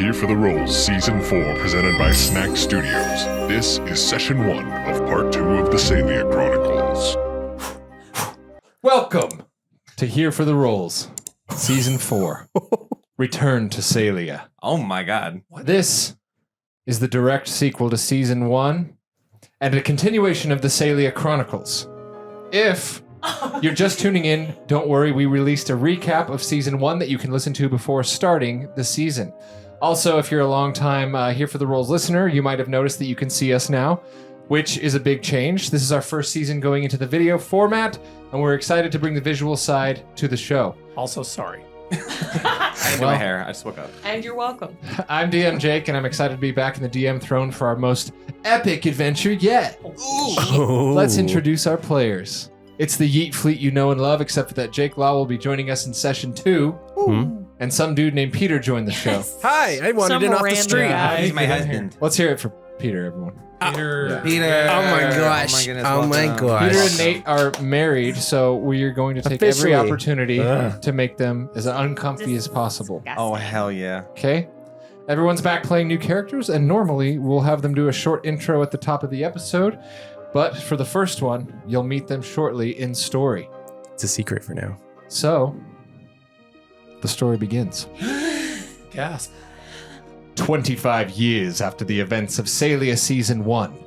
Here for the Rolls, Season 4, presented by Snack Studios. This is Session 1 of Part 2 of the Ceylia Chronicles. Welcome to Here for the Rolls, Season 4, Return to Ceylia. Oh my god. This is the direct sequel to Season 1 and a continuation of the Ceylia Chronicles. If you're just tuning in, don't worry, we released a recap of Season 1 that you can listen to before starting the season. Also, if you're a long-time Here for the Rolls listener, you might have noticed that you can see us now, which is a big change. This is our first season going into the video format, and we're excited to bring the visual side to the show. Also, sorry. I didn't do my hair. I just woke up. And you're welcome. I'm DM Jake, and I'm excited to be back in the DM throne for our most epic adventure yet. Let's introduce our players. It's the Yeet Fleet you know and love, except for that Jake Law will be joining us in Session 2. And some dude named Peter joined the show. Hi, I wandered in off the street. He's my husband. Let's hear it for Peter, everyone. Peter. Peter. Oh my gosh. goodness, Oh my welcome. gosh. Peter and Nate are married, so we are going to take Officially. every opportunity to make them as uncomfy as possible. Oh, hell yeah. Okay? Everyone's back playing new characters, and normally we'll have them do a short intro at the top of the episode. But for the first one, you'll meet them shortly in story. It's a secret for now. So, the story begins. Gasp. 25 years after the events of Ceylia Season 1,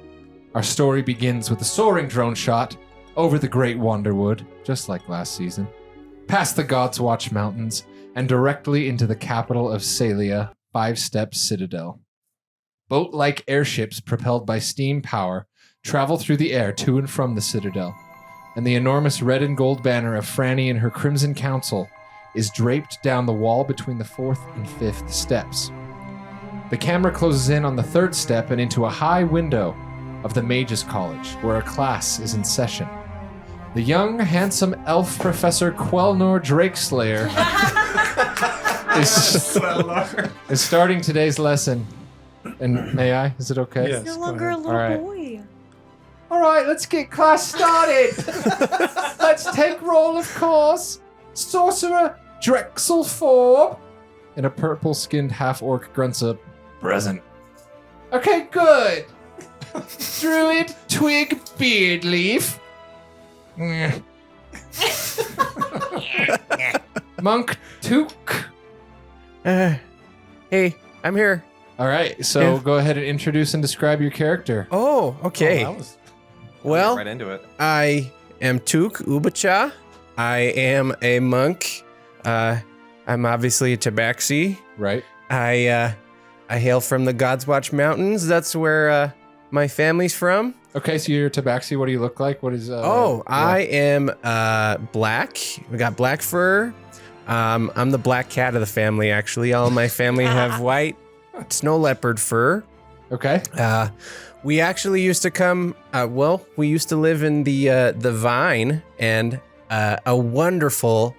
our story begins with a soaring drone shot over the Great Wanderwood, just like last season, past the God's Watch Mountains, and directly into the capital of Ceylia, Five Steps Citadel. Boat-like airships propelled by steam power travel through the air to and from the Citadel, and the enormous red and gold banner of Franny and her Crimson Council is draped down the wall between the 4th and 5th steps. The camera closes in on the 3rd step and into a high window of the Mages College, where a class is in session. The young, handsome elf Professor Quelnor Drakeslayer is starting today's lesson. And may I? Is it okay? Yes. No longer a little All right. boy. All right, let's get class started. Let's take roll, of course. Sorcerer Drexel Forb. And a purple-skinned half-orc grunts up, present. Okay, good. Druid Twig Beardleaf. Monk Took. Hey, I'm here. All right, so Yeah. go ahead and introduce and describe your character. Oh, okay. Oh, that was... Well, Right into it. I am Tuk Ubacha. I am a monk. I'm obviously a tabaxi. Right. I hail from the God's Watch Mountains. That's where my family's from. Okay, so you're Tabaxi. What do you look like? What is... I am black. We got black fur. I'm the black cat of the family, actually. All my family have white snow leopard fur. Okay. We actually used to come, we used to live in the Vine, and a wonderful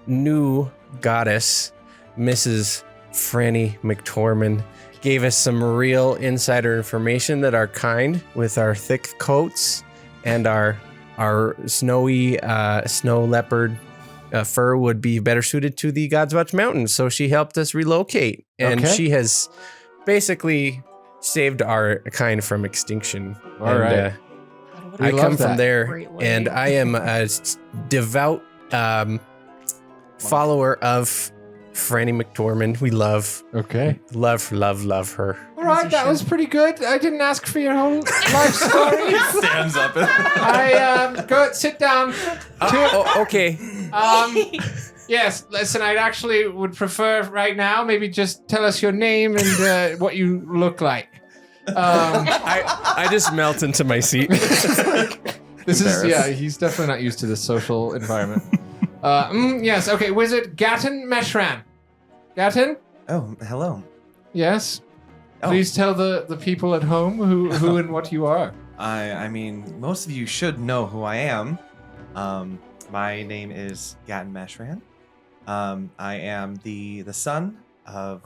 new goddess, Mrs. Franny McTorman, gave us some real insider information that our kind, with our thick coats and our snowy snow leopard fur, would be better suited to the God's Watch Mountains. So she helped us relocate, and Okay. she has basically saved our kind from extinction. All right. We I love come that. from there, Great way. and I am a devout follower of Franny McTorman. We love Okay. her. All right, that was pretty good. I didn't ask for your whole life story. Stands up. Go sit down. Okay. Yes. Listen, I actually would prefer right now. Maybe just tell us your name and what you look like. I just melt into my seat. This is he's definitely not used to this social environment. Yes. Okay. Wizard Gatton Meshran. Gatton. Oh, hello. Yes. Oh. Please tell the people at home who and what you are. I mean, most of you should know who I am. My name is Gatton Mashran. I am the son of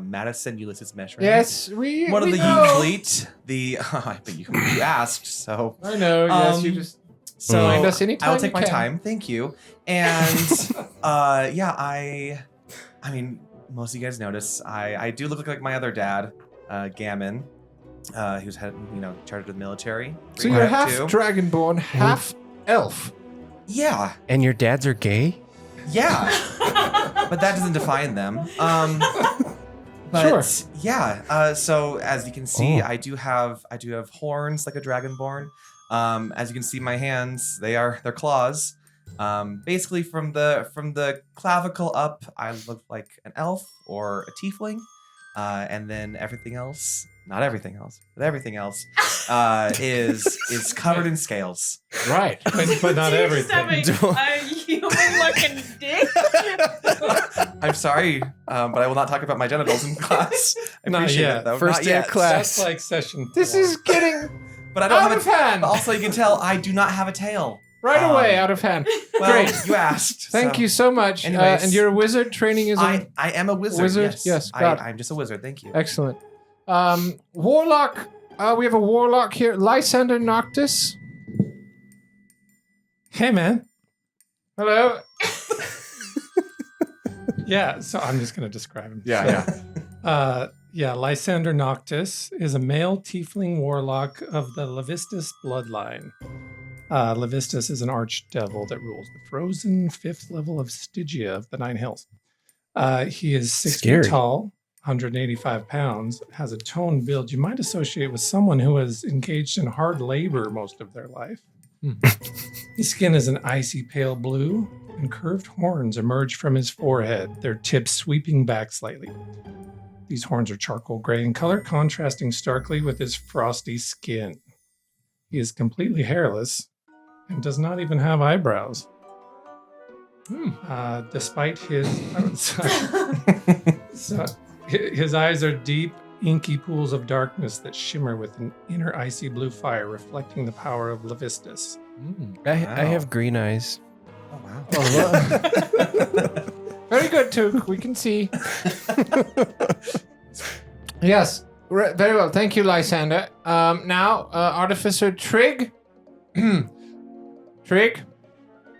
Madison Ulysses Meshran. Yes, One of the know. Yeet Fleet. But you asked, so. I know. Yes, you just So Find us anytime I'll you take my can. time. Thank you. And I mean, most of you guys notice, I do look like my other dad, Gammon. He was charged with the military. So you're half too. dragonborn, half elf. Yeah, And your dads are gay? yeah. But that doesn't define them. Sure. Yeah. So as you can see, Oh. I do have horns like a dragonborn. As you can see, my hands they're claws. Basically from the clavicle up, I look like an elf or a tiefling, and then everything else. Not everything else, but everything else is covered in scales. Right. But not everything. A human-looking dick. I'm sorry, but I will not talk about my genitals in class. I Not appreciate yet. it, though. First Not day of yet. class. That's like session. This 4. is getting But I don't out have of a hand. But also, you can tell I do not have a tail. Right Um, away, out of hand. Well, Great. you asked. Thank you so much. Anyways. And you're a wizard. Training is I am a wizard. Wizard? Yes, Yes, got it. I'm just a wizard. Thank you. excellent. Warlock. We have a warlock here, Lysander Noctis. Hey, man. Hello. Yeah, so I'm just going to describe him. Yeah. Lysander Noctis is a male tiefling warlock of the Levistus bloodline. Levistus is an archdevil that rules the frozen 5th level of Stygia of the Nine Hills. He is 6 Scary. feet tall, 185 pounds, has a toned build you might associate with someone who has engaged in hard labor most of their life. His skin is an icy pale blue, and curved horns emerge from his forehead, their tips sweeping back slightly. These horns are charcoal gray in color, contrasting starkly with his frosty skin. He is completely hairless and does not even have eyebrows. Despite his his eyes are deep, inky pools of darkness that shimmer with an inner icy blue fire, reflecting the power of Levistus. I have green eyes. Oh wow. Very good, Took. We can see. Yes. Very well. Thank you, Lysander. Now, Artificer Trig. Trig?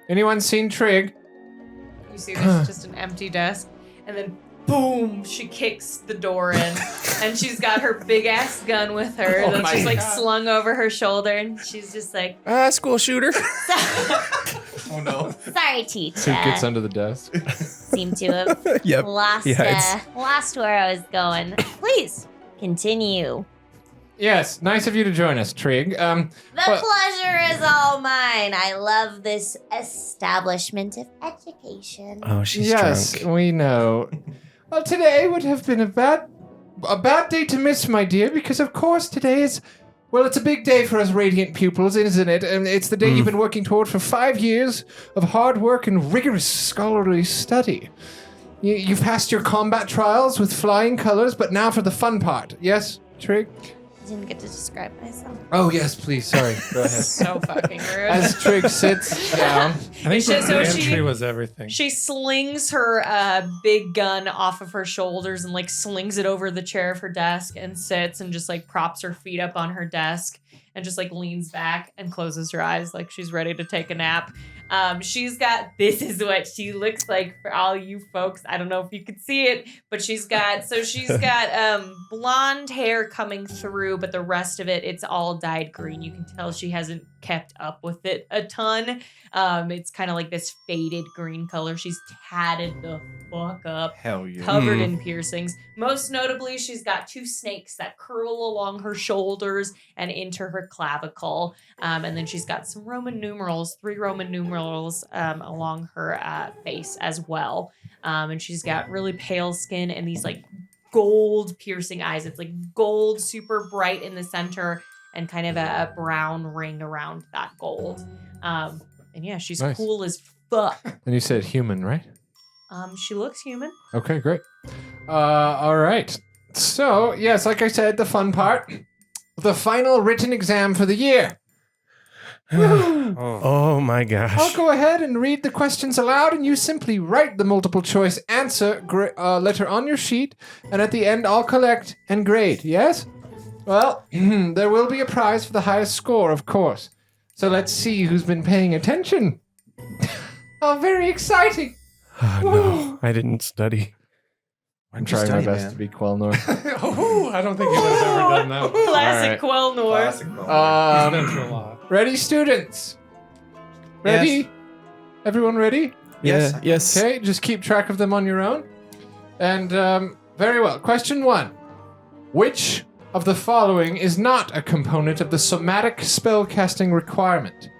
Anyone seen Trig? You see there's just an empty desk, and then boom, she kicks the door in, and she's got her big ass gun with her Oh that's my just like God. slung over her shoulder, and she's just like, School shooter. Oh no. Sorry, teacher. Trig gets under the desk. Seem to have Yep. lost, he hides. lost where I was going. Please continue. Yes. Nice of you to join us, Trig. The Well- pleasure is all mine. I love this establishment of education. Oh, she's yes, drunk. we know. Well, today would have been a bad day to miss, my dear, because of course today is, well, it's a big day for us radiant pupils, isn't it? And it's the day you've been working toward for 5 years of hard work and rigorous scholarly study. You've passed your combat trials with flying colors, but now for the fun part. Yes, Trig? I didn't get to describe myself. Oh, yes, please. Sorry. Go ahead. so fucking rude. As Trig sits down. I think So the she- entry was everything. She slings her big gun off of her shoulders and like slings it over the chair of her desk and sits and just like props her feet up on her desk and just like leans back and closes her eyes like she's ready to take a nap. She's got, this is what she looks like for all you folks. I don't know if you could see it, but she's got blonde hair coming through, but the rest of it, it's all dyed green. You can tell she hasn't kept up with it a ton. It's kind of like this faded green color. She's tatted the fuck up. Hell yeah. Covered in piercings. Most notably, she's got 2 snakes that curl along her shoulders and into her clavicle. And then she's got some Roman numerals, 3 Roman numerals along her face as well. And she's got really pale skin and these like gold piercing eyes. It's like gold, super bright in the center and kind of a brown ring around that gold. And yeah, she's Nice. cool as fuck. And you said human, right? She looks human. Okay, great. All right. So, yes, like I said, the fun part. The final written exam for the year. Oh my I'll gosh. go ahead and read the questions aloud, and you simply write the multiple choice answer letter on your sheet, and at the end, I'll collect and grade, yes? Well, there will be a prize for the highest score, of course. So let's see who's been paying attention. Oh, very exciting. Oh, no, I didn't study. I'm trying my best to be Quelnor. Oh, I don't think he would have ever done that. Classic Quelnor. Classic moment. He's been through a lot. Ready, students? Ready? Yes. Everyone ready? Yes. Yeah, yes. Okay, just keep track of them on your own. And very well. Question 1. Which of the following is not a component of the somatic spellcasting requirement?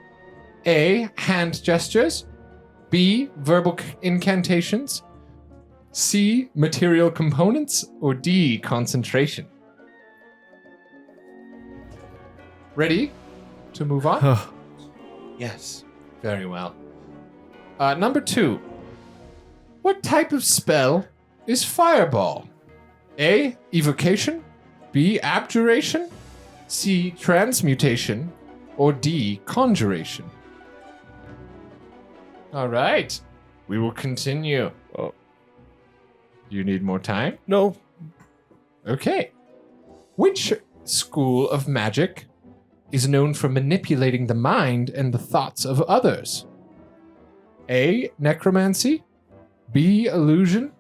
A. Hand gestures. B. Verbal incantations. C. Material components. Or D. Concentration. Ready to move on? Yes. Very well. Number 2. What type of spell is Fireball? A. Evocation. B. Abjuration. C. Transmutation. Or D. Conjuration. All right. We will continue. Oh. You need more time? No. Okay. Which school of magic is known for manipulating the mind and the thoughts of others? A. Necromancy. B. Illusion.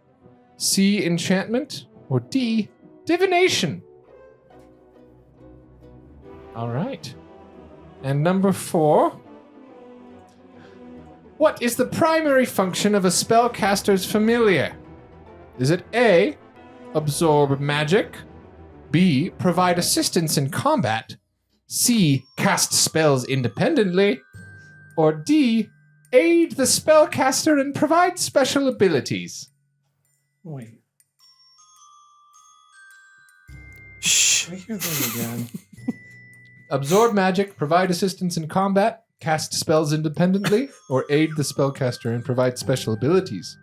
C. Enchantment. Or D. Divination. All right. And number 4. What is the primary function of a spellcaster's familiar? Is it A. Absorb magic. B. Provide assistance in combat. C. Cast spells independently. Or D. Aid the spellcaster and provide special abilities. Wait, Shh. I hear that again. Absorb magic, provide assistance in combat, cast spells independently, or aid the spellcaster and provide special abilities.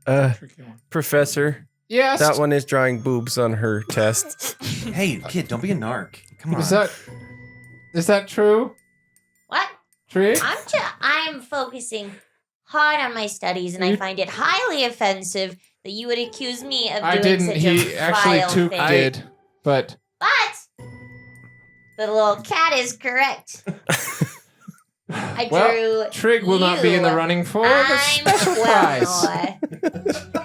Tricky one. Professor, Yes. that one is drawing boobs on her test. Hey, kid, don't be a narc. Come on. Is that true? What? Trig? I'm focusing hard on my studies, and I find it highly offensive that you would accuse me of I doing didn't. such He a actually vile Took thing. did, but But the little cat is correct. I well, drew. Trig will not be in the you. running for the I'm special prize. Quelnor.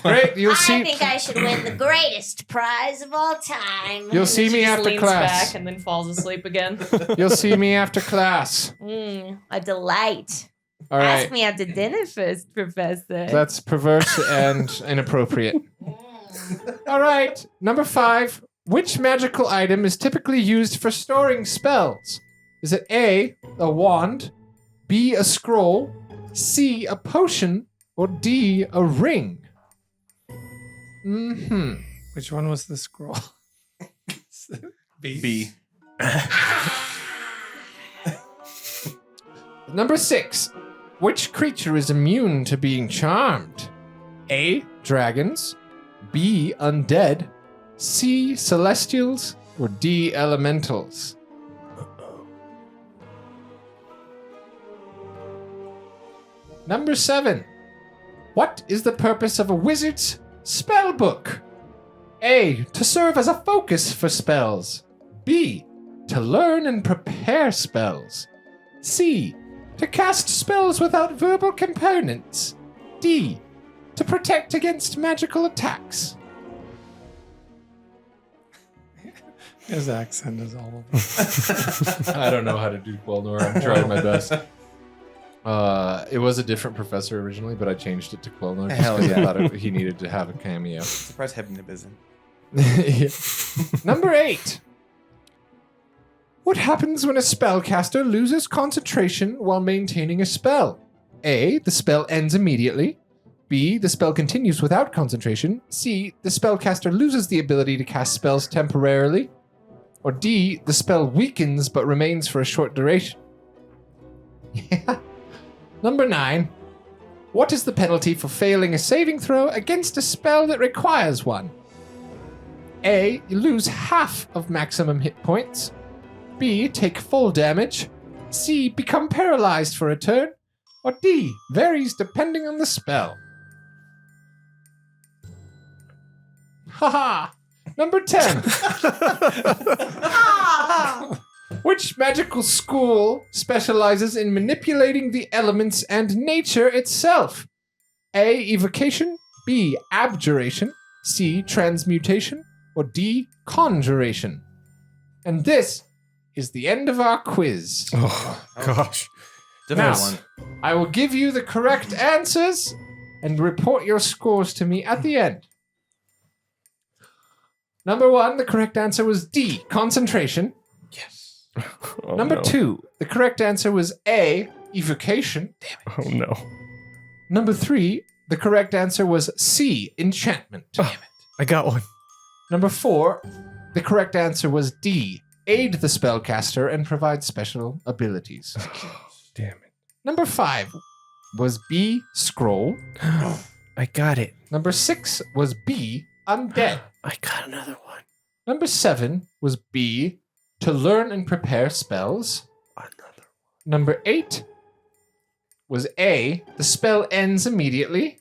Great, you'll I see. think I should win the greatest prize of all time. You'll see She me just after leans class. back and then falls asleep again. You'll see me after class. A delight. All Ask right. me out to dinner first, Professor. That's perverse and inappropriate. All right. Number 5. Which magical item is typically used for storing spells? Is it A, a wand, B, a scroll, C, a potion, or D, a ring? Mm-hmm. Which one was the scroll? B. B. Number 6. Which creature is immune to being charmed? A, dragons, B, undead, C, celestials, or D, elementals? Number 7. What is the purpose of a wizard's spell book? A, to serve as a focus for spells. B, to learn and prepare spells. C, to cast spells without verbal components. D, to protect against magical attacks. His accent is all over. I don't know how to do Quelnor. I'm trying my best. It was a different professor originally, but I changed it to Quelnor just Hell because I yeah. thought he needed to have a cameo. Surprised Hebnib isn't. Number 8. What happens when a spellcaster loses concentration while maintaining a spell? A, the spell ends immediately. B, the spell continues without concentration. C, the spellcaster loses the ability to cast spells temporarily. Or D, the spell weakens but remains for a short duration. Yeah. Number 9. What is the penalty for failing a saving throw against a spell that requires one? A, you lose half of maximum hit points. B, take full damage. C, become paralyzed for a turn. Or D, varies depending on the spell. Haha! Number 10. Which magical school specializes in manipulating the elements and nature itself? A. Evocation, B. Abjuration, C. Transmutation, or D. Conjuration? And this is the end of our quiz. Oh, gosh. Difficult Now, one. I will give you the correct answers and report your scores to me at the end. Number 1, the correct answer was D. Concentration. Oh, Number no. 2, the correct answer was A. Evocation. Oh, no. Number 3, the correct answer was C. Enchantment. I got one. Number 4, the correct answer was D. Aid the spellcaster and provide special abilities. Damn it. Number 5 was B. Scroll. I got it. Number 6 was B. Undead. I got another one. Number 7 was B. To learn and prepare spells. Another. Number 8 was A. The spell ends immediately.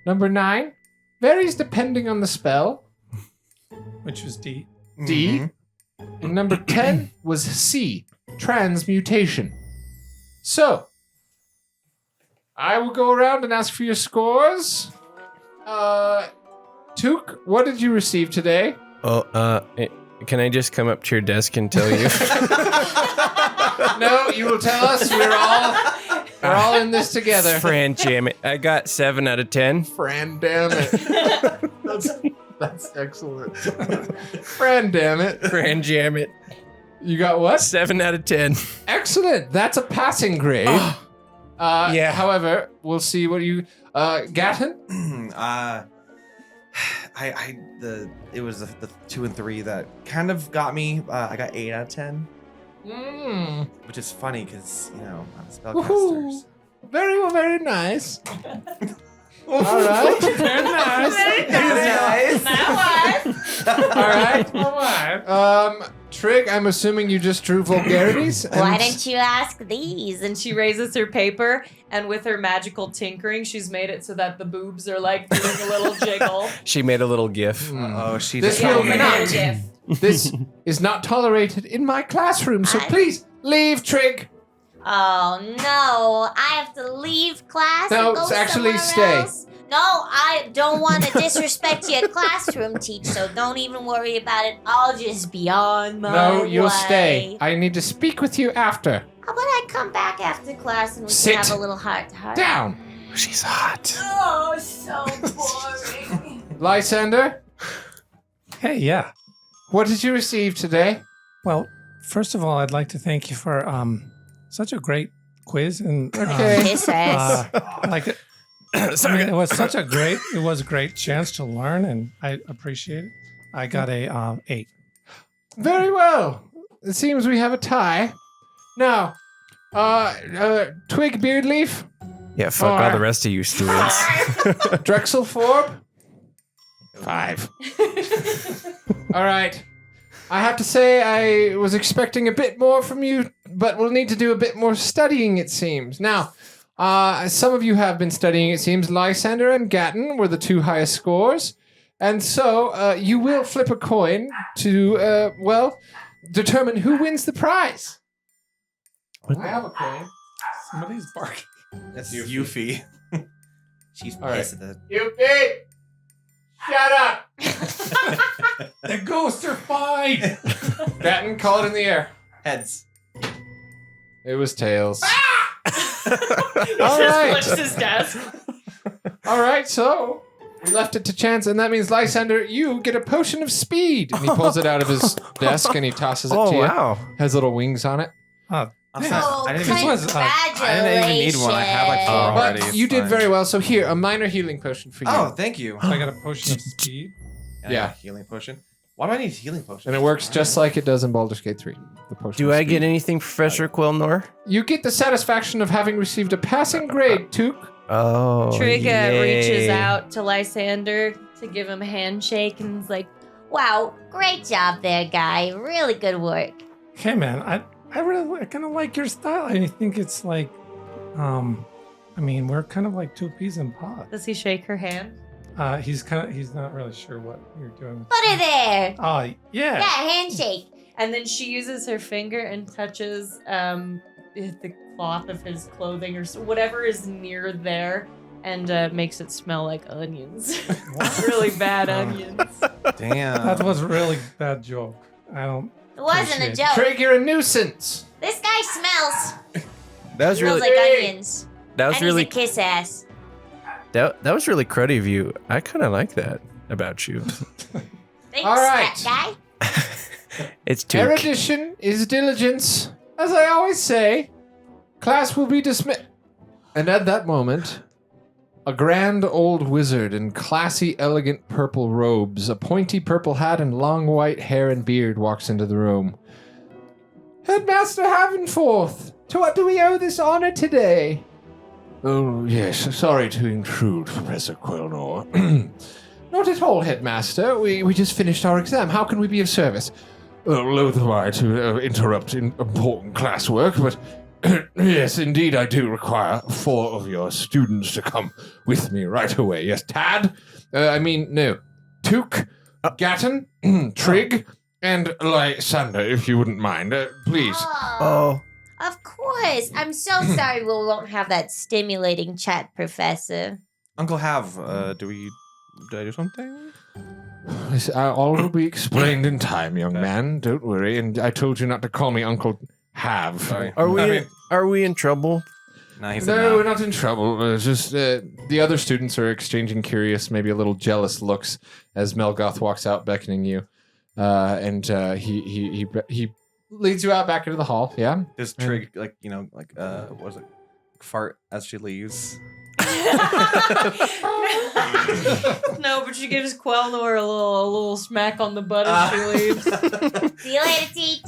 Number 9 varies depending on the spell. Which was D. D. Mhm. And number 10 was C. Transmutation. So, I will go around and ask for your scores. Took, what did you receive today? Oh, can I just come up to your desk and tell you? No, you will tell us. We're all in this together. Fran, jam it. I got 7 out of 10. Fran, damn it. That's excellent. Fran, damn it. Fran, jam it. You got what? 7 out of 10. Excellent. That's a passing grade. Yeah. However, we'll see what you. Gatton? It was the 2 and 3 that kind of got me. I got 8 out of 10, which is funny because I'm a spellcaster. Woohoo. Very nice. All right. Very nice. That was. All right. Trig, I'm assuming you just drew vulgarities. Why didn't you ask these? And she raises her paper, and with her magical tinkering, she's made it so that the boobs are like doing a little jiggle. She made a little gif. Oh, she This just will Yeah, not. it's a gif. This is not tolerated in my classroom, so please leave, Trig. Oh no, I have to leave class No, and go it's actually somewhere stay. else? No, I don't want to disrespect your classroom teach, so don't even worry about it. I'll just be on my No, you'll way. stay. I need to speak with you after. How about I come back after class and we Sit can have a little heart-to-heart? Down. She's hot. Oh, so boring. Lysander, Hey, yeah. what did you receive today? Well, first of all, I'd like to thank you for such a great quiz and Okay. Kiss ass. like it. I mean, it was a great chance to learn, and I appreciate it. I got a 8. Very well. It seems we have a tie. Now, Twig Beardleaf, Yeah, fuck all the rest of you students. Drexel Forb, 5. All right. I have to say I was expecting a bit more from you, but we'll need to do a bit more studying, it seems. Now, some of you have been studying, it seems. Lysander and Gatton were the 2 highest scores. And so you will flip a coin to, determine who wins the prize. I have a coin. Somebody's barking. That's Yuffie. She's All right. pissed at the. Yuffie! Shut up! The ghosts are fine. Gatton, call it in the air. Heads. It was tails. He All just right. flips his desk. All right, so we left it to chance, and that means Lysander, you get a potion of speed. And he pulls it out of his desk and he tosses it Oh, to you. wow. Has little wings on it. I'm Yeah. sorry. Oh, I didn't even. was, I didn't even need one. I have like 4 already. But It's you did fine. very well. So here, a minor healing potion for you. Oh, thank you. I got a potion of speed. And I Yeah. got a healing potion. Why do I need a healing potion? And it works just like it does in Baldur's Gate 3. The potion Do of I speed. get anything, Professor Quilnor? You get the satisfaction of having received a passing grade, Took. Oh, Trigga reaches yay. out to Lysander to give him a handshake and is like, Wow, great job there, guy. Really good work. Hey, man, I kind of like your style. I think it's like, I mean, we're kind of like 2 peas in a pod. does he shake her hand? He's not really sure what you're doing. Put it there. Oh, yeah. Yeah, handshake. And then she uses her finger and touches the cloth of his clothing or whatever is near there. and makes it smell like onions. Really bad onions. Damn. That was a really bad joke. I don't. It wasn't a Appreciate joke. Trig, you're a nuisance. This guy smells. That was Smells really like onions. that was and really he's a kiss ass. that was really cruddy of you. I kind of like that about you. Thanks, All right. fat guy. It's too. Erudition is diligence. As I always say, class will be dismissed. And at that moment, a grand old wizard in classy, elegant purple robes, a pointy purple hat, and long white hair and beard walks into the room. Headmaster Havenforth, to what do we owe this honor today? Oh, yes, sorry to intrude, Professor Quelnor. Not at all, Headmaster. We just finished our exam. How can we be of service? Loath am I to interrupt important classwork, but yes, indeed, I do require 4 of your students to come with me right away. Yes, Tad? Took, Gatton, Trig, and Lysander, if you wouldn't mind. Please. Oh, Of course. I'm so sorry we won't have that stimulating chat, Professor. Uncle Have, did I do something? All will be explained in time, young man. Don't worry. And I told you not to call me Uncle Have. Sorry. are we in trouble? Nah, he said No, we're no. not in trouble. Just the other students are exchanging curious, maybe a little jealous looks as Melgoth walks out, beckoning you, and he leads you out back into the hall. Yeah. Does Trig, what was it? Fart as she leaves? No, but she gives Quelnor a little smack on the butt as she leaves. See you later, Teach.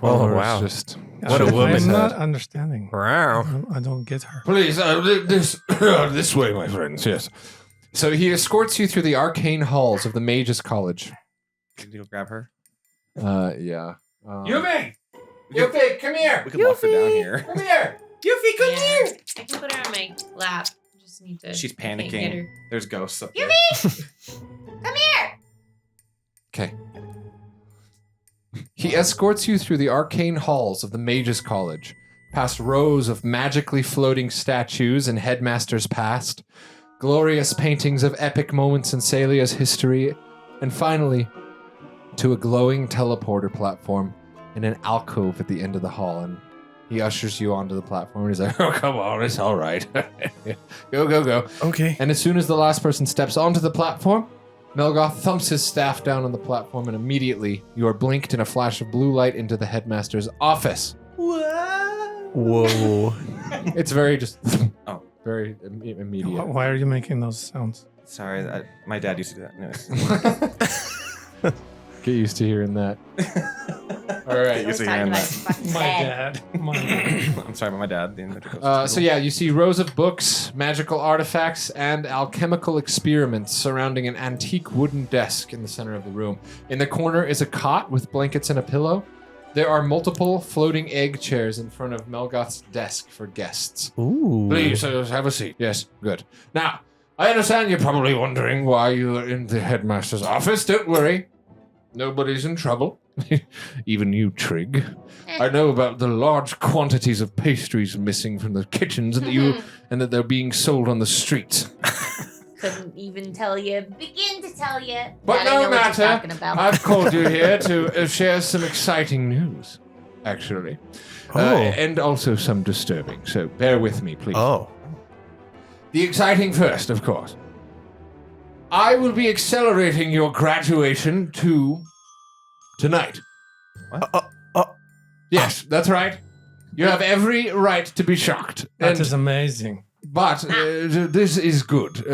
Oh, wow. Just What a woman. I'm not understanding. Wow. I don't get her. please, this way, my friends. Yes. So he escorts you through the arcane halls of the Mages College. Did you go grab her? Yeah. Yuffie! Yuffie, come here. We could walk her down here. Come here. Yuffie, come here! I can put her on my lap. Just need to. She's I can't get panicking. her. There's ghosts up there. Come here. Okay. He escorts you through the arcane halls of the Mages College, past rows of magically floating statues and headmasters past, glorious paintings of epic moments in Ceylia's history, and finally, to a glowing teleporter platform in an alcove at the end of the hall. And he ushers you onto the platform, and he's like, oh, come on, it's all right. Go. Okay. And as soon as the last person steps onto the platform, Melgoth thumps his staff down on the platform, and immediately you are blinked in a flash of blue light into the headmaster's office. Whoa. It's very just, Oh. very immediate. Why are you making those sounds? Sorry, my dad used to do that. Anyways. Get used to hearing that. All right. Used to Talking hearing about that. fucking My dad. dad. My dad. I'm sorry about my dad. The individual. So yeah, you see rows of books, magical artifacts, and alchemical experiments surrounding an antique wooden desk in the center of the room. In the corner is a cot with blankets and a pillow. There are multiple floating egg chairs in front of Melgoth's desk for guests. Ooh. Please have a seat. Yes, good. Now, I understand you're probably wondering why you are in the headmaster's office. Don't worry. Nobody's in trouble. Even you, Trig. I know about the large quantities of pastries missing from the kitchens and that they're being sold on the streets. Couldn't even begin to tell you. But that I know no what you're matter. talking about. I've called you here to share some exciting news, actually. And also some disturbing. So bear with me, please. Oh. The exciting first, of course. I will be accelerating your graduation to tonight. Yes, that's right. You have every right to be shocked. That is amazing. But this is good.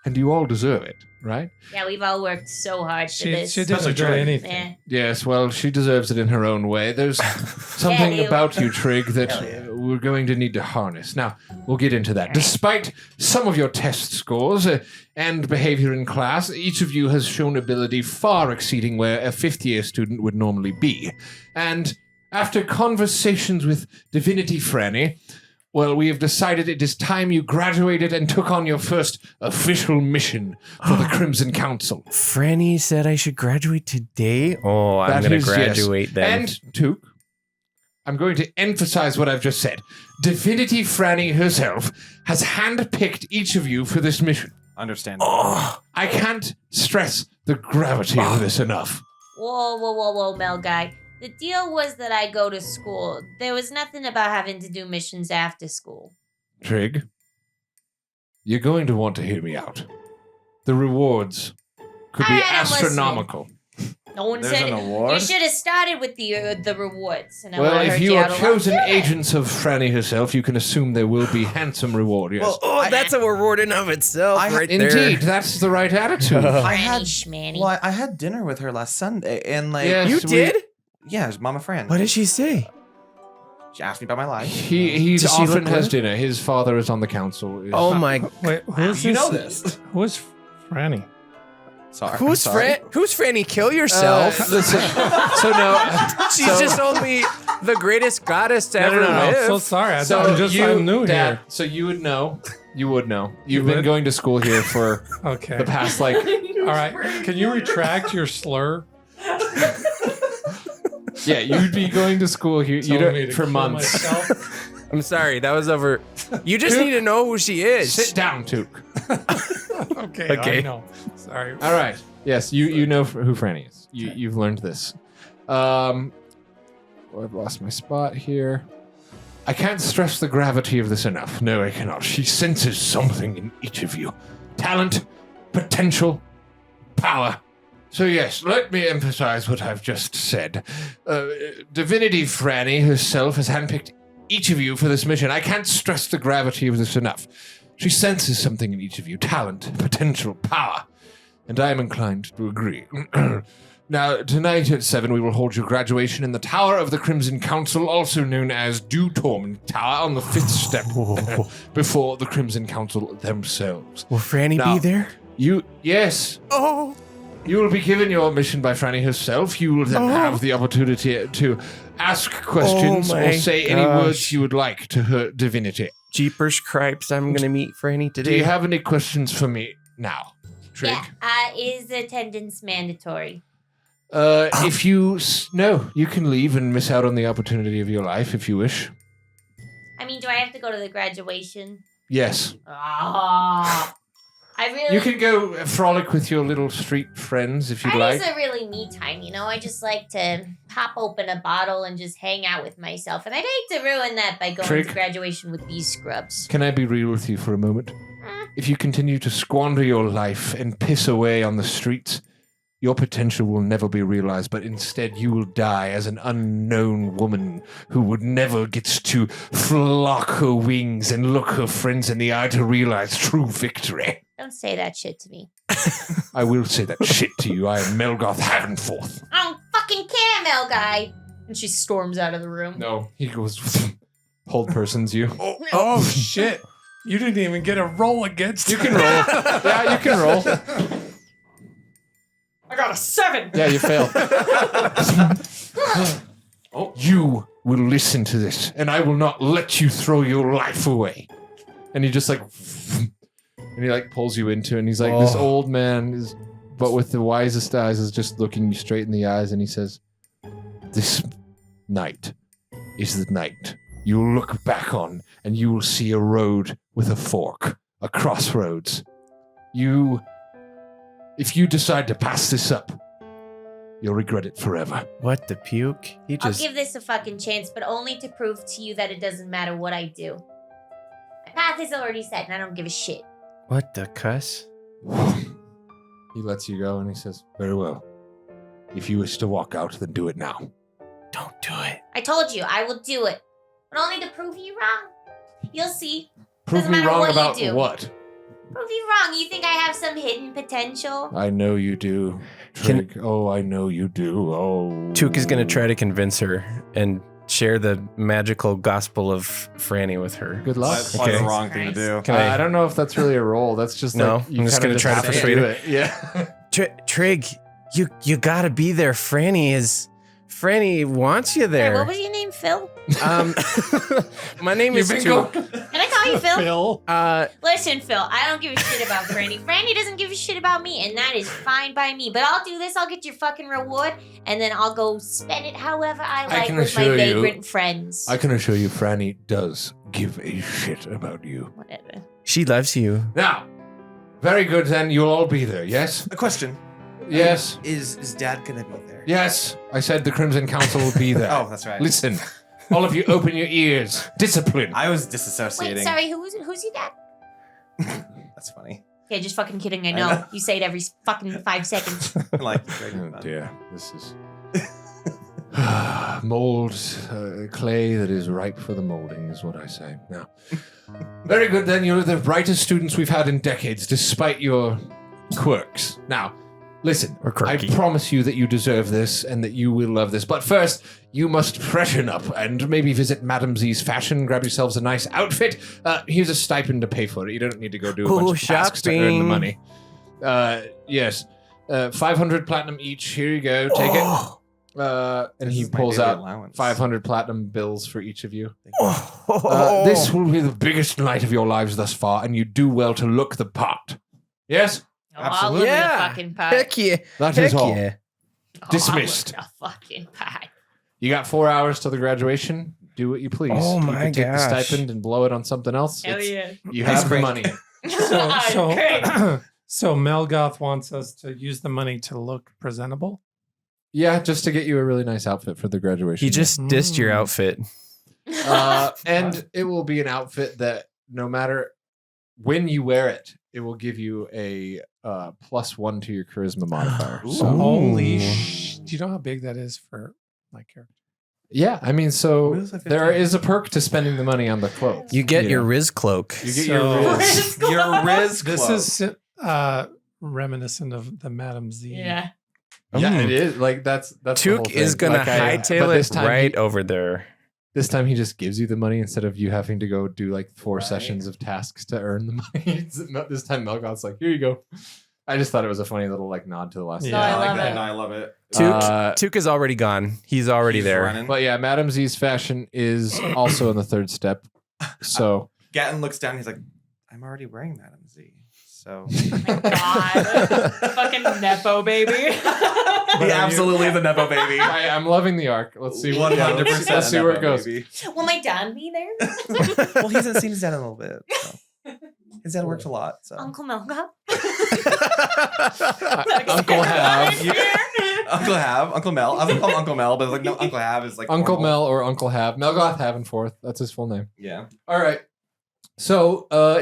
And you all deserve it, right? Yeah, we've all worked so hard for She this. didn't do anything. Eh. Yes, well, she deserves it in her own way. There's something Yeah, you. about you, Trig, that we're going to need to harness. Now, we'll get into that. Despite some of your test scores and behavior in class, each of you has shown ability far exceeding where a fifth-year student would normally be. And after conversations with Divinity Franny, well, we have decided it is time you graduated and took on your first official mission for the Crimson Council. Franny said I should graduate today? Oh, I'm going to graduate then. And, Took, I'm going to emphasize what I've just said. Divinity Franny herself has handpicked each of you for this mission. Understandable. I can't stress the gravity of this enough. Whoa, Mel guy. The deal was that I go to school. There was nothing about having to do missions after school. Trig, you're going to want to hear me out. The rewards could be All right, I'm astronomical. No one There's said an it. award? You should have started with the rewards. And I Well, would've if heard you are out a lot. chosen Do it. agents of Franny herself, you can assume there will be handsome reward, yes. Well, that's a reward in of itself, right there. Indeed, that's the right attitude. I had Schmanny. well, I had dinner with her last Sunday, and like, Yes, You did? yeah, it's Mama Fran. What did she say? She asked me about my life. He Does she often look has good? dinner. His father is on the council. Oh my! Wait, who's You this? know this. Who is Franny? Sorry. Who's I'm sorry. Who's Franny? Kill yourself. Listen, so no, She's just only the greatest goddess to ever no. I'm live. so sorry. so I'm new Dad, here. So you would know. You would know. You've You been would? going to school here for Okay. the past like. All right. Can you retract your slur? Yeah, you'd be going to school here. You Telling me don't to for kill months. myself? I'm sorry, that was over. You just need to know who she is. Sit down, Took. Okay. Okay. I know. Sorry. All right. Yes, you know who Franny is. You've learned this. I've lost my spot here. I can't stress the gravity of this enough. No, I cannot. She senses something in each of you. Talent, potential, power. So yes, let me emphasize what I've just said. Divinity Franny herself has handpicked each of you for this mission. I can't stress the gravity of this enough. She senses something in each of you. Talent, potential, power. And I am inclined to agree. Now, tonight at 7, we will hold your graduation in the Tower of the Crimson Council, also known as Dew Torment Tower, on the 5th step before the Crimson Council themselves. Will Franny Now- be there? Yes, Oh, you will be given your mission by Franny herself. You will then have the opportunity to ask questions Oh or my say any gosh. words you would like to her divinity. jeepers cripes! I'm gonna meet Franny Do today. you have any questions for me now, Trig? Yeah. Is attendance mandatory? If you no, you can leave and miss out on the opportunity of your life if you wish. I mean, do I have to go to the graduation? Yes, Ah. I really. you can go frolic with your little street friends if you'd That like. isn't really me time, you know. I just like to pop open a bottle and just hang out with myself, and I'd hate to ruin that by going Trig. to graduation with these scrubs. Can I be real with you for a moment? If you continue to squander your life and piss away on the streets, your potential will never be realized, but instead you will die as an unknown woman who would never get to flock her wings and look her friends in the eye to realize true victory. Don't say that shit to me. I will say that shit to you. I am Melgoth Havenforth. I don't fucking care, Mel guy. And she storms out of the room. No, he goes, hold persons you. Oh shit! You didn't even get a roll against. You can roll. Yeah, you can roll. I got a 7. Yeah, you fail. You will listen to this, and I will not let you throw your life away. And he just like, and he like pulls you into, it, and he's like, this old man is, but with the wisest eyes, is just looking you straight in the eyes, and he says, "This night is the night you will look back on, and you will see a road with a fork, a crossroads. If you decide to pass this up, you'll regret it forever." What the puke? He I'll just. give this a fucking chance, but only to prove to you that it doesn't matter what I do. My path is already set, and I don't give a shit. What the cuss? He lets you go, and he says, "Very well. If you wish to walk out, then do it now." Don't do it. I told you, I will do it. But only to prove you wrong. You'll see. Prove Doesn't me matter wrong what you about do. what? Prove you wrong. You think I have some hidden potential? I know you do, Can- Trig. Oh, I know you do. Oh. Took is gonna try to convince her and share the magical gospel of Franny with her. Good luck. That's probably Okay. the wrong thing to do. Can I- I don't know if that's really a roll. That's just No, like, you I'm just kinda gonna try to have persuade do her. it. Yeah. Trig, you gotta be there. Franny wants you Sorry, there. what was your name, Phil? My name is You've been Took. Can I tell you, Phil. Phil. Listen, Phil, I don't give a shit about Franny. Franny doesn't give a shit about me, and that is fine by me. But I'll do this. I'll get your fucking reward, and then I'll go spend it however I like with my vagrant friends. I can assure you, Franny does give a shit about you. Whatever. She loves you. Now, very good then. You'll all be there, yes? A question. Yes. Is Dad gonna be there? Yes. I said the Crimson Council will be there. Oh, that's right. Listen, all of you open your ears. Discipline. I was disassociating. Wait, sorry, who's your dad? That's funny. Yeah, just fucking kidding. I know. You say it every fucking 5 seconds. Like, Oh dear, this is mold, clay that is ripe for the molding is what I say. Now, very good then, you're the brightest students we've had in decades, despite your quirks. Now, listen, Or I quirky. promise you that you deserve this and that you will love this. But first, you must freshen up and maybe visit Madame Z's fashion, grab yourselves a nice outfit. Here's a stipend to pay for it. You don't need to go do a bunch of tasks to earn the shopping. money. Yes. 500 platinum each. Here you go. Take it. And This he is my pulls daily out allowance. 500 platinum bills for each of you. Oh. This will be the biggest night of your lives thus far, and you do well to look the part. Yes? Oh, I'll Absolutely. look Yeah. at the fucking pie. Heck yeah. That is Heck all. yeah. Oh, Dismissed. I'll look at the fucking pie. You got 4 hours till the graduation. Do what you please. Oh you my can take gosh. the stipend and blow it on something else. Hell yeah. You Nice have the break. money. So, Great. so Melgoth wants us to use the money to look presentable. Yeah, just to get you a really nice outfit for the graduation. He just dissed your outfit. And it will be an outfit that no matter when you wear it, it will give you a +1 to your charisma modifier. Ooh. So, Holy Ooh. Do you know how big that is for my character? yeah, I mean, so What is that, there 15? is a perk to spending the money on the clothes. You get your know. Riz cloak. You get So- your Riz. Your Riz This cloak. is reminiscent of the Madame Z. Yeah. Yeah, Mm. it is. Like that's the whole Took is thing. gonna Like, but hightail this it time right he- over there. This time he just gives you the money instead of you having to go do like 4 Right. sessions of tasks to earn the money. This time Melgoth's like, here you go. I just thought it was a funny little like nod to the last. Yeah, No, I like love that. it. No, I love it. Took is already gone. He's already He's there. running. But yeah, Madame Z's fashion is also in the 3rd step. So Gatton looks down. He's like, I'm already wearing Madame Z. So God. Fucking Nepo baby. he absolutely is a Nepo baby. I'm loving the arc. Let's see. 100%. Let's see where it Nepo goes. baby. Will my dad be there? Well, he hasn't seen his dad in a little bit. So. His dad works a lot. So Uncle Melga? Uncle Have. Uncle Have, Uncle Mel. I was gonna call him Uncle Mel, but like no, Uncle Have is like Uncle normal. Mel or Uncle Have. Melgoth Havenforth. That's his full name. Yeah. All right. So, are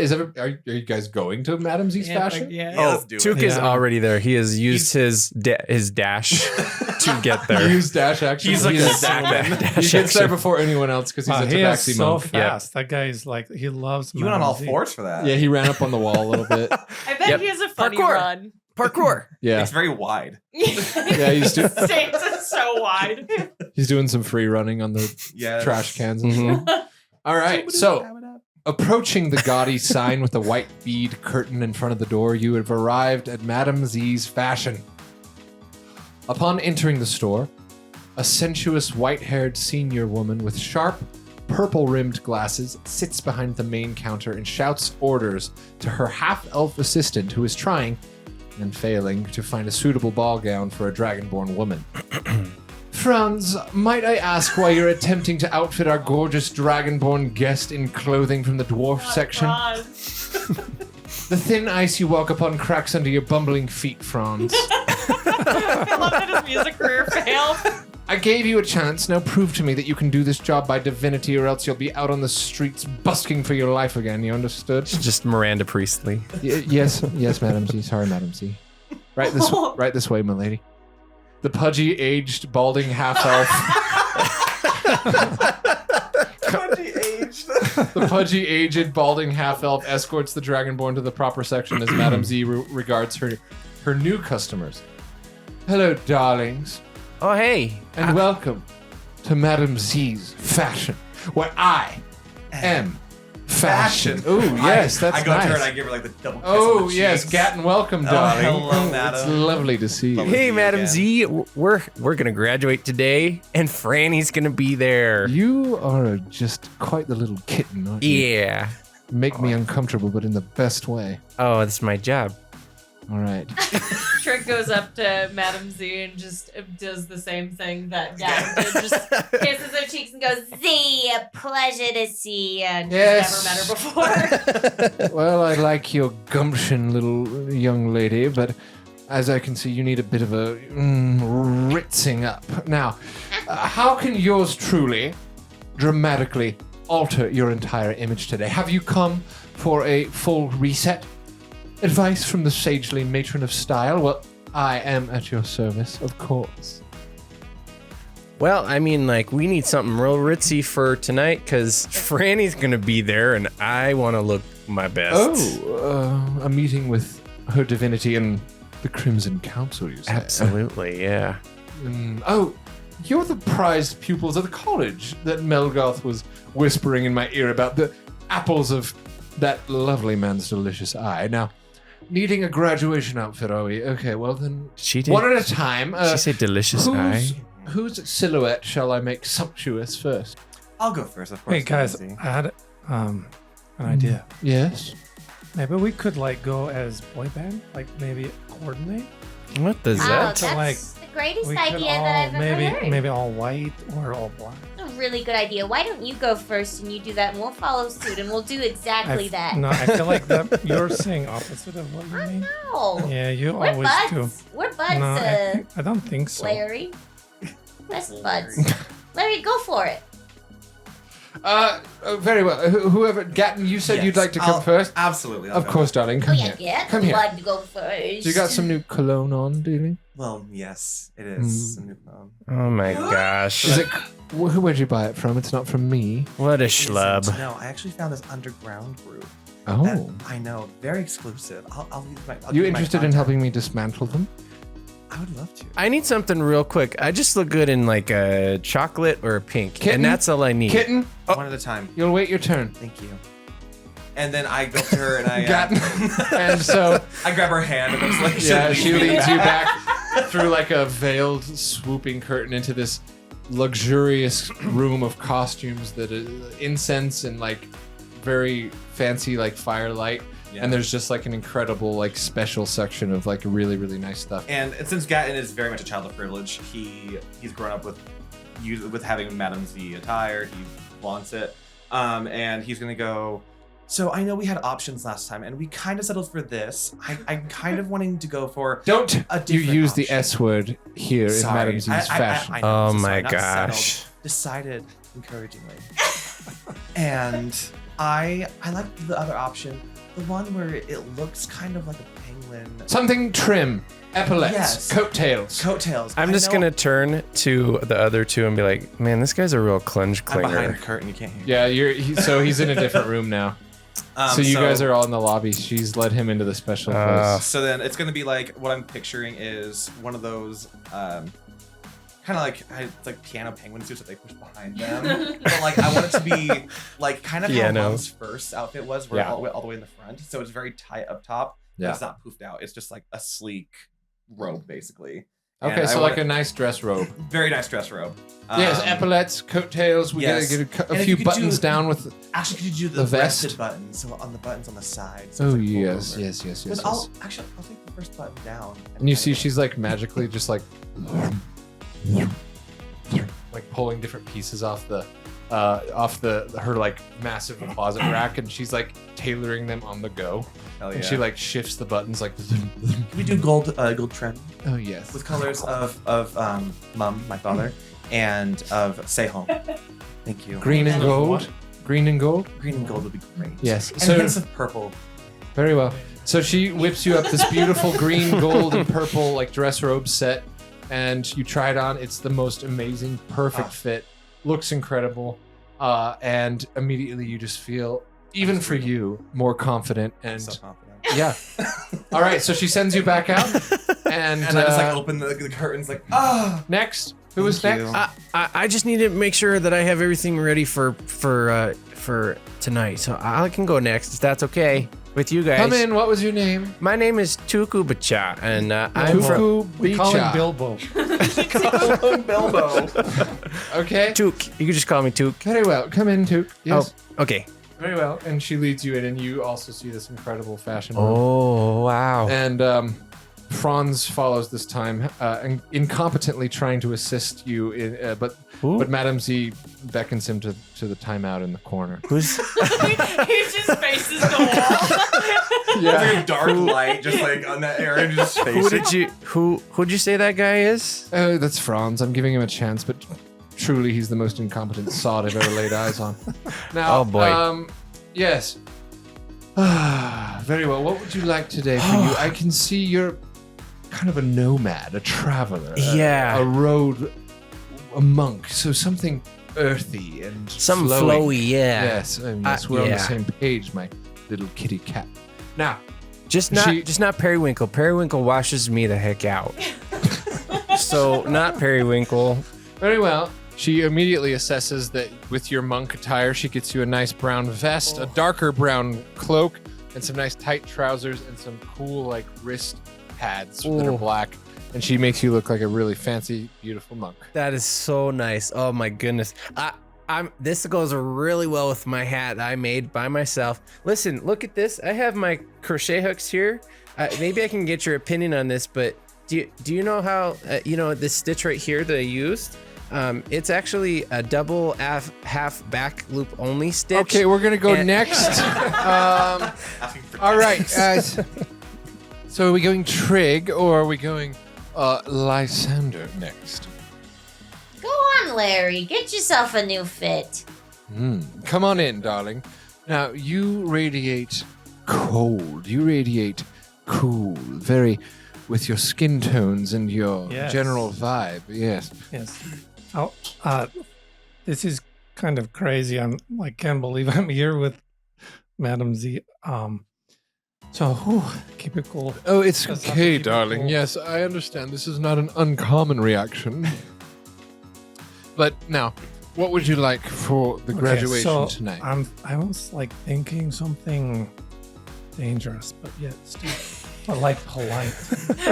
you guys going to Madame Z's fashion? Yeah. Yeah, let's Oh, do Took it. is Yeah. already there. He has used his dash to get there. Use dash action. He's like a He's- Zachman. He gets there before anyone else because he's Wow, a he is tabaxi so monk. fast. That guy's like, he loves You went on Madame all Z. fours for that. Yeah, he ran up on the wall a little bit. I bet Yep. he has a funny Parkour. run. Parkour. Yeah, It's very wide. yeah, he's Stands is so wide. he's doing some free running on the Yeah. trash cans and Mhm. stuff. All right, so approaching the gaudy sign with the white bead curtain in front of the door, you have arrived at Madame Z's fashion. Upon entering the store, a sensuous white-haired senior woman with sharp, purple-rimmed glasses sits behind the main counter and shouts orders to her half-elf assistant who is trying, and failing, to find a suitable ball gown for a dragonborn woman. Franz, might I ask why you're attempting to outfit our gorgeous dragonborn guest in clothing from the dwarf section? God. The thin ice you walk upon cracks under your bumbling feet, Franz. I love that his music career failed. I gave you a chance, now prove to me that you can do this job by divinity or else you'll be out on the streets busking for your life again, you understood? Just Miranda Priestley. Yes, Madam Z. Sorry, Madam Z. Right this way, my lady. The pudgy, aged, balding half-elf. The pudgy, aged, balding half-elf escorts the dragonborn to the proper section as Madam Z regards her new customers. Hello, darlings, Oh, hey. and welcome to Madam Z's fashion, where I am fashion. Oh, yes, that's I go to her and I nice. give her like the double kiss Oh, on the yes, cheeks. Gatton, welcome, darling. hello, It's madam. lovely to see you. Lovely. Hey, you Madam again. Z. We're gonna graduate today, and Franny's gonna be there. You are just quite the little kitten, aren't you? Yeah. make me uncomfortable, but in the best way. Oh, it's my job. All right. Trick goes up to Madam Z and just does the same thing that Gavin did. Just kisses her cheeks and goes, Z, a pleasure to see you. And Yes. never met her before. Well, I like your gumption, little young lady, but as I can see, you need a bit of a ritzing up. Now, how can yours truly dramatically alter your entire image today? Have you come for a full reset? Advice from the sagely matron of style? Well, I am at your service, of course. Well, I mean, like, we need something real ritzy for tonight because Franny's going to be there and I want to look my best. Oh, a meeting with her divinity and the Crimson Council, you say? Absolutely, yeah. Oh, you're the prized pupils of the college that Melgoth was whispering in my ear about, the apples of that lovely man's delicious eye. Now, needing a graduation outfit, are we? Okay, well then, She did. one at a time. She said delicious eye. Whose silhouette shall I make sumptuous first? I'll go first, of course. Hey guys, Lindsay. I had an idea. Yes. Maybe we could like go as boy band, like maybe coordinate. What does oh, that? that's like, the greatest We could idea that I've ever heard. maybe all white or all black. A really good idea. Why don't you go first and you do that and we'll follow suit and we'll do exactly that. No, I feel like that you're saying opposite of what you I mean. know. Yeah, you We're always buds. do. We're buds, No, I don't think so. Larry. Best buds. Larry, go for it. Very well. Whoever, Gatton, you said you'd Yes, like to come I'll- first? Absolutely. I'll Of go. course, darling. Oh, Come yeah, here. yeah. Come here. I'd to go first. So you got some new cologne on, do you? Well, yes, it is. Oh my gosh. Is it? Where'd you buy it from? It's not from me. What a Isn't. schlub. No, I actually found this underground brew. Oh. that- I know, very exclusive. I'll leave my. I'll You give my interested in contact. helping me dismantle them? I would love to. I need something real quick. I just look good in like a chocolate or a pink. Kitten? And that's all I need. Kitten, One at a time. you'll wait your turn. Thank you. And then I go to her and I. Gatton. And so, I grab her hand and it's like. yeah, she leads me leads you back through like a veiled, swooping curtain into this luxurious room of costumes that is incense and like very fancy like firelight. Yeah. And there's just like an incredible like special section of like really, really nice stuff. And since Gatton is very much a child of privilege, he's grown up with having Madame Z attire. He wants it, and he's gonna go. So I know we had options last time, and we kind of settled for this. I'm kind of wanting to go for Don't a you different use the option. S word here in Madame Z's fashion. I know, Oh so my sorry, not settled, gosh. decided encouragingly. And I like the other option, the one where it looks kind of like a penguin. Something trim, epaulets, Yes. coattails. Coattails. I'm I just know gonna turn to the other two and be like, man, this guy's a real clunge I'm behind the clinger. curtain. You can't hear. Yeah, so he's in a different room now. So you guys are all in the lobby. She's led him into the special place. So then it's gonna be like what I'm picturing is one of those kind of like piano penguin suits that they push behind them. But like I want it to be like kind of how Piano. Mom's first outfit was, where Yeah. all the way in the front. So it's very tight up top. But Yeah. it's not poofed out. It's just like a sleek robe, basically. Okay, And so I like want a nice dress robe. very nice dress robe. Yes, Um, epaulets, coattails. We yes. gotta get a And if few you could buttons do- down with. Actually, could you do The the vest? rested buttons? So on the buttons on the side. So Oh it's, like, pulled yes, over. yes, yes, But yes, I'll yes. take the first button down. And you kind see, of- she's like magically just like pulling different pieces off the her like massive closet rack, and she's like tailoring them on the go. Hell And yeah. she like shifts the buttons like. Can we do gold trim Oh yes. with colors of Mum, my father, and of Say Home. Thank you. Green and gold. Green and gold. Green and gold would be great. Yes. And So hints of purple. very well. So she whips you up this beautiful green, gold, and purple like dress robe set, and you try it on. It's the most amazing, perfect Ah. fit. Looks incredible, and immediately you just feel, even for you, more confident and So confident. yeah. All right. So she sends you back out, and, And I just like open the curtains like, ah! next. Who was Thank next? you. I just need to make sure that I have everything ready for tonight. So I can go next if that's okay with you guys. Come in. What was your name? My name is Tuku Bacha, and I'm from Tuku We call him Bicha. Bilbo. Bilbo. Okay. Tuk. You can just call me Tuk. Very well. Come in, Took. Yes. Oh, okay. Very well. And she leads you in, and you also see this incredible fashion. Oh, wow. And Franz follows this time, incompetently trying to assist you, but Madame Z beckons him to the timeout in the corner. Who's He just faces the wall. Yeah. Like a dark light, just like on that area, just who'd you say that guy is? Oh, that's Franz. I'm giving him a chance, but truly he's the most incompetent sod I've ever laid eyes on. Now, Oh, boy. Yes. Very well. What would you like today for you? I can see you're kind of a nomad, a traveler. Yeah. A road, a monk. So something earthy and Some flowing. flowy, yeah. Yes, yes, we're on the yeah. same page, my little kitty cat. Now, Just not Periwinkle. Periwinkle washes me the heck out. So not Periwinkle. very well. She immediately assesses that with your monk attire, she gets you a nice brown vest, a darker brown cloak, and some nice tight trousers and some cool like wrist pads that are Ooh. black. And she makes you look like a really fancy, beautiful monk. That is so nice. Oh my goodness. This goes really well with my hat I made by myself. Listen, look at this. I have my crochet hooks here. Maybe I can get your opinion on this, but do you know how this stitch right here that I used? It's actually a double half back loop only stitch. Okay, we're gonna go And- next. All right. So are we going Trig or are we going Lysander next? Go on, Larry. Get yourself a new fit. Come on in, darling. Now, you radiate cold. You radiate cool. Very with your skin tones and your Yes. general vibe. Yes. Yes. Oh, this is kind of crazy. Can't believe I'm here with Madam Z. Keep it cool. Oh, it's Just have to okay, keep it darling. cool. Yes, I understand. This is not an uncommon reaction. But now, what would you like for the graduation tonight? I was thinking something dangerous, but yet still, but polite.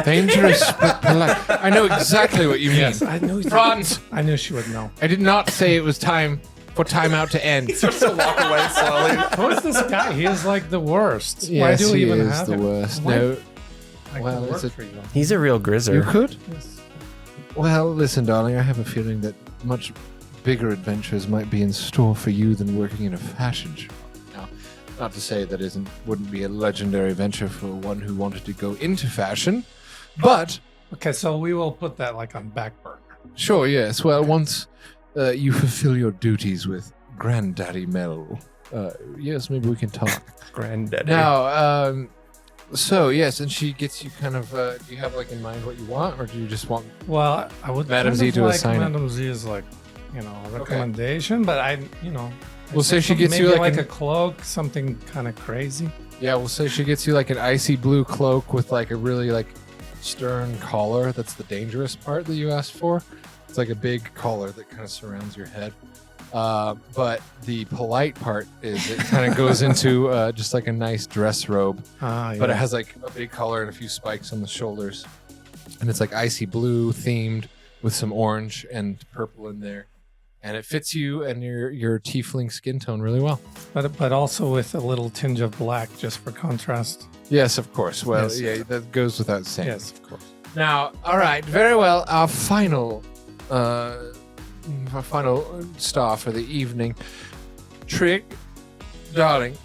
Dangerous but polite. I know exactly what you mean. Yes, I knew. Franz, I knew she would know. I did not say it was time for timeout to end. starts to walk away slowly. Who is this guy? He is like the worst. Why Yes, do we he even is have the him? worst. Why- No, I well, could it's work a- for you. He's a real grizzer. you could? Yes. Well, listen, darling, I have a feeling that much bigger adventures might be in store for you than working in a fashion shop. Now, not to say that wouldn't be a legendary venture for one who wanted to go into fashion, but Okay, so we will put that on back burner. sure, yes. Well, once you fulfill your duties with Granddaddy Mel, yes, maybe we can talk. Granddaddy. Now, so yes, and she gets you kind of. Do you have in mind what you want, or do you just want? Well, I would Madam kind Z of to assign it. Madam Z is a recommendation, but We'll say she gets you maybe a cloak, something kind of crazy. Yeah, we'll say she gets you an icy blue cloak with a really stern collar. That's the dangerous part that you asked for. It's a big collar that kind of surrounds your head. But the polite part is it kind of goes into just a nice dress robe, but it has a big collar and a few spikes on the shoulders, and it's icy blue themed with some orange and purple in there, and it fits you and your tiefling skin tone really well. but also with a little tinge of black just for contrast. Yes, of course. Well, Yes. yeah, that goes without saying. Yes, of course. Now, all right, very well. Our final star for the evening. Trig, darling,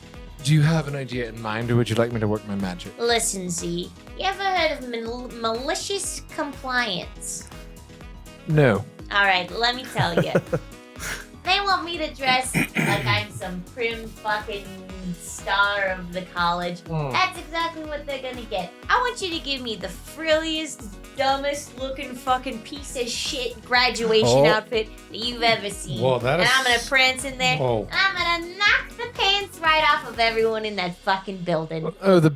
do you have an idea in mind, or would you like me to work my magic? Listen, Z. You ever heard of malicious compliance? No. All right, let me tell you. They want me to dress like I'm some prim fucking star of the college. That's exactly what they're gonna get. I want you to give me the frilliest, dumbest looking fucking piece of shit graduation outfit that you've ever seen. Whoa, that and is- I'm gonna prance in there. Whoa. And I'm gonna knock the pants right off of everyone in that fucking building. Oh, the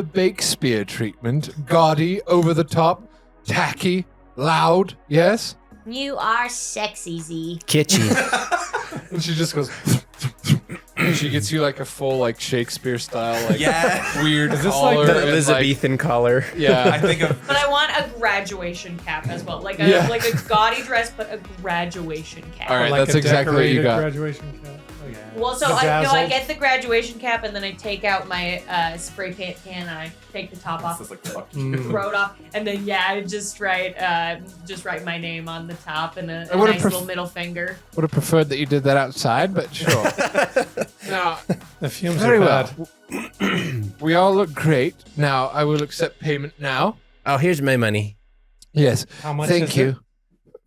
Bakespeare treatment. Gaudy, over the top, tacky, loud, yes? You are sexy, Z. Kitschy. And she just goes, She gets you like a full like Shakespeare style like Yeah. weird Is this collar. like The and, Elizabethan collar. yeah. I think of But I want a graduation cap as well, like a Yeah. like a gaudy dress, but a graduation cap. All right, Like that's a exactly what you decorated got. graduation cap. Like, Well, so I bedazzled. get the graduation cap, and then I take out my spray paint can, and I take the top off, this is like fuck you. throw it off, and then I just write my name on the top and a would've nice little middle finger. Would have preferred that you did that outside, but sure. Now, The fumes very are well. bad. We all look great. Now, I will accept payment now. Oh, here's my money. Yes. How much Thank is you. it?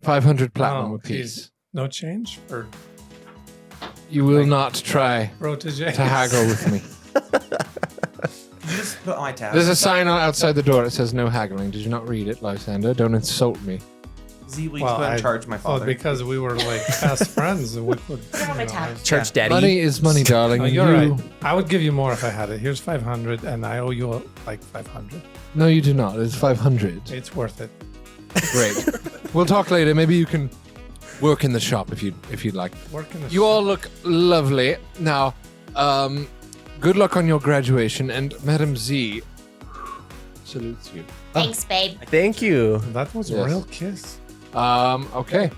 500 platinum Oh, apiece. geez. No change for You will not try protege. to haggle with me. You just put on my tab. There's a sign outside the door that says no haggling. Did you not read it, Lysander? Don't insult me. Z, will you Well, put in I- charge of my Oh, father? because we were like best friends. And we could, Put it on my tab. Church daddy. Money is money, darling. Oh, you're You- right. I would give you more if I had it. Here's 500, and I owe you like 500. No, you do not. It's 500. It's worth it. Great. We'll talk later. Maybe you can work in the shop if you'd like. Work in the You all look lovely. Now, good luck on your graduation, and Madam Z salutes you. Thanks, babe. Thank you. That was a Yes. real kiss. Okay.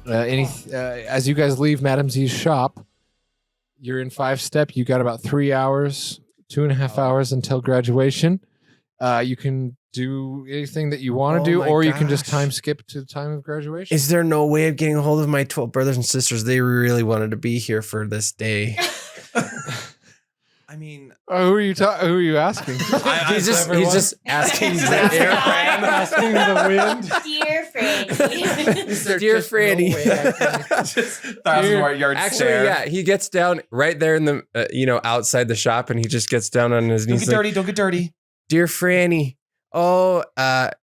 As you guys leave Madam Z's shop, you're in 5-step. You got about 3 hours, 2.5 hours until graduation. You can do anything that you want to Oh do, my or you can just gosh. time skip to the time of graduation. Is there no way of getting a hold of my 12 brothers and sisters? They really wanted to be here for this day. I mean, Who are you who are you asking? he's everyone. just asking He's the asking air. Asking the wind. Dear Frankie. Dear Franny. just 1,000 yard Actually, stare. yeah, he gets down right there in the, outside the shop, and he just gets down on his Don't knees. get Like, dirty. Don't get dirty. Dear Franny, Franny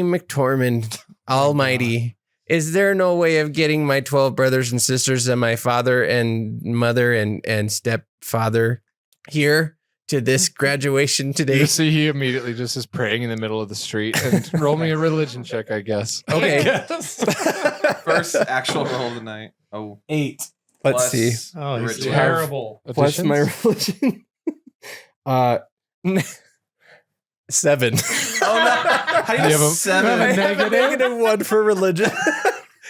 McTormand, Almighty, is there no way of getting my 12 brothers and sisters and my father and mother and stepfather here to this graduation You today? see, he immediately just is praying in the middle of the street and roll me a religion check, I guess. Okay, First actual roll of the night. Oh, 8. let's see. Oh, he's Original. terrible. Plus my Additions? religion. 7. Oh no! How do you You have have a- 7? I have a -1 for religion.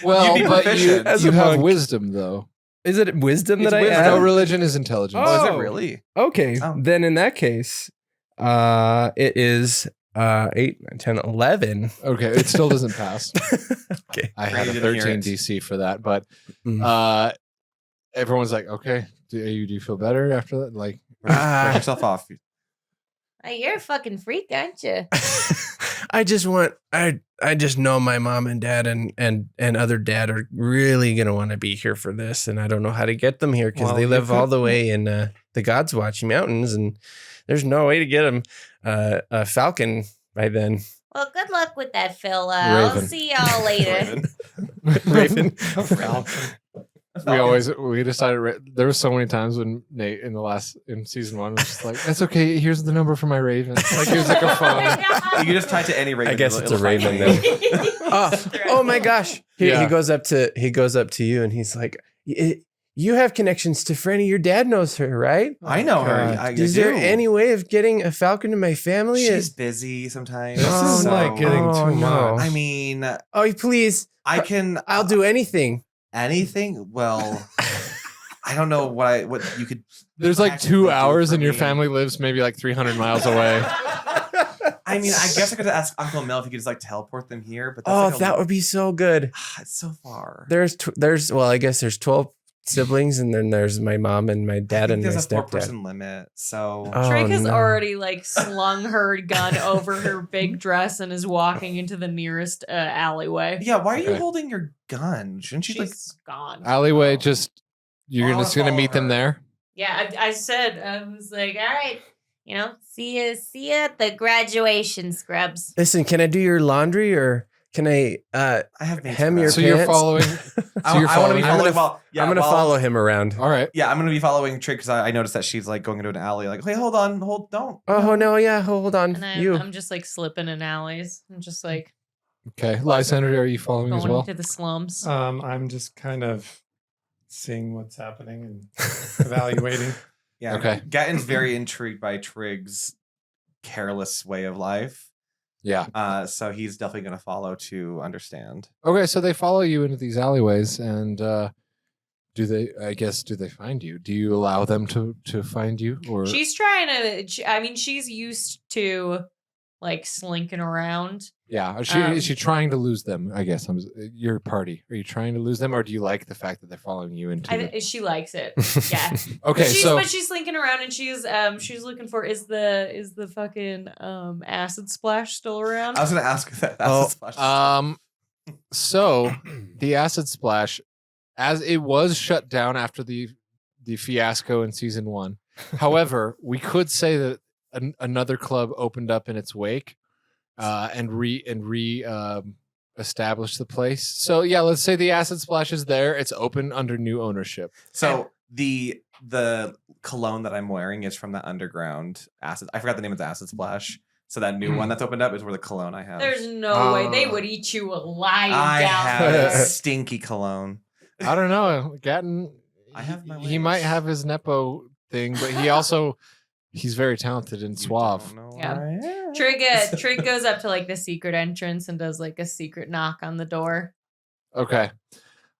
Well, You'd be but proficient as you a have monk. wisdom, though. Is it wisdom It's that I wisdom. No, have? religion is intelligence. Oh, is Oh. it really? Okay, Oh. then in that case, it is 8, 9, 10, 11. Okay, it still doesn't pass. Okay. I had Randy a didn't hear 13 it. DC for that, but Mm. everyone's like, okay, do you feel better after that? Like, Turn yourself off. Hey, you're a fucking freak, aren't you? I just know my mom and dad and other dad are really gonna want to be here for this, and I don't know how to get them here because Well, they you live all could- the way in the God's Watch Mountains, and there's no way to get them a falcon by then. Well, good luck with that, Phil. I'll Raven. see y'all later. Raven. we decided there were so many times when Nate in season 1 was just like, that's okay, here's the number for my raven. Like it was like a phone. You can just tie it to any raven. I guess it'll- it's a it'll raven find you. then. Oh my gosh! He Yeah. goes up to you and he's like, "You have connections to Franny. Your dad knows her, right? I know her. God. I Is there do. any way of getting a falcon to my family?" She's busy sometimes. This Oh, is no. like getting Oh, too no. much. I mean, Oh, please! I can. I'll do anything. anything. Well, I don't know what you could. There's like actually 2 do hours for and your me. family lives maybe like 300 miles away. I mean, I guess I could ask Uncle Mel if he could just like teleport them here, but that's Oh, like a that would be so good. It's so far. There's well, I guess there's 12 siblings, and then there's my mom and my I dad think and my there's a stepdad. 4-person limit, so Oh, Drake has no. already like slung her gun over her big dress and is walking into the nearest alleyway. yeah. Why are you Okay. holding your gun? Shouldn't you like? She's gone. Alleyway, Oh. just you're I'll just gonna follow meet them her. there. Yeah, I said, I was like, all right. See you at the graduation, scrubs. Listen, can I do your laundry or can I I have mates hem for your that. So you're pants? following. I you're want to be following- I'm following. gonna- Yeah, I'm gonna while- follow him around. All right. Yeah, I'm gonna be following Trick because I noticed that she's like going into an alley. Like, hey, hold on, don't. Oh no, yeah, hold on. And You. I'm just like slipping in alleys. I'm just like Okay. Lysander, are you following as going well? into the slums. I'm just kind of seeing what's happening and evaluating. Yeah. Okay. Gatton's very intrigued by Trigg's careless way of life. Yeah. So he's definitely going to follow to understand. Okay, so they follow you into these alleyways, and do they find you? Do you allow them to find you, or She's trying to. I mean, she's used to like slinking around. yeah? Is she trying to lose them? I guess your party. Are you trying to lose them, or do you like the fact that they're following you into? She likes it. Yeah. Okay, But she's slinking around and she's looking for is the fucking acid splash still around? I was going to ask if that acid splash. So the acid splash, as it was shut down after the fiasco in season 1. However, we could say that another club opened up in its wake, and established the place. So yeah, let's say the acid splash is there. It's open under new ownership. So the cologne that I'm wearing is from the underground acid. I forgot the name of the acid splash. So that new one that's opened up is where the cologne I have. There's no way they would eat you alive I down have there. a stinky cologne. I don't know. Gatton, I have my he might ways. have his Nepo thing, but he's very talented and You suave. don't know Yeah. where I am. Trig goes up to like the secret entrance and does like a secret knock on the door. Okay.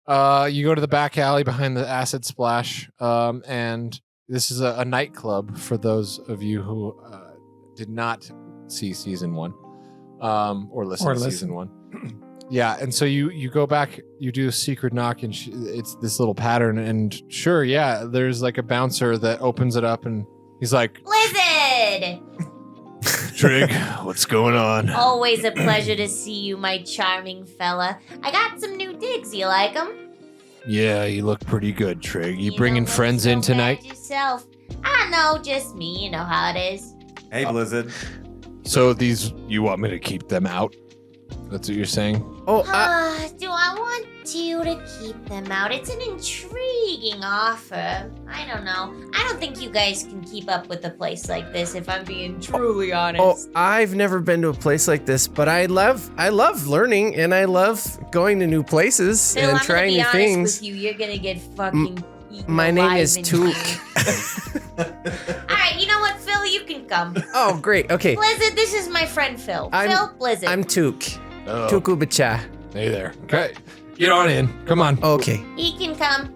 You go to the back alley behind the acid splash, and this is a nightclub for those of you who did not see season 1, or listen to season 1. Yeah, and so you go back, you do a secret knock, and it's this little pattern, and sure, yeah, there's like a bouncer that opens it up, and he's like, Blizzard! Trig, what's going on? Always a pleasure to see you, my charming fella. I got some new digs. You like them? Yeah, you look pretty good, Trig. You don't bringing look friends so in bad tonight? yourself. I know, just me. You know how it is. Hey, Blizzard. So you want me to keep them out? That's what you're saying? Oh, Do I want you to keep them out? It's an intriguing offer. I don't know. I don't think you guys can keep up with a place like this, if I'm being truly honest. I've never been to a place like this, but I love learning and I love going to new places Phil, and I'm trying gonna new be honest things. with you. You're gonna get fucking eaten My name alive is in Took. here. All right, you know what, Phil? You can come. Oh, great. Okay. Blizzard, this is my friend Phil. I'm- Phil, Blizzard. I'm Took. Oh, Tukubacha. hey there. Okay, get on in. Come on. Okay. He can come.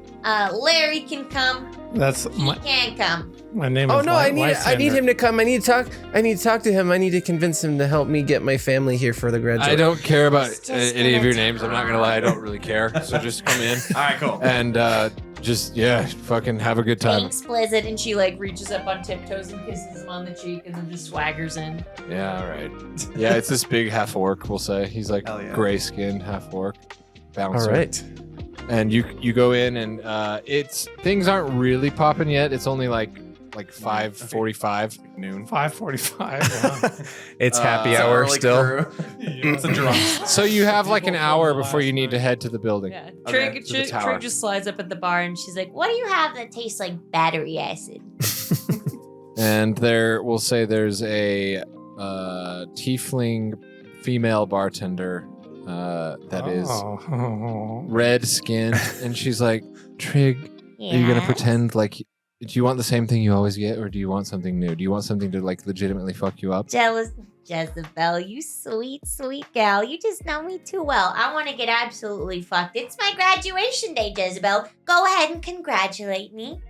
Larry can come. That's He can come. my name. Oh is no, I need him to come. I need to talk to him. I need to convince him to help me get my family here for the graduation. I don't care about It's just any of gonna your names. I'm not gonna lie. I don't really care. So just come in All right, cool. and just fucking have a good time. Thanks, Blizzard. And she like reaches up on tiptoes and kisses him on the cheek and then just swaggers in. Yeah, all right. Yeah, it's this big half orc. We'll say he's like Hell yeah. gray skinned half orc bouncer. All right. And you go in and things aren't really popping yet. It's only like 5:45. Noon. 5:45. It's happy It's an hour Early still. crew. It's a drunk. So you have like an People hour from the before you last need to night. head to the building. Yeah. Okay. Trig, To the tower. Trig just slides up at the bar and She's like, what do you have that tastes like battery acid? And we'll say there's a tiefling female bartender that is Oh. red skinned, and she's like, Trig, Yeah. are you gonna pretend like? Do you want the same thing you always get, or do you want something new? Do you want something to like legitimately fuck you up? Jealous Jezebel, you sweet, sweet gal. You just know me too well. I want to get absolutely fucked. It's my graduation day, Jezebel. Go ahead and congratulate me.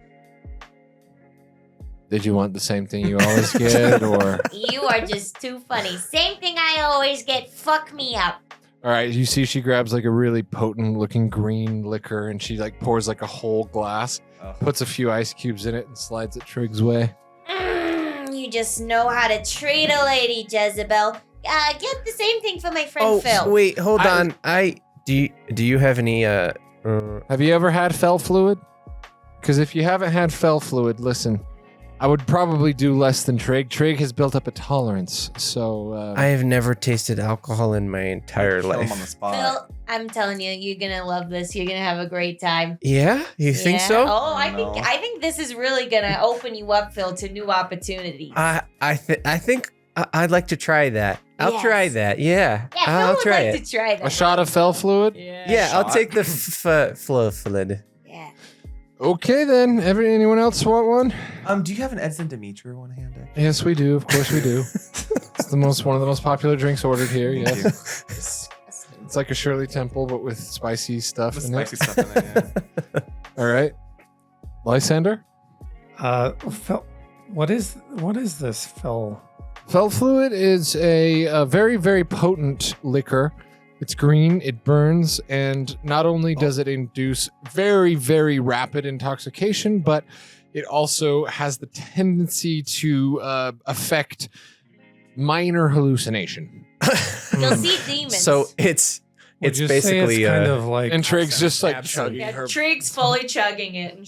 Did you want the same thing you always get, or? You are just too funny. Same thing I always get. Fuck me up. All right, you see she grabs like a really potent looking green liquor and she like pours like a whole glass, Oh. puts a few ice cubes in it and slides it Trig's way. You just know how to treat a lady, Jezebel. Get the same thing for my friend Phil. Oh wait, hold on. Do you have any Have you ever had fell fluid? Because if you haven't had fell fluid, listen, I would probably do less than Trig. Trig has built up a tolerance, so I have never tasted alcohol in my entire Kill him on the life. spot. Phil, I'm telling you, you're gonna love this. You're gonna have a great time. Yeah? You think Yeah? so? Oh, I No. think this is really gonna open you up, Phil, to new opportunities. I think I'd like to try that. I'll Yes. try that. Yeah. yeah, Phil I'll would try like it. to try that. a shot of fell fluid. Yeah, I'll Shot. take the fluid. Yeah. Okay then. Anyone else want one? Do you have an Edson Dimitri one-handed? Yes, we do. Of course we do. It's one of the most popular drinks ordered here. Thank Yes. you. It's like a Shirley Temple, but with spicy stuff With in spicy it. stuff in it, yeah. All right. Lysander? What is this fell? Fel fluid is a very, very potent liquor. It's green, it burns, and not only does it induce very, very rapid intoxication, but it also has the tendency to affect minor hallucination. You'll see demons. So it's Would you say basically it's kind of like And Trig's just like Absolute. chugging Yeah, her. Trig's fully chugging it, and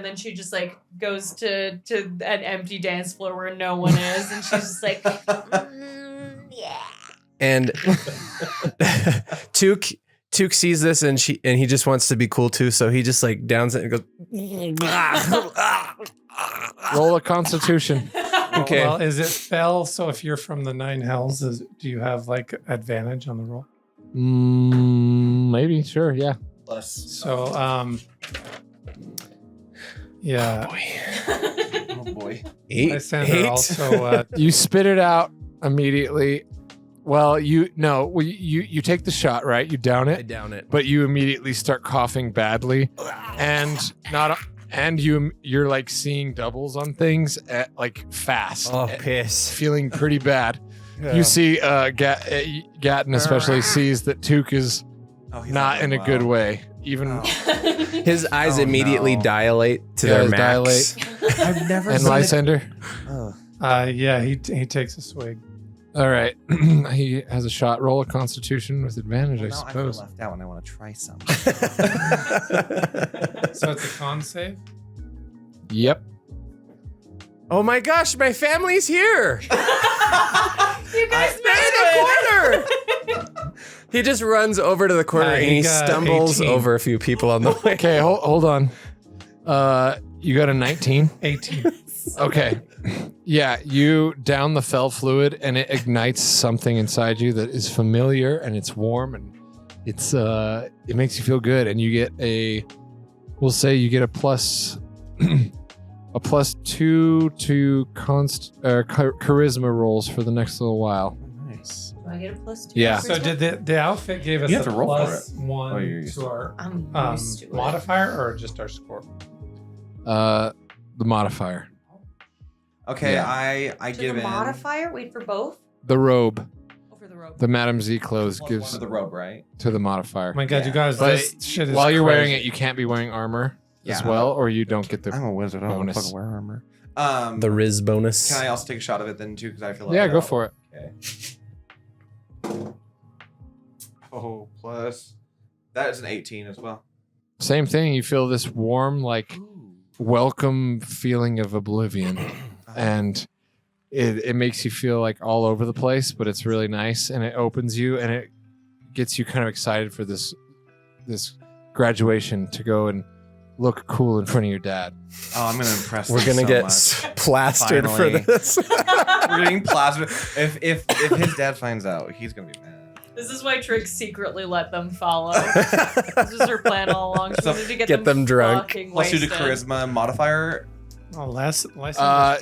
then she just like goes to an empty dance floor where no one is, and she's just like, Yeah. and Took sees this and he just wants to be cool too, so he just like downs it and goes. Roll a constitution. Okay. Well, is it fell? So if you're from the nine hells, do you have like advantage on the roll? Maybe, sure, yeah. Plus. So yeah. Oh boy. Lysander also You spit it out immediately. Well, you take the shot, right? You down I it, down it. but you immediately start coughing badly, and you're like seeing doubles on things like fast. Oh, piss. Feeling pretty bad. You see, Gatton especially sees that Took is Oh, he's not in a doing good well. way. Even His eyes Oh, immediately no. dilate to Yeah, their his max. dilate. I've never and seen it. Lysander. Ugh. yeah, he takes a swig. All right, he has a shot. Roll a Constitution with advantage, Well, I now I feel suppose. left out when I want to try some. So it's a con save. Yep. Oh my gosh, my family's here. you guys They're in the corner. He just runs over to the corner and he he got stumbles 18. over a few people on the way. Okay, hold on. You got a 19. 18. Okay. Yeah, you down the fel fluid and it ignites something inside you that is familiar and it's warm and it's it makes you feel good and you get we'll say you get a plus a +2 to charisma rolls for the next little while. Nice. Do I get a +2? Yeah. So did the outfit gave us You a have to roll for +1 Oh, you're used to our I'm used to it. modifier or just our score? The modifier. Okay, Yeah. I To give the in modifier? Wait for both? The robe, Over the rope. the Madame Z clothes plus gives one to the robe, right? to the modifier. Oh my god, Yeah. you guys, But this shit is while you're wearing crazy. it, you can't be wearing armor as Yeah. well, or you don't get the. I'm a wizard. I don't bonus. fucking wear armor. The Riz bonus. Can I also take a shot of it then too? Because I feel like Yeah, go for it. Okay. Oh, plus that is an 18 as well. Same thing. You feel this warm, like welcome feeling of oblivion, and it makes you feel like all over the place, but it's really nice, and it opens you, and it gets you kind of excited for this graduation to go and look cool in front of your dad. Oh, I'm gonna impress. We're them gonna so get much. plastered Finally. for this. We're getting plastered. If his dad finds out, he's gonna be mad. This is why Trix secretly let them follow. This was her plan all along. She So, wanted to get, get them drunk. fucking Plus 2 to wasted. charisma modifier. Oh, less.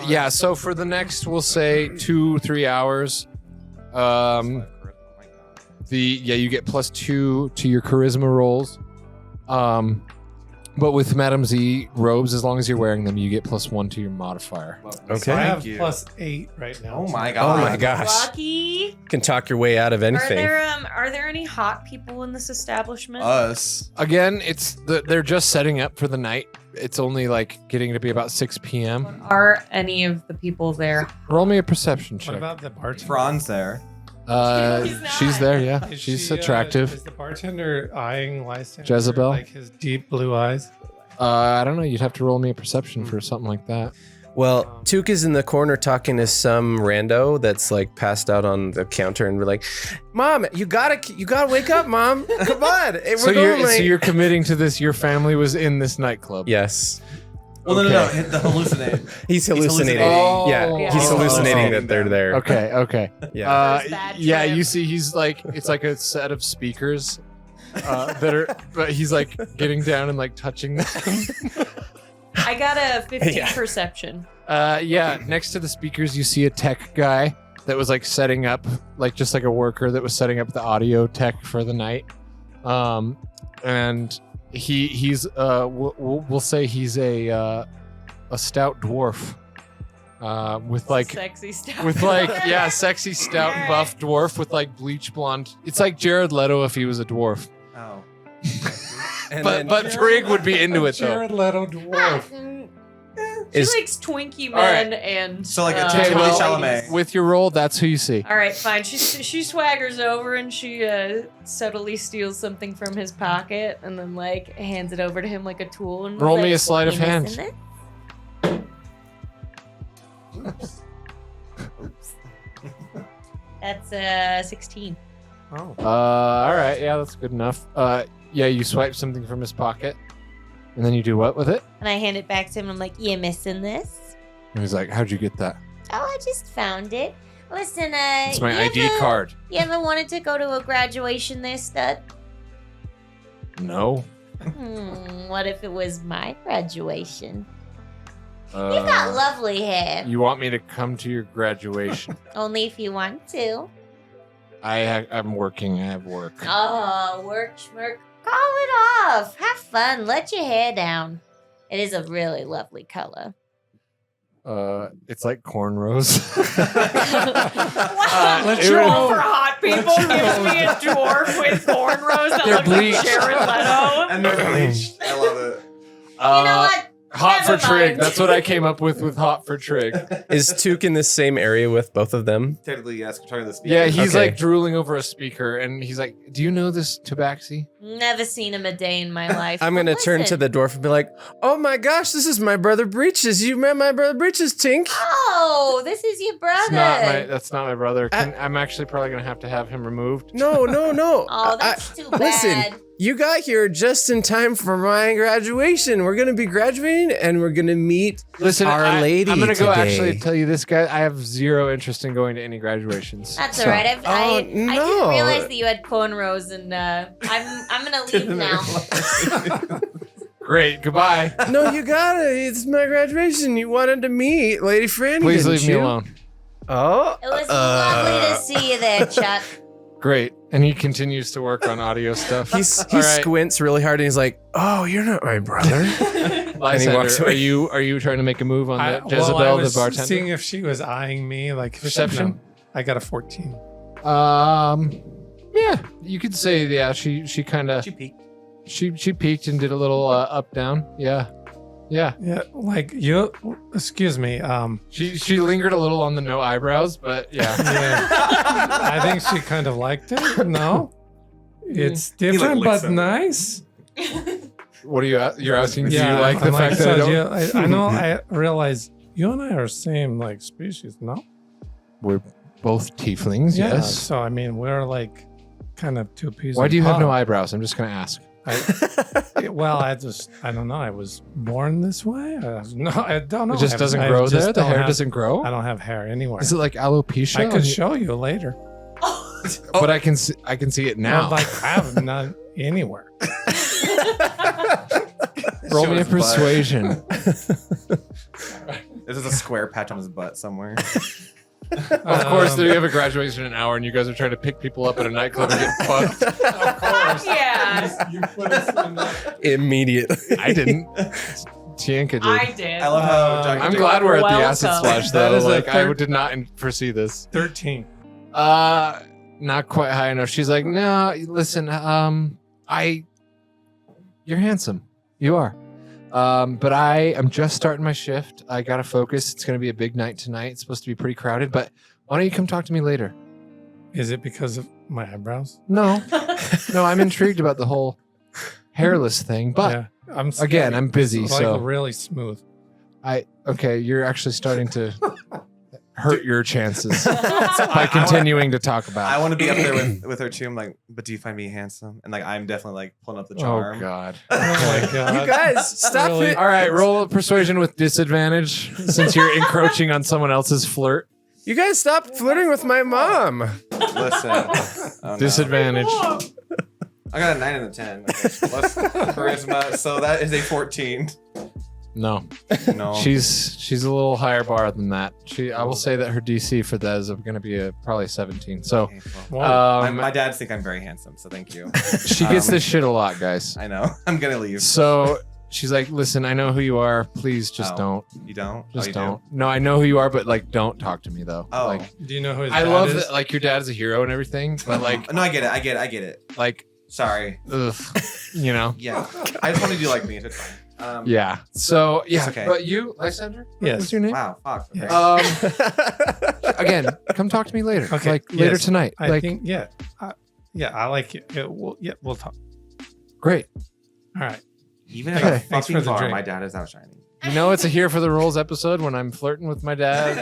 Yeah. So for the next, we'll say 2-3 hours. You get +2 to your charisma rolls. But with Madame Z robes, as long as you're wearing them, you get +1 to your modifier. Okay. So I have Thank you. +8 right now. Oh my Oh god. my gosh. Lucky. Can talk your way out of anything. Are there any hot people in this establishment? Us. Again, they're just setting up for the night. It's only like getting to be about 6 p.m. Are any of the people there? Roll me a perception What check. about the bartender? Franz there. He's not. She's there, yeah. Is She's she, attractive. Is the bartender eyeing Lysander? Jezebel? Like his deep blue eyes? I don't know. You'd have to roll me a perception for something like that. Well, Took is in the corner talking to some rando that's like passed out on the counter, and we're like, "Mom, you gotta wake up, Mom! Come on, we're So going late." you're committing to this. Your family was in this nightclub. Yes, Well, Okay. no. The hallucinate. he's hallucinating. hallucinating. Yeah, Oh. he's hallucinating Oh. that they're there. Okay. Yeah. First bad Yeah. trip. You see, he's like, it's like a set of speakers, but he's like getting down and like touching them. I got a 15 perception. Yeah, next to the speakers, you see a tech guy that was like setting up, like just like a worker that was setting up the audio tech for the night. And he's we'll say he's a stout dwarf. With like sexy stuff. with like sexy stout buff dwarf with like bleach blonde. It's like Jared Leto if he was a dwarf. Oh. But Trig would be into it though. Jared Leto dwarf. She likes Twinkie men and So like a Okay, Timothy well, Chalamet. with your roll, that's who you see. All right, fine. She swaggers over and she subtly steals something from his pocket and then like hands it over to him like a tool. And Roll like, me a sleight of You hand. missing it? That's 16. Oh. All right, yeah, that's good enough. Yeah, you swipe something from his pocket, and then you do what with it? And I hand it back to him. I'm like, you missing this? And he's like, "How'd you get that?" Oh, I just found it. Listen, It's my you ID ever- card. You ever wanted to go to a graduation there, stud? No. What if it was my graduation? You've got lovely hair. You want me to come to your graduation? Only if you want to. I'm working. I have work. Oh, work, schmirk. Call it off. Have fun. Let your hair down. It is a really lovely color. It's like cornrows. Let's it roll would- for hot people. Gives me a dwarf with cornrows that They're looks like bleached. Jared Leto. And they're bleached. I love it. You know what? Hot for Never Trig. mind. That's what I came up with hot for Trig. Is Took in the same area with both of them? Technically, yes. We're talking to the speaker. Yeah, he's Okay. like drooling over a speaker, and he's like, "Do you know this Tabaxi?" Never seen him a day in my life. I'm gonna But turn to listen. the dwarf and be like, "Oh my gosh, this is my brother Breeches. You met my brother Breeches, Tink." Oh, this is your brother. That's not my brother. I'm actually probably gonna have to have him removed. No, no, no. Oh, that's too bad. Listen, you got here just in time for my graduation. We're gonna be graduating, and we're gonna meet Our Lady I'm gonna go today. actually tell you this guy. I have zero interest in going to any graduations. That's So- all right. I no. didn't realize that you had cornrows, and I'm gonna leave now. Great. Goodbye. No, you got it. It's my graduation. You wanted to meet Lady Franny. Please didn't leave me you? alone. Oh, It was lovely to see you there, Chuck. Great. And he continues to work on audio stuff. he All right. squints really hard and he's like, "Oh, you're not my brother." Lysander, walks away. are you trying to make a move on I Jezebel, was the bartender? seeing if she was eyeing me, like Perception? No, I got a 14. Yeah, you could say she kind of She peeked. she peeked and did a little up down. Yeah. Yeah, like you. Excuse me. She lingered a little on the no eyebrows, but yeah. Yeah, I think she kind of liked it. No, it's different licks but it. nice. What are you're asking? Do you Yeah, like the I'm fact that I so don't? I know. I realize you and I are same like species. No. We're both tieflings. Yeah. Yes. So I mean, we're like kind of two peas. Why in do you have pod. no eyebrows? I'm just gonna ask. Well, I don't know. I was born this way. No, I don't know. It just I- doesn't I grow just there. The don't hair have- doesn't grow. I don't have hair anywhere. Is it like alopecia? I could show you later. But I can see it now. Well, like I have none anywhere. Roll Show me a his butt. persuasion. There's a square patch on his butt somewhere. Of course, they have a graduation in an hour, and you guys are trying to pick people up at a nightclub and get fucked. Fuck yeah. You put us in that. Immediately. I didn't. Tianka did. I did. I love how Johnny I'm did- glad we're at the acid Welcome. splash, That though. is a Like, I third- did not foresee this. 13. Not quite high enough. She's like, no, listen, you're handsome. You are. But I am just starting my shift. I gotta focus. It's gonna be a big night tonight. It's supposed to be pretty crowded, but why don't you come talk to me later? Is it because of my eyebrows? No, no, I'm intrigued about the whole hairless thing, but yeah. I'm again, I'm busy, It's like so really smooth. okay, you're actually starting to hurt your chances by continuing to talk about I it. want to be up there with her too. I'm like, but do you find me handsome? And like, I'm definitely like pulling up the Oh charm. God. Oh my god. You guys, stop Really? it. All right, roll a persuasion with disadvantage since you're encroaching on someone else's flirt. You guys stop flirting with my mom. Listen. Oh, no. Disadvantage. I I got a 9 and a 10. Okay, plus charisma, so that is a 14. No. No. She's a little higher bar than that. I will say that her DC for that is going to be probably 17. So Okay, well, my um, dads think I'm very handsome, so thank you. she gets this shit a lot, guys. I know. I'm gonna leave. So she's like, listen, I know who you are. Please just Oh. don't. You don't? Just you don't. No, I know who you are, but like, don't talk to me though. Oh. Like, Do you know who his I dad love is? that. Like, your dad's a hero and everything, but like, No, I get it. like, Sorry. ugh, you know. Yeah. I just wanted you to like me. It's fine. Yeah. So yeah. It's okay. But you, Lysander? Yes. What's your name? Wow. Fuck. Okay. Um. Again, come talk to me later. Okay, Like later yes. tonight. I Like, think, yeah. I like it. We'll talk. great. All right. Even in Okay. a Thanks fucking for the bar, drink. my dad is outshining. You know, it's a Here for the Rolls episode when I'm flirting with my dad.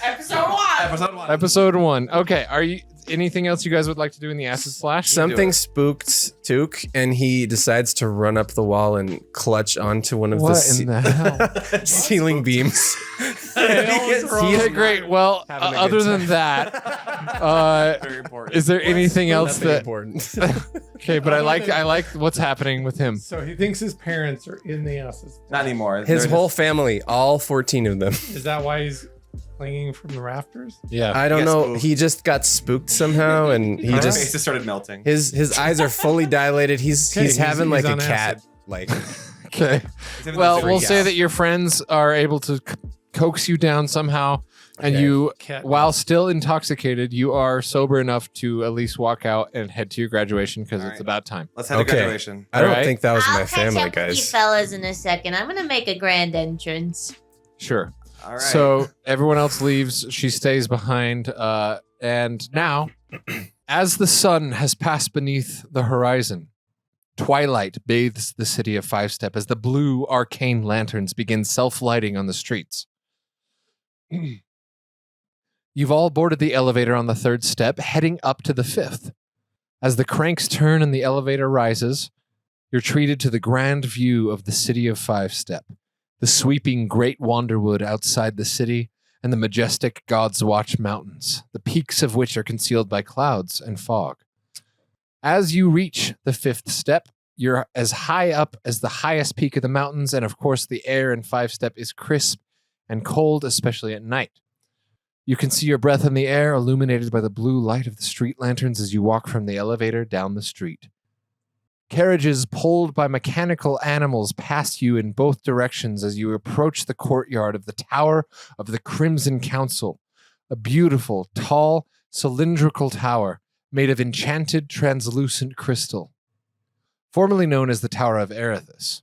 Episode 1. Episode 1. Episode 1. Okay. Are you anything else you guys would like to do in the acid splash? Something spooked Took, and he decides to run up the wall and clutch onto one of What the in the hell? ceiling beams. Okay, great. Well, Having a good other time. than that, Very important. is there anything else Nothing that? important. Okay, but I like what's happening with him. So he thinks his parents are in the houses. Not anymore. His They're whole family, all 14 of them. Is that why he's clinging from the rafters? Yeah. I don't Yes, know. spooked. He just got spooked somehow, and he His just face just started melting. his eyes are fully dilated. He's Okay, having he's like a on cat. acid. Like Okay. He's having Well, the we'll freak say out. that your friends are able to coax you down somehow, and Okay. you, Cat. while still intoxicated, you are sober enough to at least walk out and head to your graduation because All it's right. about time. Let's head Okay. to graduation. I don't Alright. think that was I'll my catch family, up with you guys. fellas in a second. I'm gonna make a grand entrance. Sure. All right. So everyone else leaves. She stays behind. And now, as the sun has passed beneath the horizon, twilight bathes the city of Five Step as the blue arcane lanterns begin self-lighting on the streets. You've all boarded the elevator on the 3rd step, heading up to the 5th. As the cranks turn and the elevator rises, you're treated to the grand view of the city of Five Step, the sweeping Great Wanderwood outside the city, and the majestic God's Watch Mountains, the peaks of which are concealed by clouds and fog. As you reach the 5th step, you're as high up as the highest peak of the mountains, and of course the air in Five Step is crisp and cold, especially at night. You can see your breath in the air, illuminated by the blue light of the street lanterns as you walk from the elevator down the street. Carriages pulled by mechanical animals pass you in both directions as you approach the courtyard of the Tower of the Crimson Council, a beautiful, tall, cylindrical tower made of enchanted, translucent crystal, formerly known as the Tower of Erithus.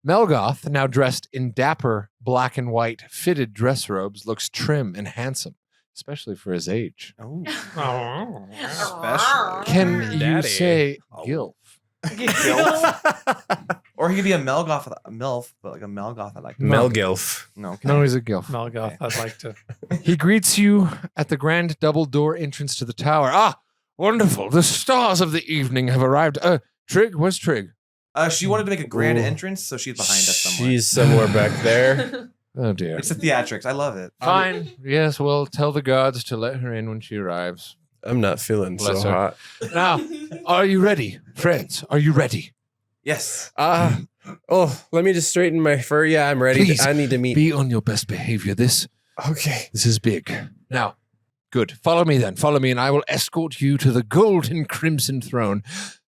Melgoth, now dressed in dapper black and white fitted dress robes, looks trim and handsome, especially for his age. Oh, Oh. especially. Can you Daddy. say Oh. gilf? Or he could be a Melgoth, a MILF, but like a Melgoth I like. Mel Gilf. No. Okay. No, he's a gilf. Melgoth, I'd like to. He greets you at the grand double door entrance to the tower. Ah, wonderful. The stars of the evening have arrived. Trig, where's Trig? She wanted to make a grand Ooh. entrance, so she's behind us somewhere. She's somewhere back there. Oh, dear. It's the theatrics. I love it. Fine. Yes, well, tell the guards to let her in when she arrives. I'm not feeling Bless so her. hot. Now, are you ready, friends? Are you ready? Yes. Oh, let me just straighten my fur. Yeah, I'm ready. Please, I need to meet. Be on your best behavior. This Okay. is big. Now, good. Follow me then. Follow me, and I will escort you to the golden crimson throne.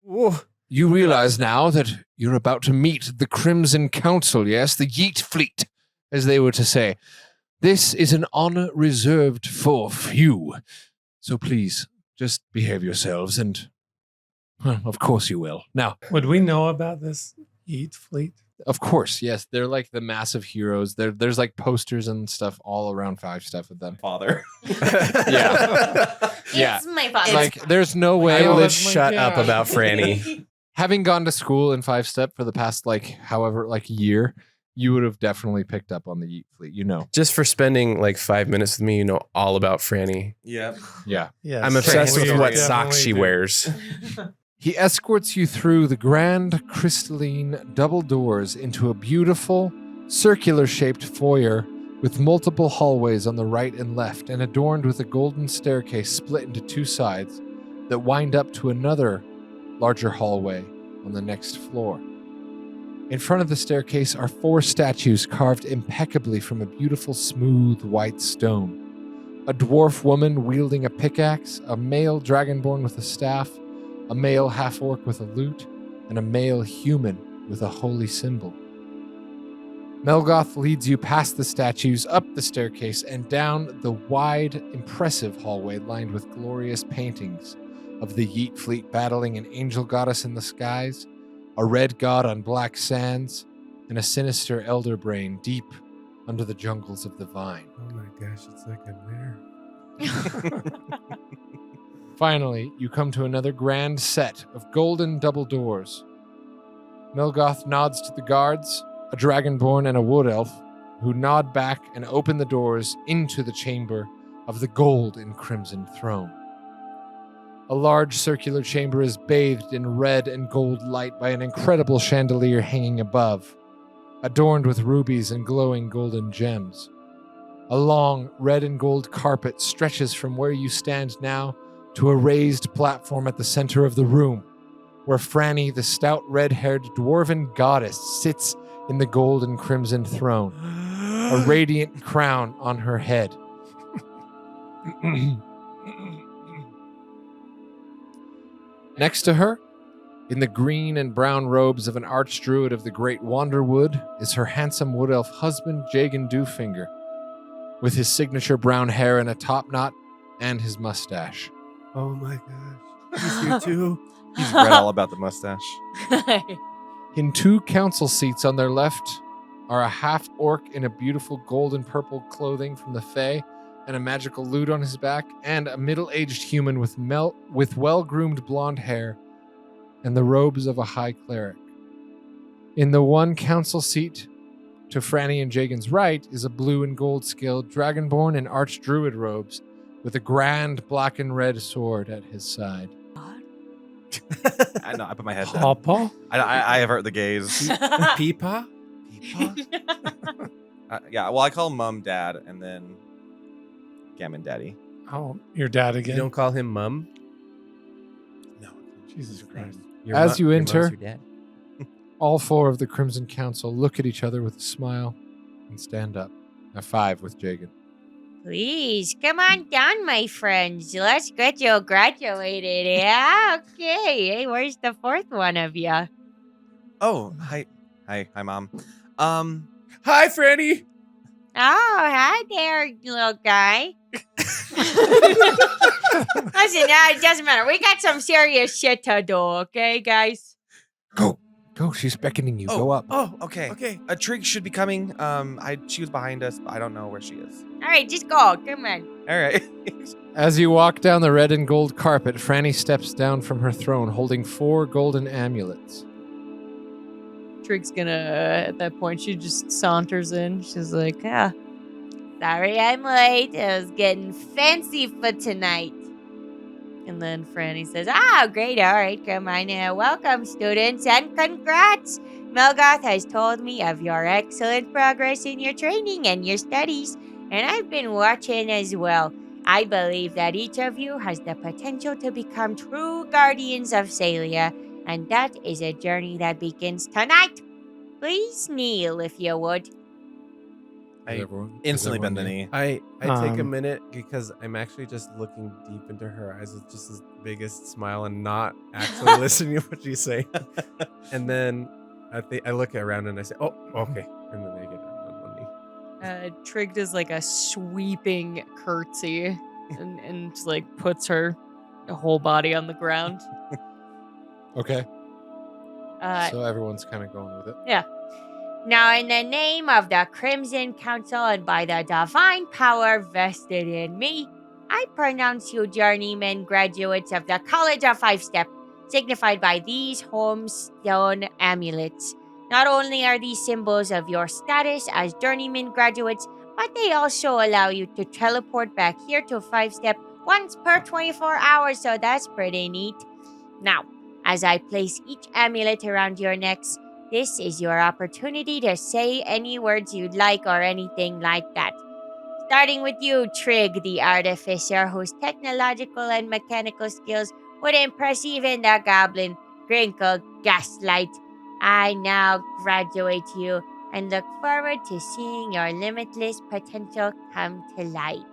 Whoa. You realize now that you're about to meet the Crimson Council, yes? The Yeet Fleet, as they were to say. This is an honor reserved for few. So please, just behave yourselves, and, well, of course you will. Now, Would we know about this Eat Fleet? of course, yes, they're like the massive heroes. There's like posters and stuff all around Five Stuff with them. Father. Yeah. Yeah. It's my father. Like, there's no way. I will that- shut up about Franny. having gone to school in Five Step for the past, like, however, like, year, you would have definitely picked up on the Yeet Fleet, you know. Just for spending like 5 minutes with me, you know all about Franny. Yeah. Yeah. Yes. I'm obsessed We with what definitely socks she do. wears. He escorts you through the grand crystalline double doors into a beautiful circular-shaped foyer with multiple hallways on the right and left and adorned with a golden staircase split into two sides, that wind up to another larger hallway on the next floor. In front of the staircase are 4 statues carved impeccably from a beautiful smooth white stone. A dwarf woman wielding a pickaxe, a male dragonborn with a staff, a male half-orc with a lute, and a male human with a holy symbol. Melgoth leads you past the statues, up the staircase, and down the wide, impressive hallway lined with glorious paintings of the Yeet fleet battling an angel goddess in the skies, a red god on black sands, and a sinister elder brain deep under the jungles of the vine. Oh my gosh, it's like I'm there. Finally, you come to another grand set of golden double doors. Melgoth nods to the guards, a dragonborn and a wood elf, who nod back and open the doors into the chamber of the gold and crimson throne. A large circular chamber is bathed in red and gold light by an incredible chandelier hanging above, adorned with rubies and glowing golden gems. A long red and gold carpet stretches from where you stand now to a raised platform at the center of the room, where Franny, the stout red-haired dwarven goddess, sits in the gold and crimson throne, a radiant crown on her head. Next to her, in the green and brown robes of an archdruid of the Great Wanderwood, is her handsome wood elf husband, Jagan Dewfinger, with his signature brown hair in a top knot and his mustache. Oh my gosh. He's here too. He's read all about the mustache. In 2 council seats on their left are a half-orc in a beautiful gold and purple clothing from the Fae and a magical lute on his back, and a middle-aged human with well-groomed blonde hair and the robes of a high cleric. In the one council seat to Franny and Jagan's right is a blue and gold scaled dragonborn in archdruid robes with a grand black and red sword at his side. I know. I put my head down. Pawpaw? I avert the gaze. Peepaw? Yeah. Well, I call Mum Dad, and then Gammon Daddy. Oh, your dad You again? don't call him Mum? No. Jesus Christ. As you your mom's enter- your dad. All 4 of the Crimson Council look at each other with a smile and stand up. A 5 with Jagan. Please, come on down, my friends. Let's get you graduated. Yeah, okay. Hey, where's the 4th one of you? Oh, hi, Mom. Hi, Franny. Oh, hi there, little guy. Listen, it doesn't matter. We got some serious shit to do, okay, guys? Go, she's beckoning you. Go up. Oh, okay. Okay. A Trig should be coming. She was behind us, but I don't know where she is. All right, just go. Come on. All right. As you walk down the red and gold carpet, Franny steps down from her throne holding 4 golden amulets. Trig's gonna, at that point, she just saunters in. She's like, Sorry I'm late. I was getting fancy for tonight. and then Franny says, Oh, great. All right, come on. Welcome, students, and congrats. Melgoth has told me of your excellent progress in your training and your studies, and I've been watching as well. I believe that each of you has the potential to become true guardians of Ceylia, and that is a journey that begins tonight. Please kneel, if you would. I Everyone- instantly bend the everyone knee. I take a Um, minute because I'm actually just looking deep into her eyes with just this biggest smile and not actually listening to what she's saying. And then I look around and I say, "Oh, okay," and then I get on one knee. Trig does like a sweeping curtsy and like puts her whole body on the ground. Okay, Uh, so everyone's kind of going with it. Now, in the name of the Crimson Council and by the divine power vested in me, I pronounce you journeymen graduates of the College of Five Step, signified by these homestone amulets. Not only are these symbols of your status as journeyman graduates, but they also allow you to teleport back here to Five Step once per 24 hours, so that's pretty neat. Now, as I place each amulet around your necks, this is your opportunity to say any words you'd like or anything like that. Starting with you, Trig, the artificer, whose technological and mechanical skills would impress even the goblin Crinkle Gaslight. I now graduate you and look forward to seeing your limitless potential come to light.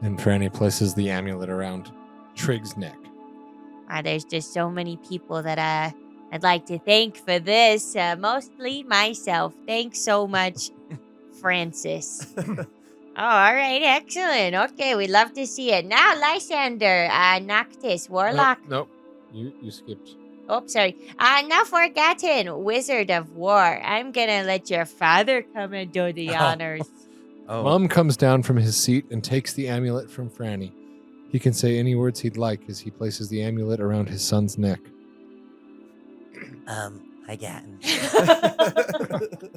And Franny places the amulet around Trig's neck. There's just so many people that I'd like to thank for this, mostly myself. Thanks so much, Francis. Oh, all right, excellent. Okay, we'd love to see it. Now, Lysander, Noctis, Warlock. Nope. You skipped. Oh, sorry. Now for Gatton, Wizard of War. I'm gonna let your father come and do the honors. Oh, Mom comes down from his seat and takes the amulet from Franny. He can say any words he'd like as he places the amulet around his son's neck. Hi, Gatton.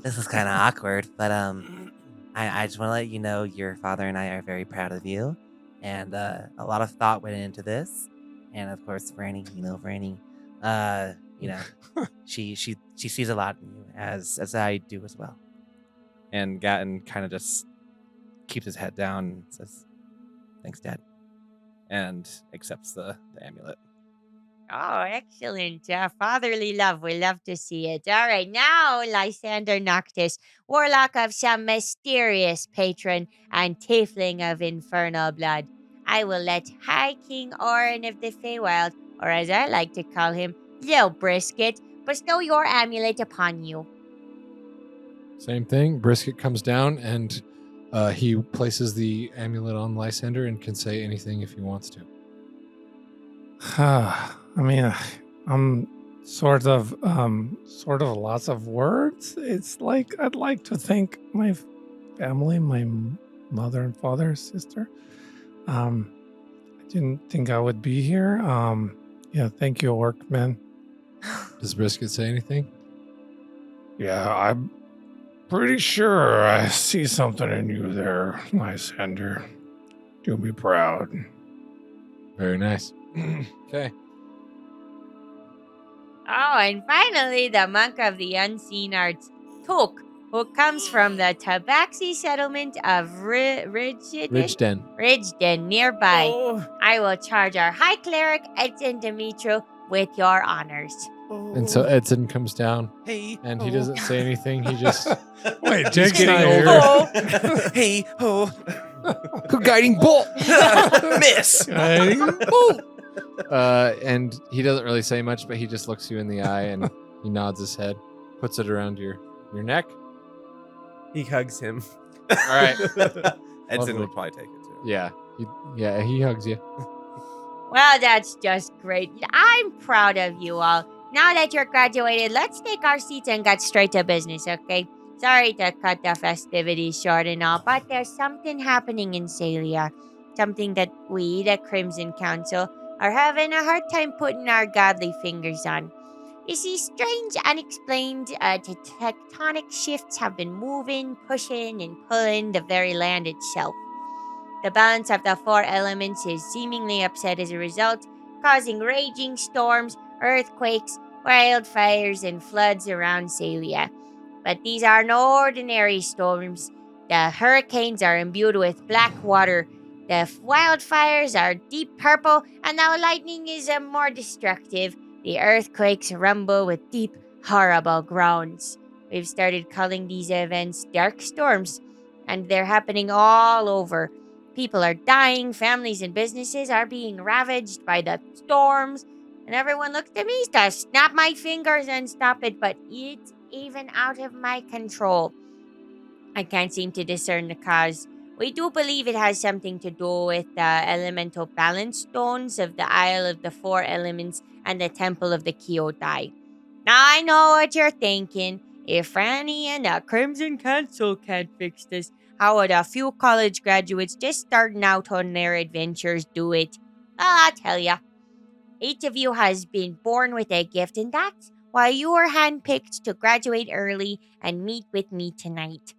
This is kind of awkward, but I just want to let you know your father and I are very proud of you, and a lot of thought went into this, and of course, Franny, she sees a lot in you, as I do as well. and Gatton kind of just keeps his head down and says, "Thanks, Dad," and accepts the amulet. Oh, excellent. Fatherly love. We love to see it. All right, now, Lysander Noctis, warlock of some mysterious patron and tiefling of infernal blood. I will let High King Orin of the Feywild, or as I like to call him, Lil Brisket, bestow your amulet upon you. Same thing. Brisket comes down and he places the amulet on Lysander and can say anything if he wants to. I mean, I'm sort of lots of words. It's like I'd like to thank my family, my mother and father, sister. I didn't think I would be here. Yeah, thank you, Orkman. Does Brisket say anything? Yeah, I'm pretty sure I see something in you there, Lysander. Do me proud. Very nice. Okay. Oh, and finally, the monk of the unseen arts, Took, who comes from the Tabaxi settlement of Ridgeden nearby. Oh, I will charge our high cleric, Edson Dimitru, with your honors. And so Edson comes down Hey, and he doesn't say anything. He just Wait, he's Jake's getting not older. here. hey, ho, Guiding bolt. miss. And he doesn't really say much, but he just looks you in the eye and he nods his head, puts it around your neck. he hugs him. All right. Edson Lovely. would probably take it too. Yeah. He hugs you. Well, that's just great. I'm proud of you all. Now that you're graduated, let's take our seats and get straight to business, okay? Sorry to cut the festivities short and all, but there's something happening in Ceylia. Something that we, the Crimson Council, are having a hard time putting our godly fingers on. You see, strange, unexplained tectonic shifts have been moving, pushing, and pulling the very land itself. The balance of the four elements is seemingly upset as a result, causing raging storms, earthquakes, wildfires, and floods around Ceylia. But these are no ordinary storms. The hurricanes are imbued with black water, the wildfires are deep purple, and the lightning is more destructive. The earthquakes rumble with deep, horrible groans. We've started calling these events dark storms, and they're happening all over. People are dying, families and businesses are being ravaged by the storms, and everyone looks to me to snap my fingers and stop it, but it's even out of my control. I can't seem to discern the cause. We do believe it has something to do with the elemental balance stones of the Isle of the Four Elements and the Temple of the Kyodai. Now I know what you're thinking. If Franny and the Crimson Council can't fix this, how would a few college graduates just starting out on their adventures do it? I'll tell ya. Each of you has been born with a gift, and that's why you were handpicked to graduate early and meet with me tonight.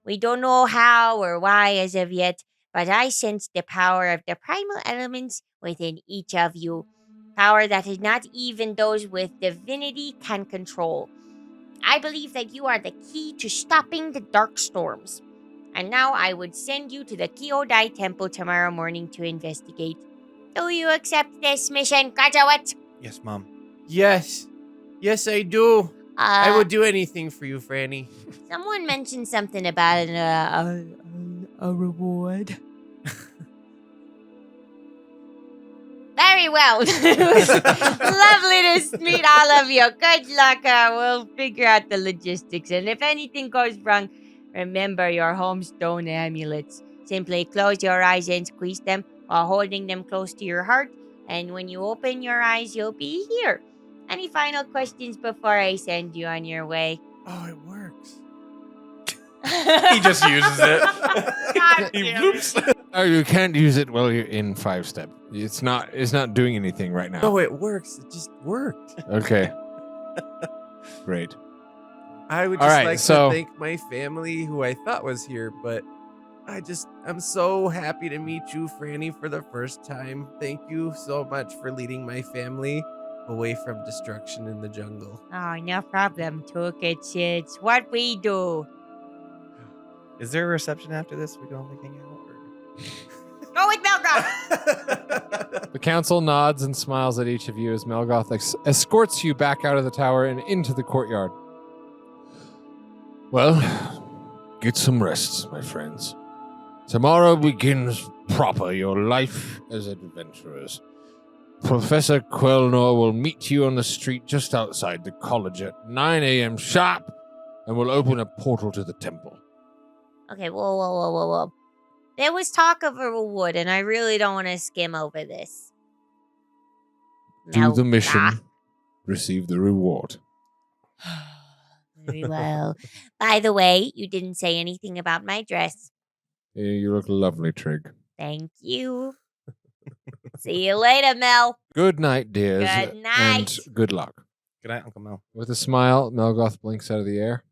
We don't know how or why as of yet, but I sense the power of the primal elements within each of you. Power that is not even those with divinity can control. I believe that you are the key to stopping the dark storms. And now I would send you to the Kyodai Temple tomorrow morning to investigate. Do you accept this mission, graduate? Yes, Mom. Yes. Yes, I do. I Uh, would do anything for you, Franny. Someone mentioned something about a reward. Very well. Lovely to meet all of you. Good luck. We'll figure out the logistics. And if anything goes wrong, remember your homestone amulets. Simply close your eyes and squeeze them while holding them close to your heart. And when you open your eyes, you'll be here. Any final questions before I send you on your way? Oh, it works. He just uses it. God He damn whoops. Oh, you can't use it while you're in 5-step. It's not doing anything right now. No, it works. It just worked. Okay. Great. I would All just right, like so- to thank my family who I thought was here, but I'm so happy to meet you, Franny, for the first time. Thank you so much for leading my family away from destruction in the jungle. Oh, no problem, Took. It's what we do. Is there a reception after this? We can all hang out. Or... Go with Melgoth. The council nods and smiles at each of you as Melgoth escorts you back out of the tower and into the courtyard. Well, get some rest, my friends. Tomorrow begins proper your life as adventurers. Professor Quelnor will meet you on the street just outside the college at 9 a.m. sharp, and will open a portal to the temple. Okay, whoa. There was talk of a reward, and I really don't want to skim over this. Do the mission, Melgoth. receive the reward. Very well. By the way, you didn't say anything about my dress. You look lovely, Trig. Thank you. See you later, Mel. Good night, dears. Good night. And good luck. Good night, Uncle Mel. With a smile, Melgoth blinks out of the air.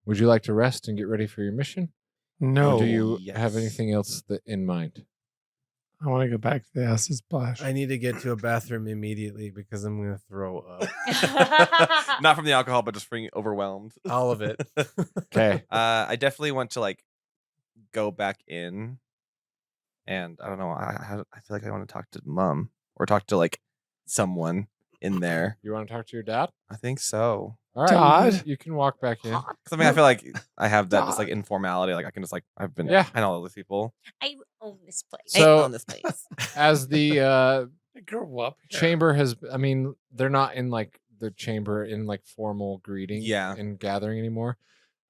Would you like to rest and get ready for your mission? No. Or do you yes. have anything else in mind? I want to go back to the acid splash. I need to get to a bathroom immediately because I'm going to throw up. Not from the alcohol, but just being overwhelmed. All of it. Okay. I definitely want to like go back in, and I don't know. I feel like I want to talk to Mom or talk to like someone in there. You want to talk to your dad? I think so. All right. Todd? You can walk back in. Because I mean, I feel like I have that just like informality. Like I can just like I've been. Yeah. I know all these people. I own this place. So- I own this place. As the I grew up here. chamber has, I mean, they're not in like the chamber in like formal greeting Yeah. and gathering anymore.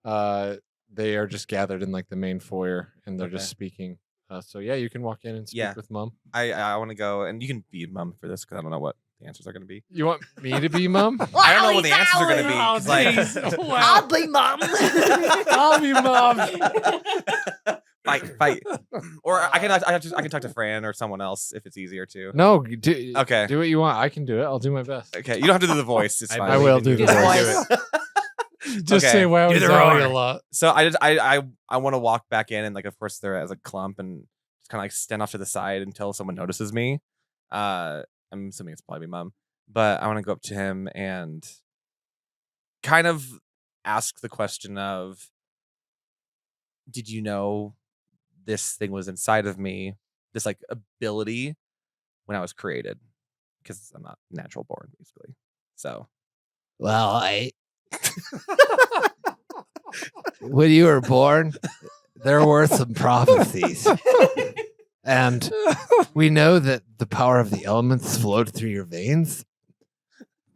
They are just gathered in like the main foyer and they're just Okay. speaking. So yeah, you can walk in and speak Yeah. with Mom. I want to go, and you can be Mom for this because I don't know what the answers are going to be. You want me to be Mom? I don't know what the answers are going to be. Oh, 'cause, like, jeez. I'll be mom. I'll be Mom. fight, or I can talk to Fran or someone else if it's easier to. No, do, Okay. do what you want. I can do it. I'll do my best. Okay, you don't have to do the voice. It's I fine. I will do the Do the voice. voice. Just Okay. say wow, Do the Zoe roar. a lot. So I want to walk back in, and like of course they're as a clump, and just kind of like stand off to the side until someone notices me. I'm assuming it's probably Mom, but I want to go up to him and kind of ask the question of, did you know this thing was inside of me, this like ability, when I was created? Because I'm not natural born, basically. So Well, when you were born, there were some prophecies. And we know that the power of the elements flowed through your veins,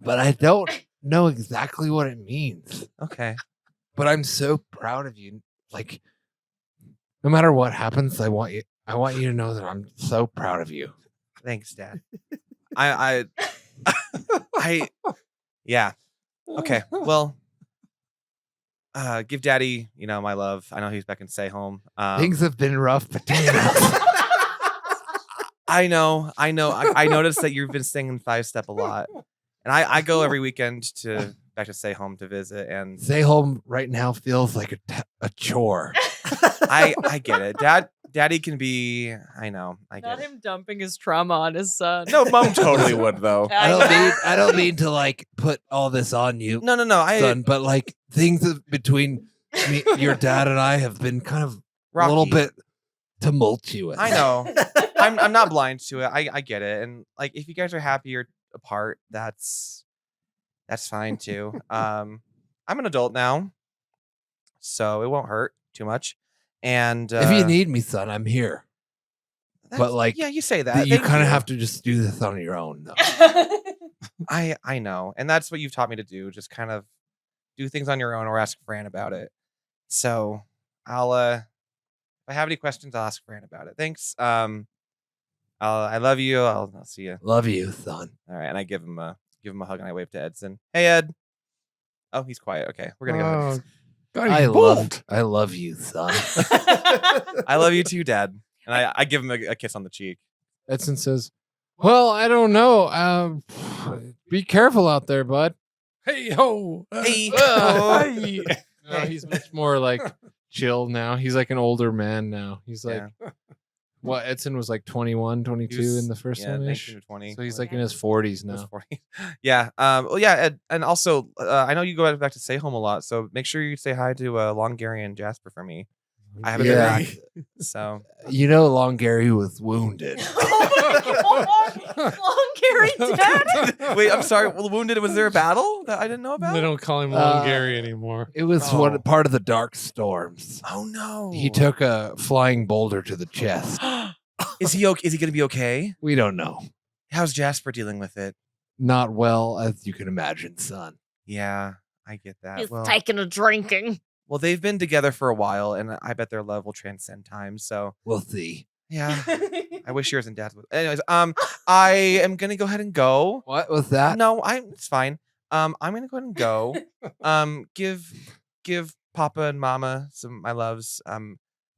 but I don't know exactly what it means. okay, But I'm so proud of you. Like, no matter what happens, I want you to know that I'm so proud of you. thanks, Dad. I yeah. Okay. Well, give Daddy, my love. I know he's back in Say Home. Things have been rough potatoes. I know. I noticed that you've been singing 5-step a lot, and I go every weekend back to Say Home to visit, and Stay home right now feels like a chore. I get it. Daddy can be. I know. I Not get it. him dumping his trauma on his son. No, Mom totally would though. I don't mean to like put all this on you, No. son, but like things between your dad and I have been kind of a little Rocky. bit tumultuous. I know. I'm not blind to it. I get it. And like if you guys are happier apart, that's fine too. I'm an adult now, so it won't hurt too much. And If you need me, son, I'm here. that's- like, yeah, you say that. You Thank kind of have to just do this on your own, though. I know, and that's what you've taught me to do. Just kind of do things on your own, or ask Fran about it. So I'll if I have any questions, I'll ask Fran about it. Thanks. I love you. I'll see you. Love you, son. All right, and I give him a hug, and I wave to Edson. Hey, Ed. Oh, he's quiet. Okay, we're gonna go. I love you, son. I love you too, Dad. And I give him a kiss on the cheek. Edson says, "Well, I don't know. Be careful out there, bud." Hey ho! Hey. Hey. No, he's much more like chill now. He's like an older man now. He's like, what? Edson was like 21, 22 in the first one ish. 19 to 20. So he's like in his 40s now. 40. Yeah. Well, yeah. Ed, and also, I know you go back to Stay Home a lot, so make sure you say hi to Long Gary and Jasper for me. I haven't been back, so You know, Long Gary was wounded. Long Gary dead? wait. I'm sorry. Well, wounded. Was there a battle that I didn't know about? They don't call him Long Gary anymore. It was Oh. part of the dark storms. Oh no. He took a flying boulder to the chest. Is he okay? Is he gonna be okay? We don't know. How's Jasper dealing with it? Not well, as you can imagine, son. Yeah, I get that. He's Well, taking a drinking. well, they've been together for a while, and I bet their love will transcend time. So We'll see. yeah, I wish yours and Dad's would. Anyways, I am gonna go ahead and go. What was that? No, it's fine. I'm gonna go ahead and go. Give Papa and Mama my loves. I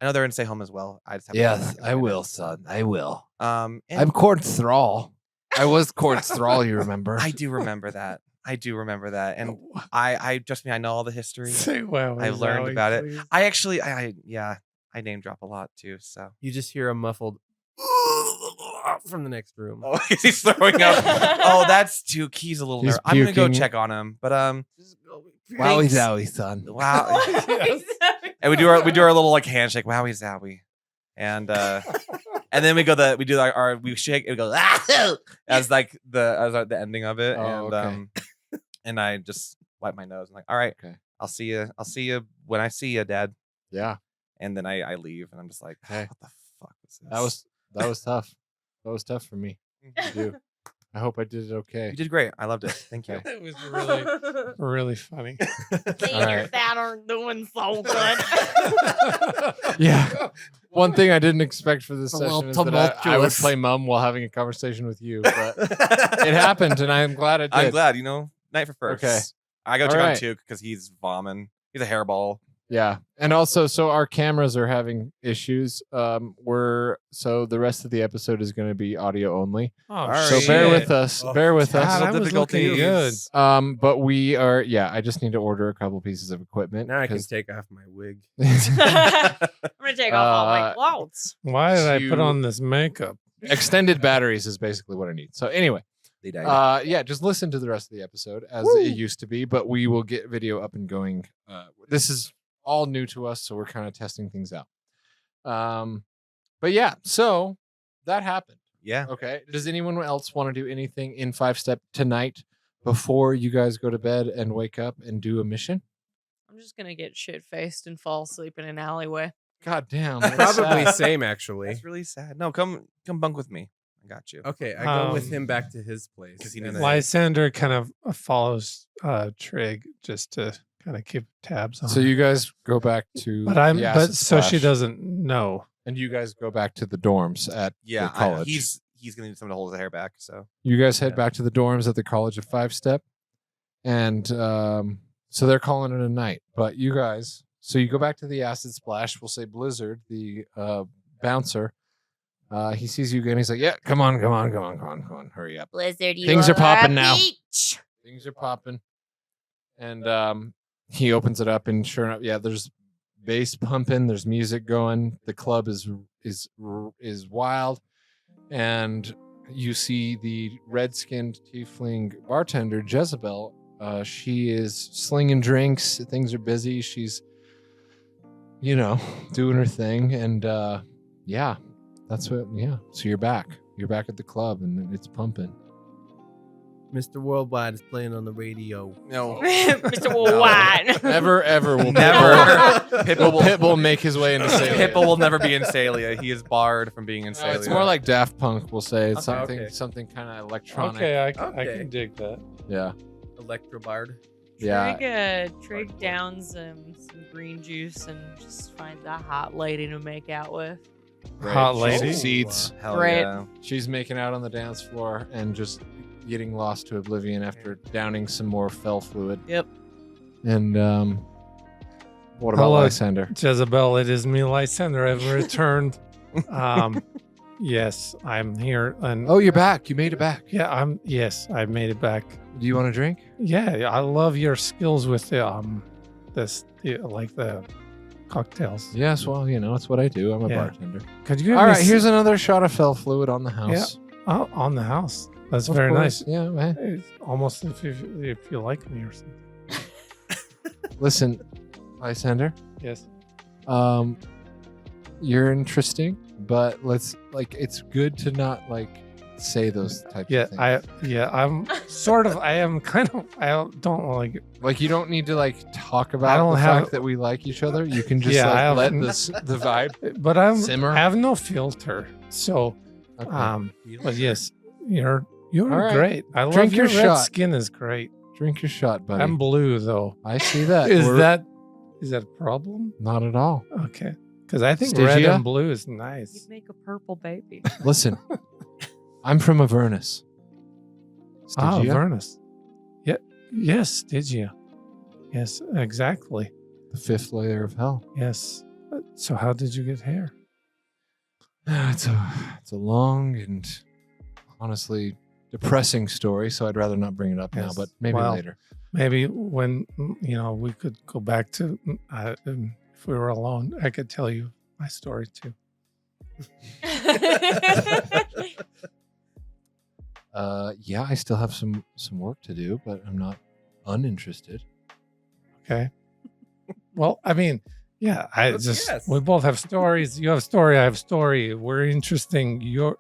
know they're in Stay Home as well. I just have to go Yes, back in I a will, minute. son. I will. And I'm Court's thrall. I was Court's thrall, you remember? I do remember that. And I trust me. I know all the history. Say wow. I've learned Zowie, about it. please. I actually, I name drop a lot too. So You just hear a muffled from the next room. oh, he's throwing up. Oh, that's too. He's a little He's nervous. I'm gonna go puking. check on him. But Wowie thanks. zowie, son. Wow. And we do our little like handshake. Wowie zowie. And then we shake and we go as like the ending of it. Oh, and okay. and I just wipe my nose. I'm like, all right, Okay. I'll see you when I see you, Dad. Yeah, And then I leave, and I'm just like, Hey. what the fuck was this? that was tough. That was tough for me to do. I hope I did it okay. You did great. I loved it. Thank you. It was really funny. Me and your Alright. dad aren't doing so good. Yeah. One thing I didn't expect for this A little session is that I would tumultuous. play mum while having a conversation with you, but it happened, and I'm glad it did. I'm glad. Night for first. Okay. I go All check on right. Tuke because he's vomiting. He's a hairball. Yeah, and also, so our cameras are having issues. So the rest of the episode is going to be audio only. Oh, So shit. bear with us. Oh, Bear with God, us. I was looking good. But we are. Yeah, I just need to order a couple pieces of equipment. Now I can 'cause- take off my wig. I'm gonna take off all my clothes. Why did I put You- on this makeup? extended batteries is basically what I need. So anyway, They died. yeah, just listen to the rest of the episode as it used to be, but we will get video up and going. This is all new to us, so we're kind of testing things out. But yeah, so that happened. Yeah. Okay. Does anyone else want to do anything in 5-step tonight before you guys go to bed and wake up and do a mission? I'm just gonna get shit faced and fall asleep in an alleyway. God damn. Probably sad. same actually. That's really sad. No, come bunk with me. I got you. Okay, I go with Um, him back to his place. 'Cause he and knows- then- Lysander kind of follows Trig just to kind of keep tabs on. So her. you guys go back to but the acid so she splash, doesn't know. and you guys go back to the dorms at Yeah. the college. He's gonna need someone to hold his hair back. So You guys head Yeah. back to the dorms at the College of 5-Step. And so they're calling it a night. But you guys, so you go back to the acid splash. We'll say Blizzard, the bouncer. He sees you again. He's like, yeah, come on. Hurry up. Blizzard, you Things are over popping a now. peach? Things are popping. And he opens it up, and sure enough, yeah, there's bass pumping, there's music going. The club is wild. And you see the red-skinned tiefling bartender, Jezebel. She is slinging drinks. Things are busy. She's, doing her thing. And Yeah, that's what. Yeah, so you're back. You're back at the club, and it's pumping. Mr. Worldwide is playing on the radio. No. Mr. Worldwide. Never, ever will Never. Pitbull make his way into Ceylia. Pitbull will never be in Ceylia. He is barred from being in Ceylia. It's more like Daft Punk. We'll say it's Okay. something kind of electronic. Okay, I Okay. can dig that. Yeah, Electrobard. yeah. Trig down some green juice and just finds a hot lady to make out with. Right. Hot lady? Seats. Hell Right. yeah. She's making out on the dance floor and just getting lost to oblivion after downing some more fell fluid. Yep. And what about Hello. Lysander? Jezebel, it is me, Lysander. I've returned. Yes, I'm here, and Oh, you're back. You made it back. yeah, Yes, I made it back. Do you want a drink? Yeah, I love your skills with the cocktails. Yes. Well, it's what I do. I'm a Yeah. bartender. Could you? All right. Here's another shot of fell fluid on the house. on the house. That's Of very course. nice. Yeah. Man. It's almost if you like me or something. Listen, Lysander. Yes. You're interesting, but it's good to not say those types Yeah, of things. I'm sort of. I am kind of. I don't like. You don't need to talk I about don't the have- fact that we like each other. You can just Yeah, I have- let the vibe. But Simmer. I have no filter. So, Okay. but yes, you're All right. great. I love Drink your your red shot. skin is great. Drink your shot, buddy. I'm blue though. I see that. Is We're- that a problem? not at all? Okay, because I think red Stygia? and blue is You'd nice. make a purple baby. Listen, I'm from Avernus. Ah, Stygia? Avernus. Yeah. Yes, Stygia. Yes, exactly. The fifth layer of hell. Yes. So how did you get hair? It's a long and honestly depressing story, so I'd rather not bring it up now, Yes. but maybe Well, later. Maybe when we could go back to if we were alone, I could tell you my story too. Yeah, I still have some work to do, but I'm not uninterested. Okay. Well, I mean, yeah, Yes. we both have stories. You have a story, I have a story. We're interesting. You're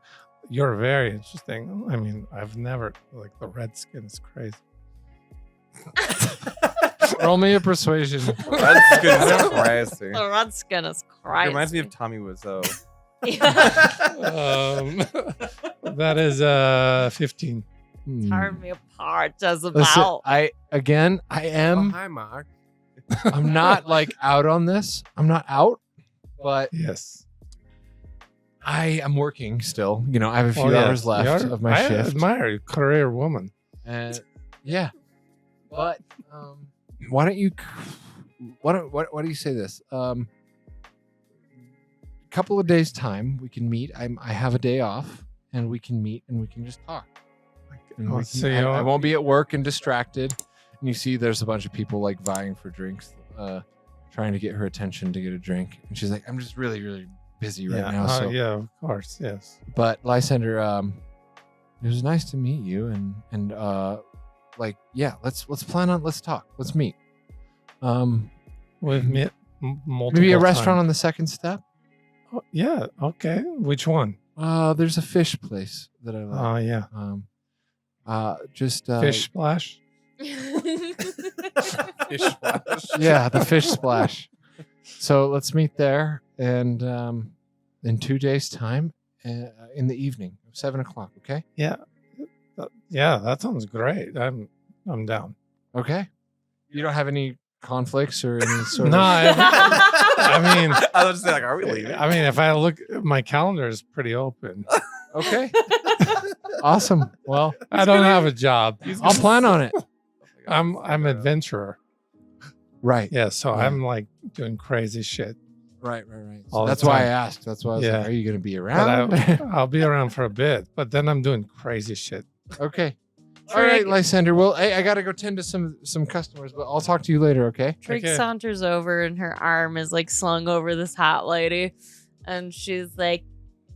very interesting. I mean, I've never the red skin is crazy. Roll me a persuasion. That's good. That's crazy. The red skin is It crazy. reminds me of Tommy Wiseau. That is 15. Tear me apart, Jezebel. Listen, I am. Oh, hi, Mark. I'm not out on this. I'm not out, but Yes. I am working still. I have a few Oh, yes. hours left of my I shift. admire you, career woman. And yeah, but why don't you? Why do you say this? Couple of days time, we can meet. I have a day off, and we can meet and we can just talk. And Oh, we so can- you I know- won't be at work and distracted. And you see, there's a bunch of people vying for drinks, trying to get her attention to get a drink. And she's like, "I'm just really, really busy right now." So, yeah, of course, yes. but Lysander, it was nice to meet you, and yeah, let's plan on. Let's talk. Let's meet. We've met multiple Maybe a restaurant times. on the second step. Oh, yeah, okay. Which one? There's a fish place that I Oh, like. yeah. Just Fish Splash. Fish splash. Yeah, the fish splash. So let's meet there, and in 2 days' time, in the evening, 7:00. Okay. Yeah. Yeah, that sounds great. I'm down. Okay. You don't have any conflicts or any sort No, of. I mean, I was just say, are we leaving? if I look, my calendar is pretty open. Okay. Awesome. Well, I don't have a job. I'll plan on it. I'm adventurer. Right. Yeah, so Yeah. I'm doing crazy shit. Right. All So the that's why I time. asked. That's why I was Yeah. like, "Are you going to be But around?" I'll be around for a bit, but then I'm doing crazy shit. Okay. All right, Lysander. Well, I got to go tend to some customers, but I'll talk to you later. Okay. Trig Okay. saunters over and her arm is slung over this hot lady. And she's like,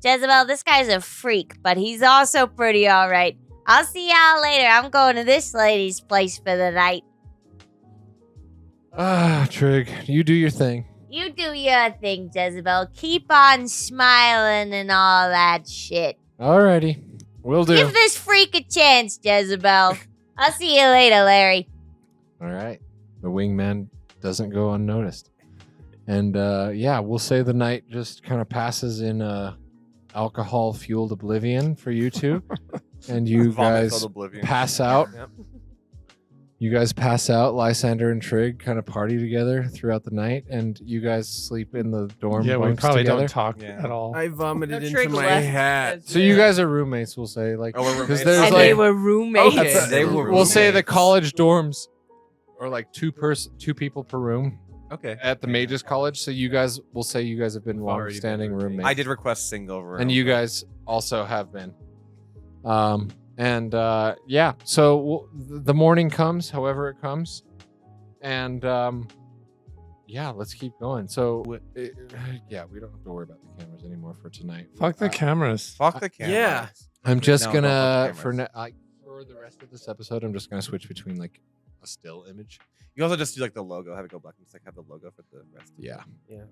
Jezebel, this guy's a freak, but he's also pretty all right. I'll see y'all later. I'm going to this lady's place for the night. Ah, Trig, you do your thing. You do your thing, Jezebel. Keep on smiling and all that shit. Alrighty. Will do. Give this freak a chance, Jezebel. I'll see you later, Larry. All right. The wingman doesn't go unnoticed. And we'll say the night just kind of passes in alcohol-fueled oblivion for you two. And you guys pass out. Yep. You guys pass out. Lysander and Trig kind of party together throughout the night. And you guys sleep in the dorm Yeah, we bunks probably together. don't talk Yeah. at all. I vomited No, into Trig my left hat. because- So you guys are roommates, we'll say. Like, Oh, we're roommates. there's And like, they were roommates. Okay, they were we'll say the roommates. college dorms are like two people per room Okay. at the Mages College. So you guys, we'll say you guys have been Already long-standing been roommates. I did request single room. And you guys also have been. So the morning comes, however it comes. And let's keep going. So, we don't have to worry about the cameras anymore for tonight. Fuck the cameras. Fuck the camera. Yeah. I'm just No, gonna don't for fuck for the rest of this episode, I'm just gonna switch between like a still image. You also just do like the logo. Have it go black and just like have the logo for the rest. Of Yeah, Yeah.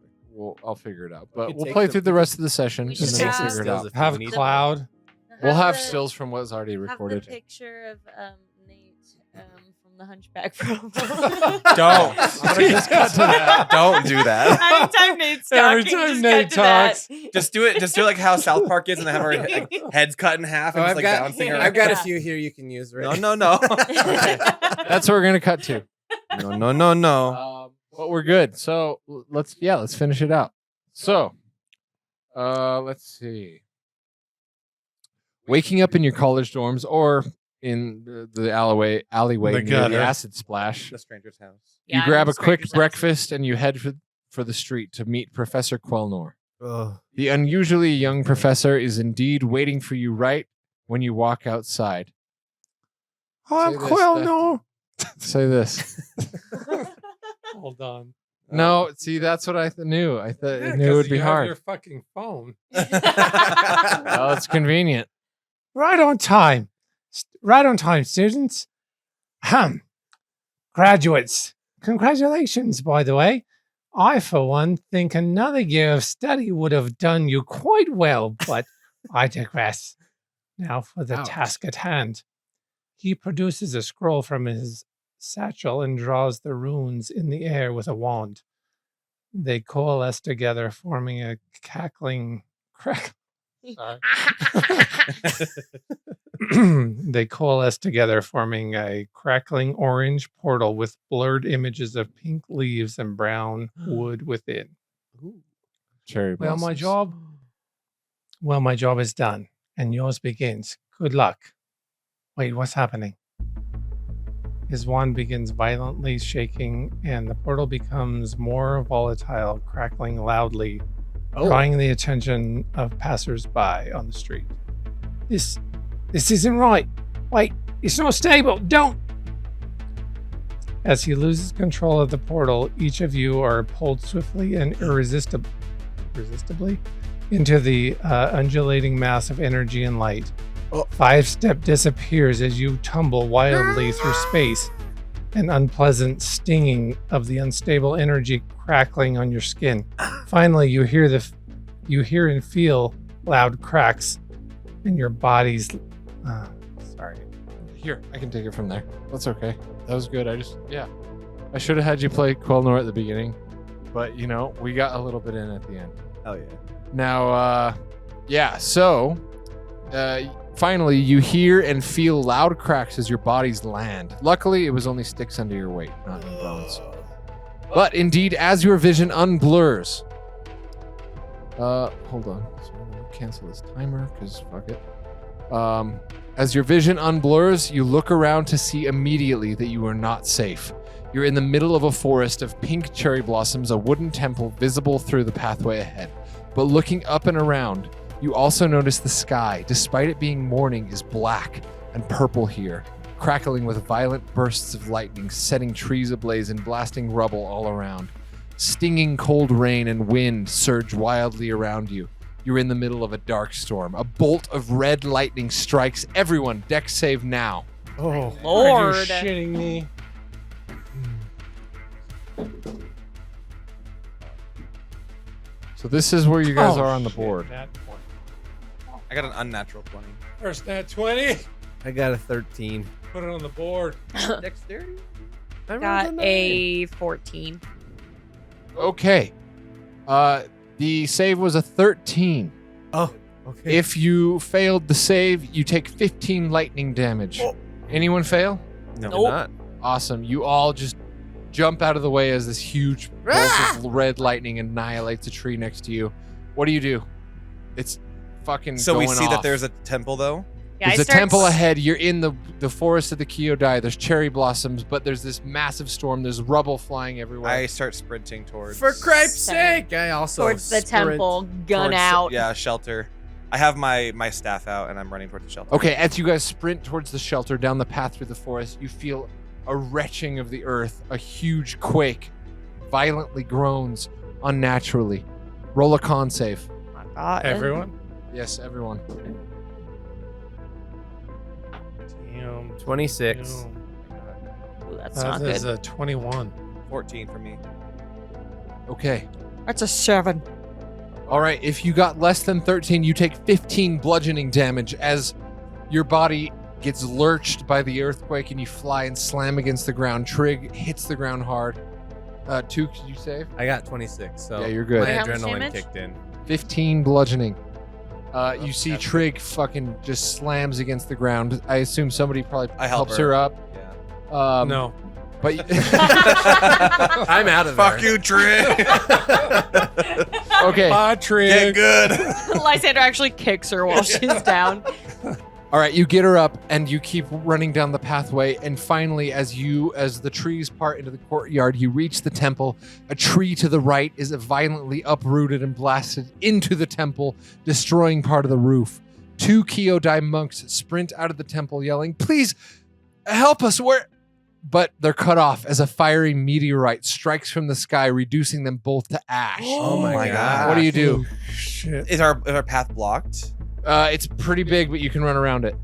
I'll figure it out. But could we'll take play the- through the rest of the session We and should then we'll have- figure it Stills out. if Have we need- cloud. We'll have the- stills from what's already Have recorded. the picture of Nate from the Hunchback promo. Don't. Just cut to that. Don't do that. Anytime Nate's Every talking, time just Nate cut to that. Just do it. Just do it like how South Park is, and they have our heads cut in half and Oh, just like bouncing around. I've got a few here you can use. Right? No. That's what we're gonna cut to. No. But we're good. So let's finish it out. So, let's see. Waking up in your college dorms or in the alleyway The near gutter. the acid splash. The stranger's house. Yeah, You I'm grab in a quick Stranger's House. breakfast and you head for the street to meet Professor Quelnor. Ugh. The unusually young professor is indeed waiting for you right when you walk outside. I'm Say this, Quelnor. Say this. Hold on. No, see, that's what I knew. I thought Yeah, I knew it 'cause would be you have hard. Your fucking phone. Well, it's convenient. Right on time. Right on time, students. Graduates, congratulations, by the way. I, for one, think another year of study would have done you quite well, but I digress. Now for the Ouch. task at hand. He produces a scroll from his satchel and draws the runes in the air with a wand. They coalesce together, forming a cackling crack. Sorry. They coalesce together, forming a crackling orange portal with blurred images of pink leaves and brown wood within. Cherry Well, my blossoms. job is done, and yours begins. Good luck. Wait, what's happening? His wand begins violently shaking, and the portal becomes more volatile, crackling loudly, drawing the attention of passers-by on the street. This isn't right. Wait, it's not stable. Don't. As he loses control of the portal, each of you are pulled swiftly and irresistibly into the undulating mass of energy and light. Oh. 5-step disappears as you tumble wildly through space, an unpleasant stinging of the unstable energy crackling on your skin. Finally, you hear and feel loud cracks in your body's. Sorry. Here, I can take it from there. That's okay. That was good. I should have had you play Quelnor at the beginning, but we got a little bit in at the end. Oh yeah. Now, so finally you hear and feel loud cracks as your bodies land. Luckily, it was only sticks under your weight, not in bones. But indeed, as your vision unblurs. Hold on. So I'm gonna cancel this timer because fuck it. As your vision unblurs, you look around to see immediately that you are not safe. You're in the middle of a forest of pink cherry blossoms, a wooden temple visible through the pathway ahead. But looking up and around, you also notice the sky, despite it being morning, is black and purple here, crackling with violent bursts of lightning, setting trees ablaze and blasting rubble all around. Stinging cold rain and wind surge wildly around you. You're in the middle of a dark storm. A bolt of red lightning strikes everyone. Deck save now. Oh, Lord. Are you shitting me? So this is where you guys are on the shit, board. Nat 20. I got an unnatural 20. First nat 20. I got a 13. Put it on the board. Dexterity? I Got rolled a 14. Okay. The save was a 13. Oh, okay. If you failed the save, you take 15 lightning damage. Oh. Anyone fail? No. Nope. Not. Awesome. You all just jump out of the way as this huge bolt of red lightning annihilates a tree next to you. What do? It's fucking So we going see that off. there's a temple, though? Yeah, There's I a start temple s- ahead. You're in the forest of the Kyodai. There's cherry blossoms, but there's this massive storm. There's rubble flying everywhere. I start sprinting towards... For Christ's Seven. sake, I also towards the sprint. temple, gun towards- out. Yeah, shelter. I have my staff out, and I'm running towards the shelter. Okay, as you guys sprint towards the shelter down the path through the forest, you feel a retching of the earth. A huge quake violently groans unnaturally. Roll a con save. Oh my God. Everyone? Yes, everyone. Damn. 26. Ooh, that's not That is good. a 21. 14 for me. Okay. That's a 7. All right, if you got less than 13, you take 15 bludgeoning damage as your body gets lurched by the earthquake and you fly and slam against the ground. Trig hits the ground hard. 2, could you save? I got 26, so Yeah, you're good. my Wait, how much adrenaline damage? kicked in. 15 bludgeoning. You see that's Trig fucking just slams against the ground. I assume somebody probably I help helps her. her up. Yeah. No. But I'm out of there. Fuck you, Trick! okay. Bye, Get Trig. good! Lysandra actually kicks her while she's down. All right, you get her up and you keep running down the pathway, and finally, as the trees part into the courtyard, you reach the temple. A tree to the right is violently uprooted and blasted into the temple, destroying part of the roof. 2 Kyodai monks sprint out of the temple, yelling, "Please help us! But they're cut off as a fiery meteorite strikes from the sky, reducing them both to ash. Oh my God. What do you do? Shit. Is our path blocked? It's pretty big, but you can run around it.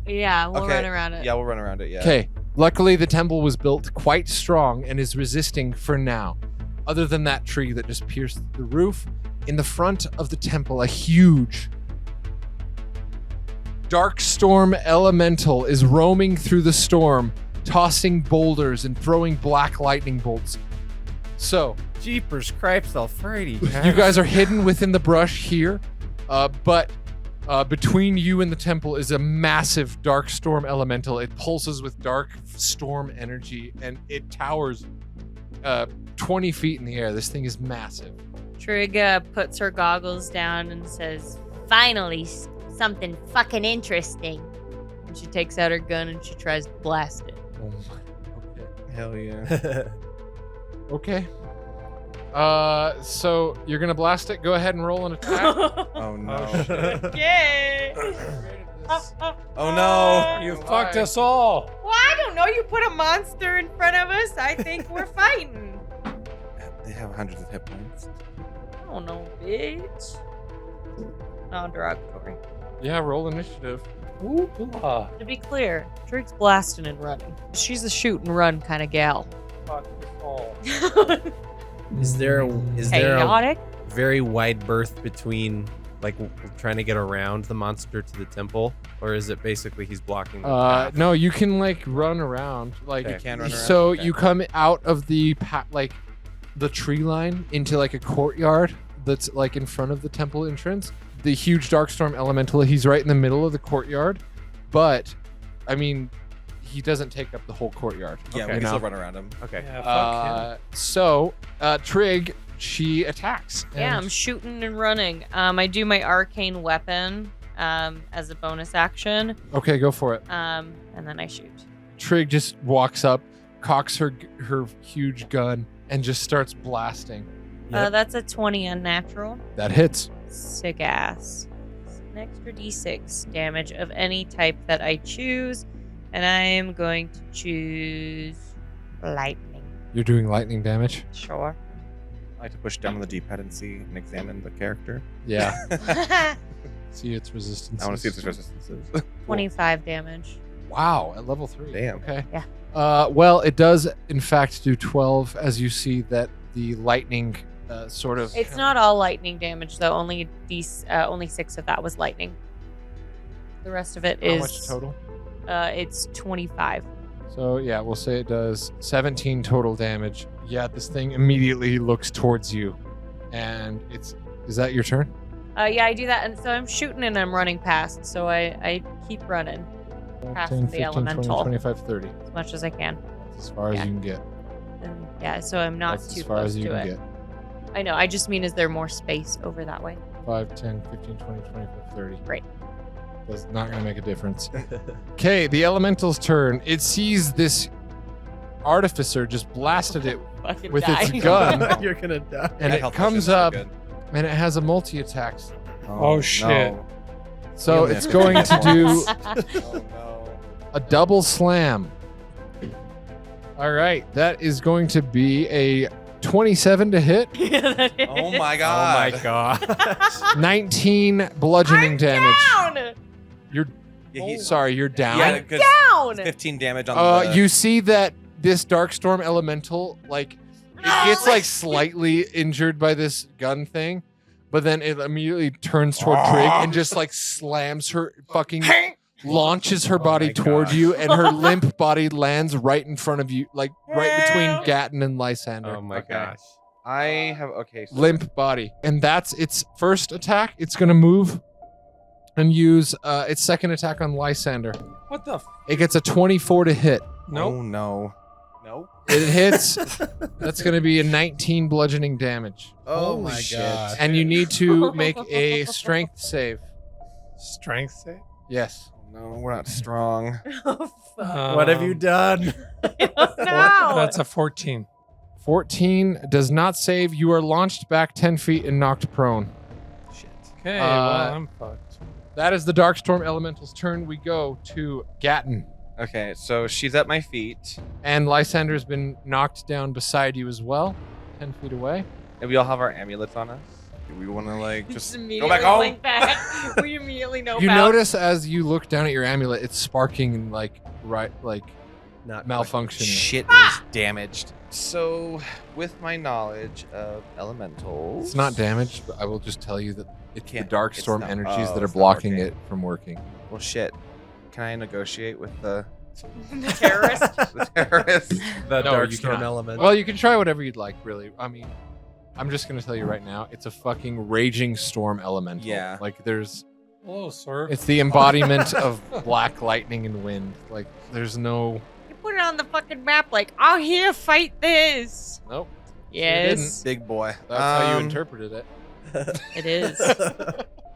Yeah, we'll Okay. run around it. Yeah, we'll run around it, yeah. Okay. Luckily, the temple was built quite strong and is resisting for now. Other than that tree that just pierced the roof, in the front of the temple, a huge dark storm elemental is roaming through the storm, tossing boulders and throwing black lightning bolts. So, Jeepers Cripes Alfrighty. you guys are hidden within the brush here, but between you and the temple is a massive dark storm elemental. It pulses with dark storm energy, and it towers 20 feet in the air. This thing is massive. Trig puts her goggles down and says, Finally, something fucking interesting. and she takes out her gun and she tries to blast it. Oh my. Hell yeah. Okay. So you're gonna blast it. Go ahead and roll an attack. Oh no. Yay! Oh no. You Why? fucked us all. Well, I don't know. You put a monster in front of us. I think we're fighting. They have hundreds of hit points. I don't know, bitch. No, derogatory. Yeah, roll initiative. Ooh, ah. To be clear, Trig's blasting and running. She's a shoot and run kind of gal. Fucked us all. Is there a Chaotic. very wide berth between, like, trying to get around the monster to the temple, or is it basically he's blocking the path? No, you can like run around. Like Okay. You can run around? So Okay. you come out of the the tree line into like a courtyard that's like in front of the temple entrance. The huge darkstorm elemental, he's right in the middle of the courtyard, but I mean, he doesn't take up the whole courtyard. Yeah, Okay. we can You still know? run around him. Okay. Yeah, fuck him. So Trig, she attacks. Yeah, and- I'm shooting and running. I do my arcane weapon as a bonus action, Okay, go for it. and then I shoot. Trig just walks up, cocks her huge gun, and just starts blasting. Yep. That's a 20 unnatural. That hits. Sick ass. It's an extra d6 damage of any type that I choose, and I am going to choose lightning. You're doing lightning damage. Sure. I like to push down on the D-pad and see and examine the character. Yeah. See its resistance. I want to see if there's resistances. 25 damage. Wow, at level 3. Damn. Okay. Yeah. Well, it does in fact do 12 as you see that the lightning sort of. It's not all lightning damage though. Only 6 of that was lightning. The rest of it How is much total? It's 25. So yeah, we'll say it does 17 total damage. Yeah, this thing immediately looks towards you, and is that your turn? Yeah, I do that, and so I'm shooting and I'm running past. So I keep running past 10, the 15, elemental 20, 25, 30. as much as I can. That's as far as Yeah. you can get. And yeah, so I'm not That's too as far close as you to can it. get. I know. I just mean, is there more space over that way? 5, 10, 15, 20, 25, 30. Great. That's not going to make a difference. Okay, the elemental's turn. It sees this artificer just blasted it Fucking with die. its gun, You're gonna die. and That it health comes potion's so up, good. and it has a multi-attack. Oh, shit. no. So only it's has going to 50 do Oh no. a double slam. All right, that is going to be a 27 to hit, Yeah, that is. Oh my god. god. 19 bludgeoning damage. Down. You're Yeah, he's sorry, you're down. Yeah, 'cause Down. 15 damage on the You see that this Darkstorm elemental, like, it gets like slightly injured by this gun thing, but then it immediately turns toward Trig and just like slams her fucking, launches her body my toward gosh. you, and her limp body lands right in front of you, like right between Gatton and Lysander. Oh my Okay. gosh. I have okay. So Limp body. And that's its first attack. It's going to move and use its second attack on Lysander. What the? It gets a 24 to hit. Nope. Oh no. No. It hits. That's going to be a 19 bludgeoning damage. Oh Holy my shit. god. And you need to make a strength save. Strength save. Yes. No, we're not strong. Oh, fuck. What have you done? No. That's a 14. 14 does not save. You are launched back 10 feet and knocked prone. Shit. Okay, Uh, well, I'm fucked. That is the Darkstorm Elemental's turn. We go to Gatton. Okay, so she's at my feet, And Lysander's been knocked down beside you as well, 10 feet away. and we all have our amulets on us. Do we want to like just immediately go back home? link back. We immediately know You about notice as you look down at your amulet, it's sparking and like Not malfunctioning. Shit is damaged. So, with my knowledge of elementals, It's not damaged, but I will just tell you that it's the can't- Darkstorm it's not- energies oh, that are it's not blocking working. it from working. Well, shit. Can I negotiate with the the terrorist. the terrorists? The No, you Darkstorm cannot. element. Well, you can try whatever you'd like, really. I mean, I'm just going to tell you right now, it's a fucking raging storm elemental. Yeah. Like, there's, Hello, sir. it's the embodiment of black lightning and wind. Like, there's no, You put it on the fucking map like, I'm here, fight this. nope. Yes, Big boy. That's how you interpreted it. it is.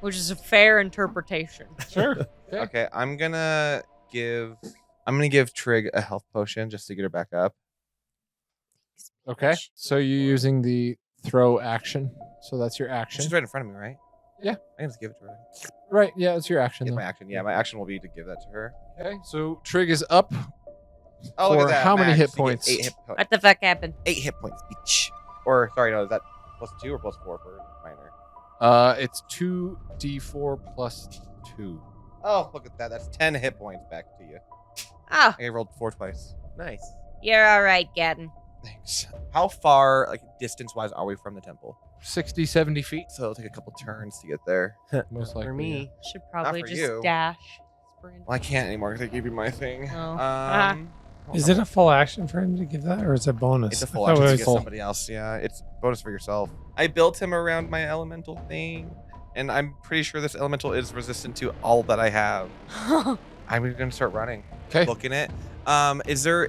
Which is a fair interpretation. Sure. Okay, I'm gonna give Trig a health potion just to get her back up. Okay. So you're using the throw action. So that's your action. She's right in front of me, right? Yeah. I can just give it to her. Right. Yeah, it's your action. It's Though. my action. Yeah, my action will be to give that to her. Okay. So Trig is up. Oh, look For at that. how many Max. hit You get points? 8 hit points. What the fuck happened? 8 hit points, bitch. Or sorry, no, is that +2 or +4 for minor? It's 2d4 plus 2. Oh, look at that. That's 10 hit points back to you. Oh, I rolled 4 twice. Nice. you're all right, Gatton. Thanks. How far, like distance-wise, are we from the temple? 60, 70 feet. So it'll take a couple turns to get there. Most likely. For me. Should probably for just you. dash. Sprint. Well, I can't anymore because I gave you my thing. Oh. Is it a full action for him to give that, or is it a bonus? It's a I full thought action it to was get full. somebody else. Yeah, it's bonus for yourself. I built him around my elemental thing, and I'm pretty sure this elemental is resistant to all that I have. I'm gonna start running. Okay. Looking it. Is there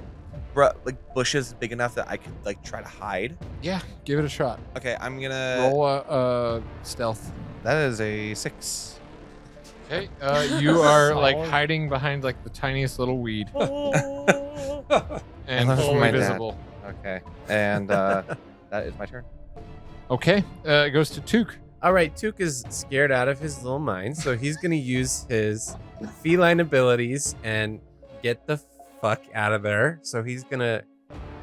like bushes big enough that I could like try to hide? Yeah, give it a shot. Okay, I'm gonna. Roll a stealth. That is a 6. Okay. You are like Solid. hiding behind like the tiniest little weed and I love fully my dad. visible. Okay, and that is my turn. Okay. It goes to Took. All right, Took is scared out of his little mind, so he's gonna use his feline abilities and get the fuck out of there. So he's gonna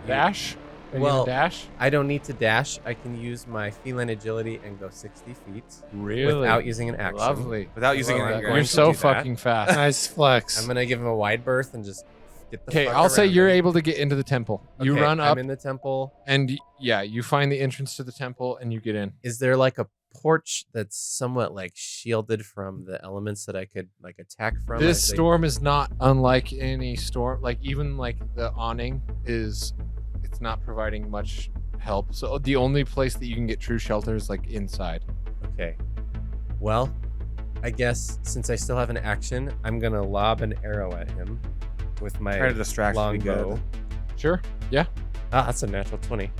Dash. Are you Well- gonna dash. I don't need to dash. I can use my feline agility and go 60 feet Really? without using an action. Lovely. Without using Well, an I'm anger. going You're to so do that. fucking fast. Nice flex. I'm gonna give him a wide berth and just Get the Okay, fuck I'll say around you're it. able to get into the temple. You Okay, run up, I'm in the temple. and yeah, you find the entrance to the temple, and you get in. Is there like a porch that's somewhat like shielded from the elements that I could like attack from? This as they- storm is not unlike any storm. Like even like the awning it's not providing much help. So the only place that you can get true shelter is like inside. Okay. Well, I guess since I still have an action, I'm gonna lob an arrow at him with my Try to distract would be good. longbow. Sure. Yeah. Ah, that's a natural 20.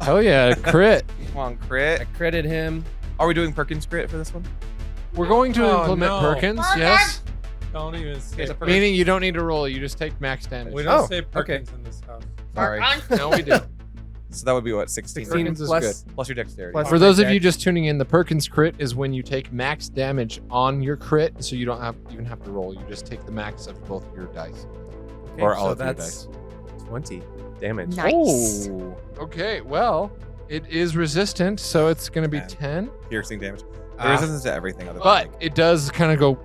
Hell yeah, crit. Come on, I crit. critted him. Are we doing Perkins crit for this one? We're going to Oh, implement no. Perkins. Well Yes. Don't even say. it's a Perkins. Meaning you don't need to roll. You just take max damage. We don't Oh, say okay. Perkins in this house. Sorry. No, we do. So that would be what, 16? 16 Perkins is plus, Plus your dexterity. plus- For my those of dex. you just tuning in, the Perkins crit is when you take max damage on your crit, so you don't even have to roll. You just take the max of both your dice, Okay, or all so of your that's dice. 20 damage. Nice. Oh, okay. Well, it is resistant, so it's going to be And 10, Piercing damage. Ah. There resistance to everything other than but like, it does kind of go,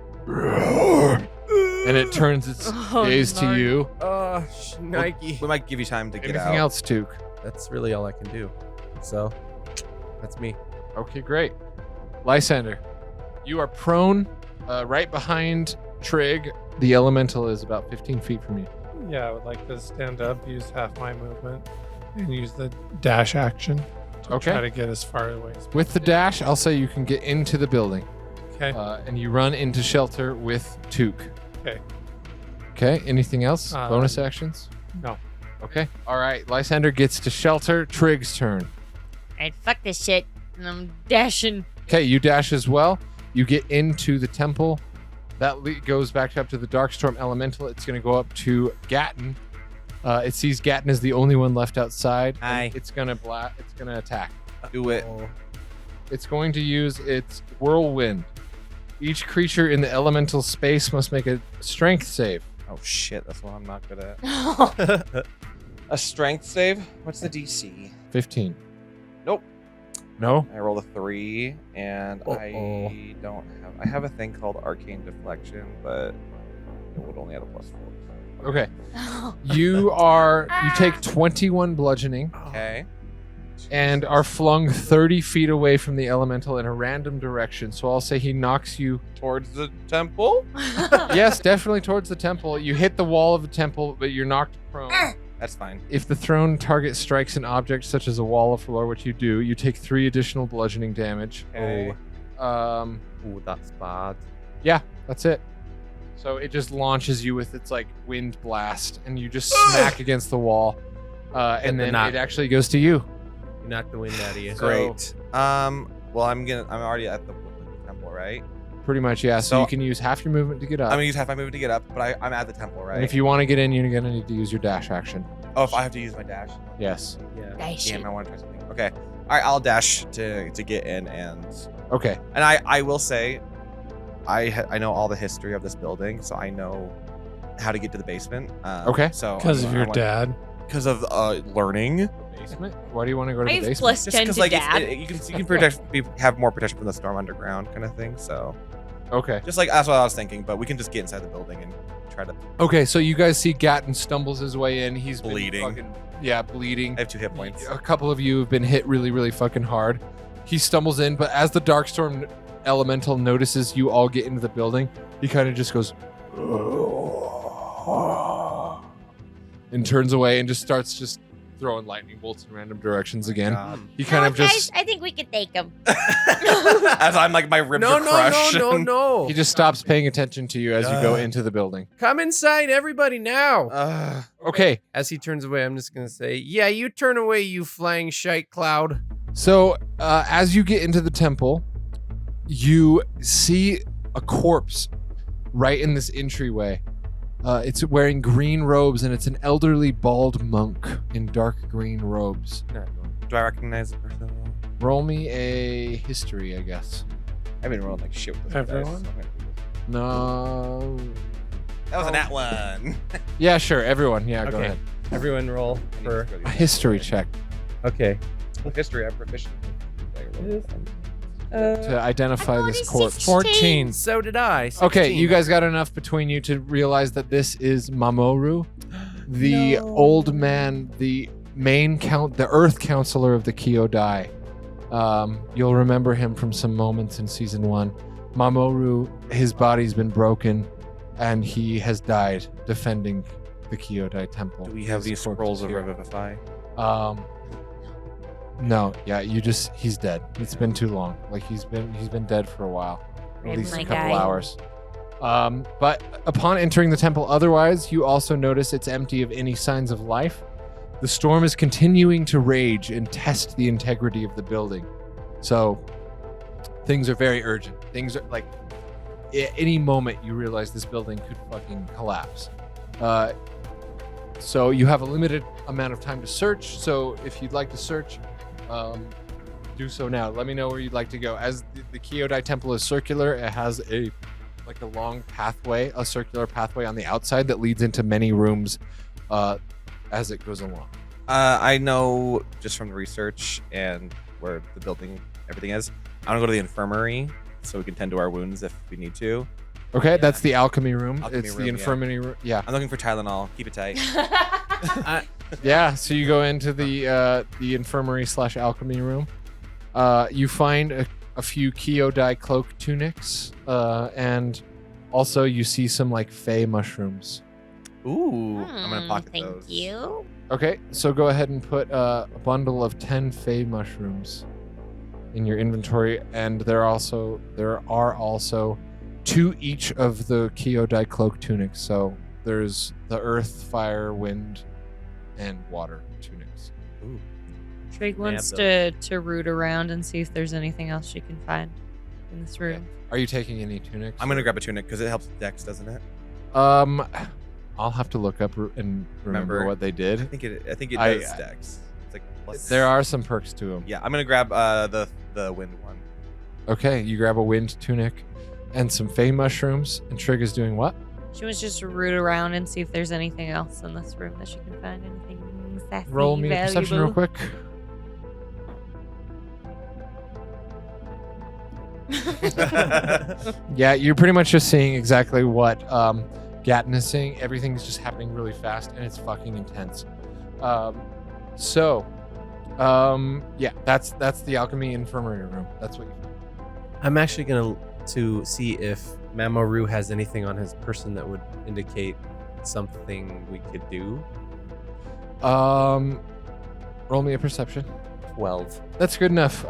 and it turns its Oh, gaze no. to you. Oh, Nike. we might give you time to get Anything out. else, Took? That's really all I can do. So, that's me. Okay, great. Lysander, you are prone right behind Trig. The elemental is about 15 feet from you. Yeah, I would like to stand up, use half my movement, and use the dash action to Okay. try to get as far away as With the dash, I'll say you can get into the building. Okay. And you run into shelter with Took. Okay. Okay, anything else? Um, Bonus actions? No. Okay. All right, Lysander gets to shelter. Trig's turn. Alright, fuck this shit. And I'm dashing. Okay, you dash as well. You get into the temple. That goes back up to the Darkstorm Elemental. It's going to go up to Gatton. It sees Gatton as the only one left outside. and Aye. It's going to attack. Do it. It's going to use its whirlwind. Each creature in the elemental space must make a strength save. Oh shit, that's what I'm not good at. Oh, A strength save? What's the DC? 15. Nope. No? I rolled a 3, and Uh-oh. I don't have. I have a thing called Arcane Deflection, but it would only add a +4. Okay. You take 21 bludgeoning Okay. and are flung 30 feet away from the elemental in a random direction. So I'll say he knocks you, Towards the temple? yes, definitely towards the temple. You hit the wall of the temple, but you're knocked prone. That's fine. If the thrown target strikes an object such as a wall or floor, which you do, you take 3 additional bludgeoning damage. Okay. Ooh, that's bad. Yeah, that's it. So it just launches you with its like wind blast, and you just smack against the wall. And the then knock. it actually goes to you. You knocked the wind out of you. Great. Well, I'm already at the temple, right? Pretty much, yeah. So So- you can use half your movement to get up. I'm gonna use half my movement to get up, but I'm at the temple, right? And if you want to get in, you're gonna need to use your dash action. Oh, if I have to use my dash. Yes. Yeah. Damn, I want to try something. Okay. All right, I'll dash to get in, and Okay. I will say, I know all the history of this building, so I know how to get to the basement. Okay. So because of your dad. Because of learning. Basement? Why do you want to go to I the have basement? plus Just 10 because to like dad. you can have more protection from the storm underground kind of thing. So Okay. just like that's what I was thinking, but we can just get inside the building and try to. Okay. So you guys see Gatton stumbles his way in. He's been Bleeding. bleeding. I have 2 hit points. A couple of you have been hit really, really fucking hard. He stumbles in, but as the Darkstorm Elemental notices you all get into the building, he kind of just goes and turns away and just starts just throwing lightning bolts in random directions again. God. He kind of guys, just I think we could take him. As I'm like my ribs No, are no, crushed. no. he just stops paying attention to you as you go into the building. Come inside, everybody, now. Okay. As he turns away, I'm just going to say, yeah, you turn away, you flying shite cloud. So, as you get into the temple, you see a corpse right in this entryway. It's wearing green robes, and it's an elderly bald monk in dark green robes. Do I recognize the person? Roll me a history, I guess. I've been rolling like shit with this. Everyone? Dice, so I'm gonna do this. No. That was a nat one. Yeah, sure. Everyone. Yeah, go Okay. ahead. Everyone roll for... A history check Okay. History, I'm proficient. to identify I this rolled a corpse. 14. So did I. Okay, 16. you guys got enough between you to realize that this is Mamoru. the old man, the Earth Counselor of the Kyodai. You'll remember him from some moments in season 1. Mamoru, his body's been broken, and he has died defending the Kyodai temple. Do we have His these corpse scrolls of here. Revivify? No, yeah, he's dead. It's been too long. Like he's been dead for a while. At least a my couple guy. hours. But upon entering the temple otherwise, you also notice it's empty of any signs of life. The storm is continuing to rage and test the integrity of the building. So things are very urgent. Things are like at any moment you realize this building could fucking collapse. So you have a limited amount of time to search. So if you'd like to search, do so now. Let me know where you'd like to go. As the Kyodai temple is circular, it has a long pathway, a circular pathway on the outside that leads into many rooms as it goes along. I know just from the research and where the building, everything is. I want to go to the infirmary so we can tend to our wounds if we need to. Okay, Yeah. that's the alchemy room. Alchemy It's room, the yeah. infirmary room. Yeah. I'm looking for Tylenol. Keep it tight. Yeah, so you go into the infirmary / alchemy room. You find a few Kyodai cloak tunics, and also you see some fey mushrooms. Ooh, I'm gonna pocket Thank those. you. Okay, so go ahead and put a bundle of 10 fey mushrooms in your inventory, and there are also 2 each of the Kyodai cloak tunics. So there's the earth, fire, wind, and water tunics. Ooh. Trig wants to root around and see if there's anything else she can find in this room. Are you taking any tunics? I'm gonna grab a tunic because it helps with Dex, doesn't it? I'll have to look up and remember Remember. what they I did. think it I- does Dex. It's like plus. There are some perks to them. Yeah, I'm gonna grab the wind one. Okay, you grab a wind tunic and some fey mushrooms, and Trig is doing what? She wants just to root around and see if there's anything else in this room that she can find. Anything sassy, Roll me a perception real valuable. quick. Yeah, you're pretty much just seeing exactly what Gatton is saying. Everything's just happening really fast, and it's fucking intense. Yeah, that's the alchemy infirmary room. That's what you find. I'm actually going to see if Mamoru has anything on his person that would indicate something we could do. Roll me a perception. 12. That's good enough.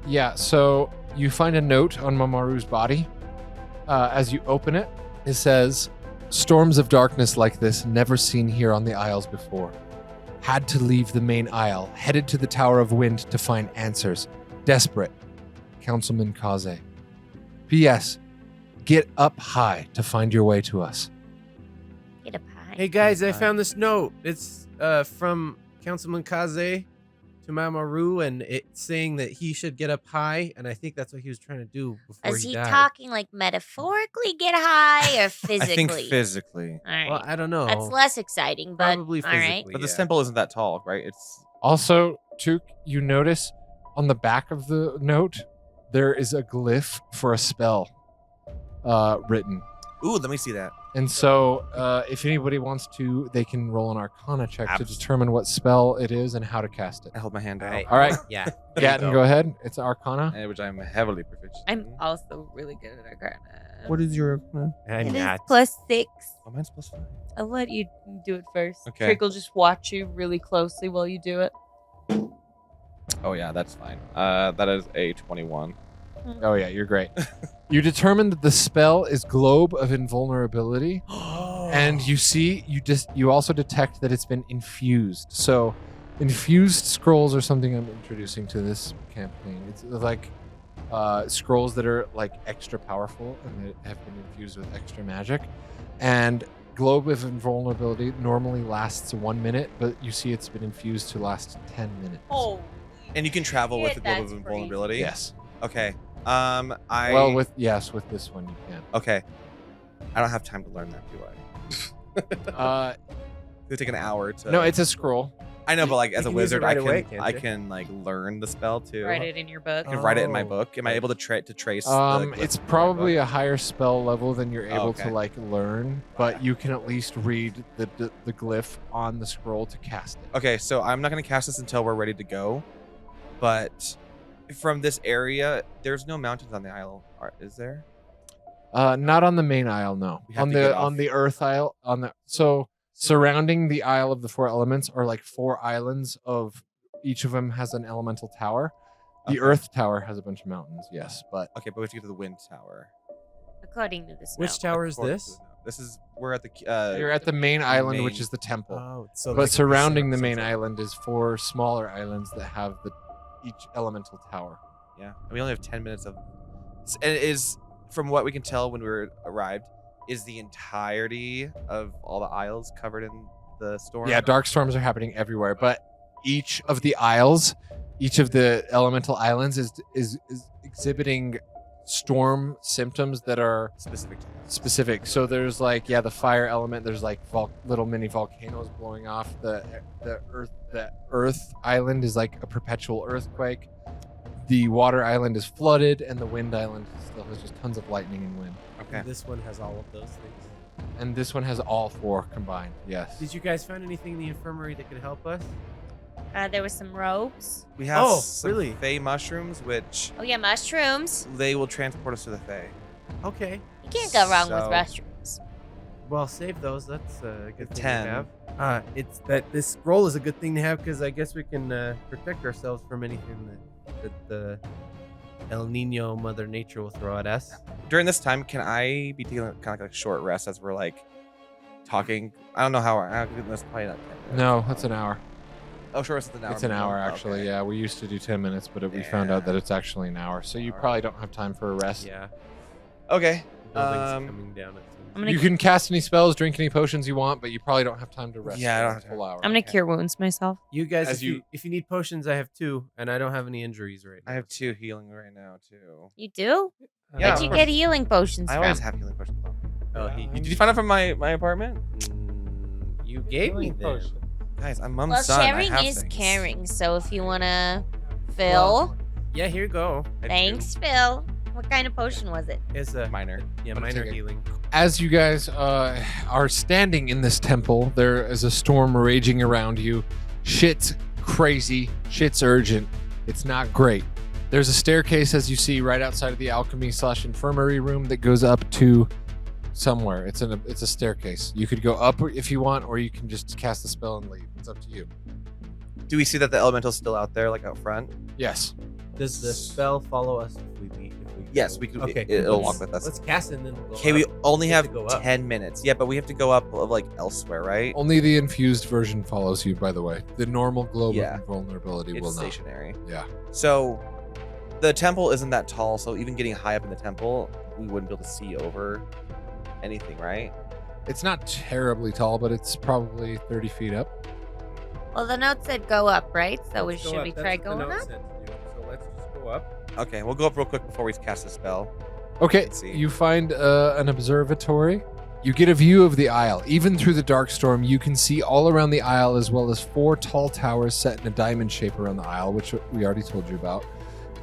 Yeah, so you find a note on Mamoru's body. As you open it, it says, "Storms of darkness like this never seen here on the Isles before. Had to leave the main isle, headed to the Tower of Wind to find answers. Desperate. Councilman Kaze. P.S. Get up high to find your way to us." Get a pie. Hey guys, I found this note. It's from Councilman Kaze to Mamoru, and it's saying that he should get up high, and I think that's what he was trying to do before Is he died. talking metaphorically get high or physically? I think physically. All right. Well, I don't know. That's less exciting, but Probably all right. physically. But the yeah. temple isn't that tall, right? It's Also, Took, you notice on the back of the note, there is a glyph for a spell written. ooh. Let me see that. And so, if anybody wants to, they can roll an Arcana check to Abs- determine what spell it is and how to cast it. I hold my hand out, Alright. All right, Yeah. Gatton, go ahead. It's Arcana. which I'm heavily proficient. I'm in. also really good at Arcana. What is your? I'm It is not. +6. Oh, mine's +5. I'll let you do it first. Okay. Trig will just watch you really closely while you do it. Oh yeah, that's fine. That is a 21. Oh yeah, you're great. You determine that the spell is Globe of Invulnerability, and you also detect that it's been infused. So, infused scrolls are something I'm introducing to this campaign. It's like scrolls that are extra powerful and that have been infused with extra magic. And Globe of Invulnerability normally lasts 1 minute, but you see it's been infused to last 10 minutes. Oh. And you can travel with Shit, the Globe of that's Invulnerability. Yes. Okay. With this one you can. Okay. I don't have time to learn that, do I? It's gonna take an hour to. No, it's a scroll. I know, but like as You a can use it wizard, right away, can't I you? can like learn the spell too. Write it in your book. I can write it in my Oh. book. Am I able to trace? the It's glyph in my probably book? a higher spell level than you're able okay. to like learn, but you can at least read the glyph on the scroll to cast it. Okay, so I'm not gonna cast this until we're ready to go. But from this area, there's no mountains on the isle, is there? Not on the main isle, no. We have On to get the off. Earth Isle, so surrounding the Isle of the Four Elements are like 4 islands of each of them has an elemental tower. The Okay. Earth Tower has a bunch of mountains, yes, but Okay, but we have to get to the wind tower. According to this Which note. tower is According this? to the note. This is we're at the you're at the main island, which main- is the temple. Oh, so But surrounding the main island is 4 smaller islands that have each elemental tower. Yeah, and we only have 10 minutes of. And it is from what we can tell when we arrived, is the entirety of all the isles covered in the storm. Yeah, dark storms are happening everywhere, but each of the isles, each of the elemental islands is exhibiting storm symptoms that are specific to that. specific. So there's like the fire element. There's like little mini volcanoes blowing off. The earth island is like a perpetual earthquake. The water island is flooded, and the wind island still has just tons of lightning and wind. Okay. This one has all of those things. And this one has all 4 combined. Yes. Did you guys find anything in the infirmary that could help us? There was some robes. We have Oh, some really? Fey mushrooms, which Oh yeah, mushrooms. they will transport us to the Fey. Okay. You can't go wrong with So- mushrooms. Well, save those. That's a good thing 10. to have. It's that this scroll is a good thing to have because I guess we can protect ourselves from anything that the El Nino Mother Nature will throw at us. During this time, can I be taking kind of like a short rest as we're like talking? I don't know how. That's probably not 10 minutes. No, that's an hour. Oh, sure, it's an hour. It's an hour minimum. actually. Okay. Yeah, we used to do 10 minutes, but we found out that it's actually an hour. So you Hour. probably don't have time for a rest. Yeah. Okay. The building's Um, coming down. It seems. I'm gonna You can cast any spells, drink any potions you want, but you probably don't have time to rest. Yeah, I for don't a have full time. hour. I'm gonna Okay. cure wounds myself. You guys, As if you need potions, I have 2, and I don't have any injuries right now. I have 2 healing right now too. You do? Yeah, Where'd of you course. get healing potions I from? always have healing potions. Oh, Did you find it from my apartment? You gave me Healing them. potion. Guys, I'm mom's Well, son. I sharing have is things. caring. So if you wanna, Phil. Yeah, here you go. I do. Thanks, Phil. What kind of potion was it? It's a Minor. yeah, But minor take it. healing. As you guys are standing in this temple, there is a storm raging around you. Shit's crazy. Shit's urgent. It's not great. There's a staircase, as you see, right outside of the alchemy/infirmary room that goes up to somewhere. It's a staircase. You could go up if you want, or you can just cast the spell and leave. It's up to you. Do we see that the elemental's still out there, like out front? Yes. Does the spell follow us if we leave? Yes, we can. Okay, It'll let's- walk with us. Let's cast it and then we'll go Okay, we up. only have have to go up. 10 minutes. Yeah, but we have to go up like elsewhere, right? Only the infused version follows you, by the way. The normal globe Yeah. of invulnerability will It's not. stationary. Yeah. So the temple isn't that tall, so even getting high up in the temple, we wouldn't be able to see over anything, right? It's not terribly tall, but it's probably 30 feet up. Well, the note said go up, right? So Let's go should up. we That's try what the going note up? said to do. So let's just go up. Okay, we'll go up real quick before we cast the spell. Okay, Let's see. you find an observatory. You get a view of the isle. Even through the dark storm, you can see all around the isle, as well as 4 tall towers set in a diamond shape around the isle, which we already told you about.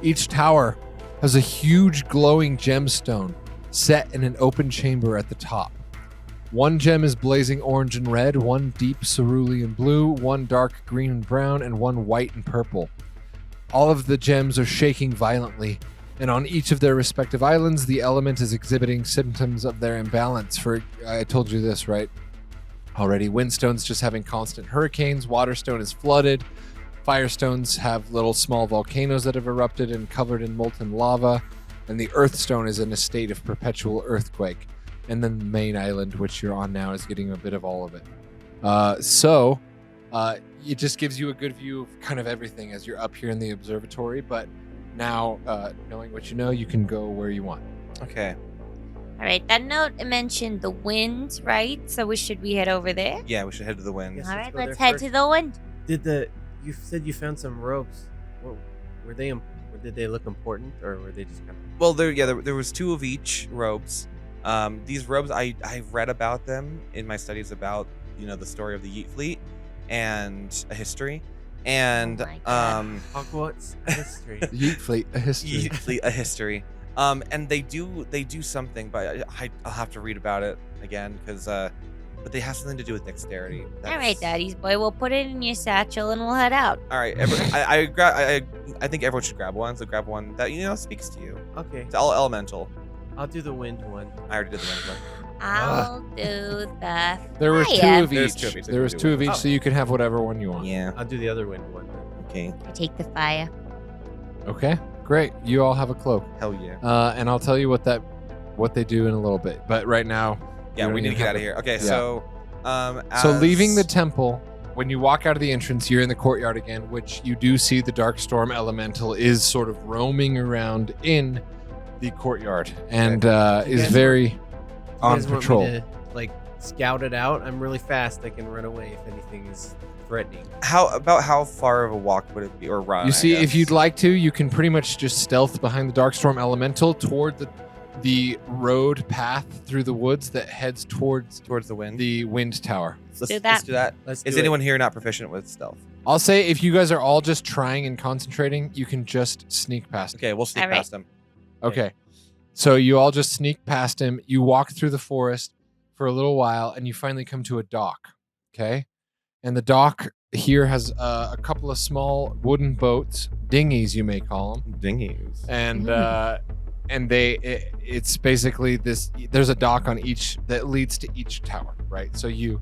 Each tower has a huge glowing gemstone set in an open chamber at the top. One gem is blazing orange and red, one deep cerulean blue, one dark green and brown, and one white and purple. All of the gems are shaking violently, and on each of their respective islands, the element is exhibiting symptoms of their imbalance. For I told you this, right? Already, Windstone's just having constant hurricanes, Waterstone is flooded, Firestones have little small volcanoes that have erupted and covered in molten lava, and the Earthstone is in a state of perpetual earthquake. And then the main island, which you're on now, is getting a bit of all of it. It just gives you a good view of kind of everything as you're up here in the observatory. But now, knowing what you know, you can go where you want. Okay. All right, that note mentioned the wind, right? So should we head over there? Yeah, we should head to the wind. Yes. All let's right, go let's there head first. to the wind. You said you found some robes. What, were they? Did they look important, or were they just kind of? Well, there was 2 of each robes. These robes, I've read about them in my studies about the story of the Yeet Fleet, and a history. And Oh my God. Hogwarts history. Yeet Fleet, a history. a history. And they do something, but I'll have to read about it again because but they have something to do with dexterity. All right, Daddy's boy. We'll put it in your satchel and we'll head out. All right, I think everyone should grab one. So grab one that speaks to you. Okay, It's all elemental. I'll do the wind one. I already did the wind one. I'll do the There was two fire. of There's each. two of each, so There you was can two do of it. each, so you can have whatever one you want. Yeah. I'll do the other wind one. Okay. I take the fire. Okay, great. You all have a cloak. Hell yeah. And I'll tell you what they do in a little bit. But right now, Yeah, you we don't need to even get have out of it. here. Okay, Yeah. so So leaving the temple, when you walk out of the entrance, you're in the courtyard again, which you do see the Darkstorm Elemental is sort of roaming around in the courtyard and is guys very You on guys want me patrol. to, like, scout it out? I'm really fast. I can run away if anything is threatening. how far of a walk would it be or run? You I see, if guess? you'd like to, you can pretty much just stealth behind the Darkstorm Elemental toward the road path through the woods that heads towards towards the wind. the wind tower. Let's do Let's that. do that. Let's Is do it. anyone here not proficient with stealth? I'll say if you guys are all just trying and concentrating, you can just sneak past. Okay, we'll sneak All right. past them. Okay. So you all just sneak past him. You walk through the forest for a little while and you finally come to a dock. Okay. And the dock here has a couple of small wooden boats, dinghies, you may call them. Dinghies. And it's basically this, there's a dock on each that leads to each tower, right? So you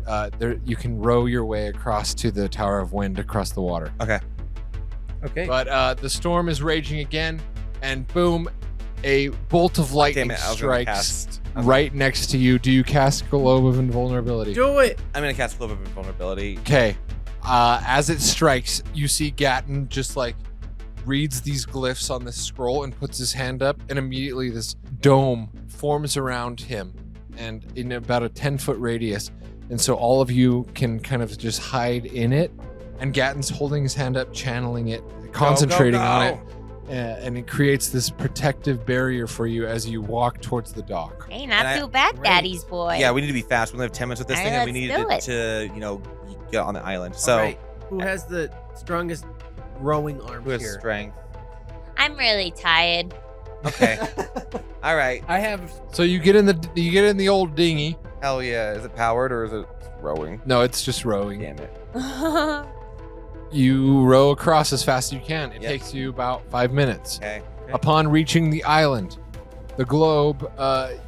can row your way across to the Tower of Wind across the water. Okay. But the storm is raging again, and boom, a bolt of lightning Damn it! I was gonna strikes cast. right next to you. Do you cast Globe of Invulnerability? Do it. I'm gonna cast Globe of Invulnerability. Okay. As it strikes, you see Gatton just like reads these glyphs on this scroll and puts his hand up, and immediately this dome forms around him, and in about a 10-foot radius. And so all of you can kind of just hide in it. And Gatton's holding his hand up, channeling it, concentrating on it. And it creates this protective barrier for you as you walk towards the dock. Hey, not And too bad, Great. Daddy's boy. Yeah, we need to be fast. We only have 10 minutes with this All thing, right, and we let's need do to get on the island. So, All right. Who has the strongest rowing arms who has here? strength? I'm really tired. Okay. All right. I have. So you get in the old dinghy. Hell yeah. Is it powered or is it rowing? No, it's just rowing. Damn it. You row across as fast as you can. It Yep. takes you about 5 minutes. Okay. Upon reaching the island, the globe,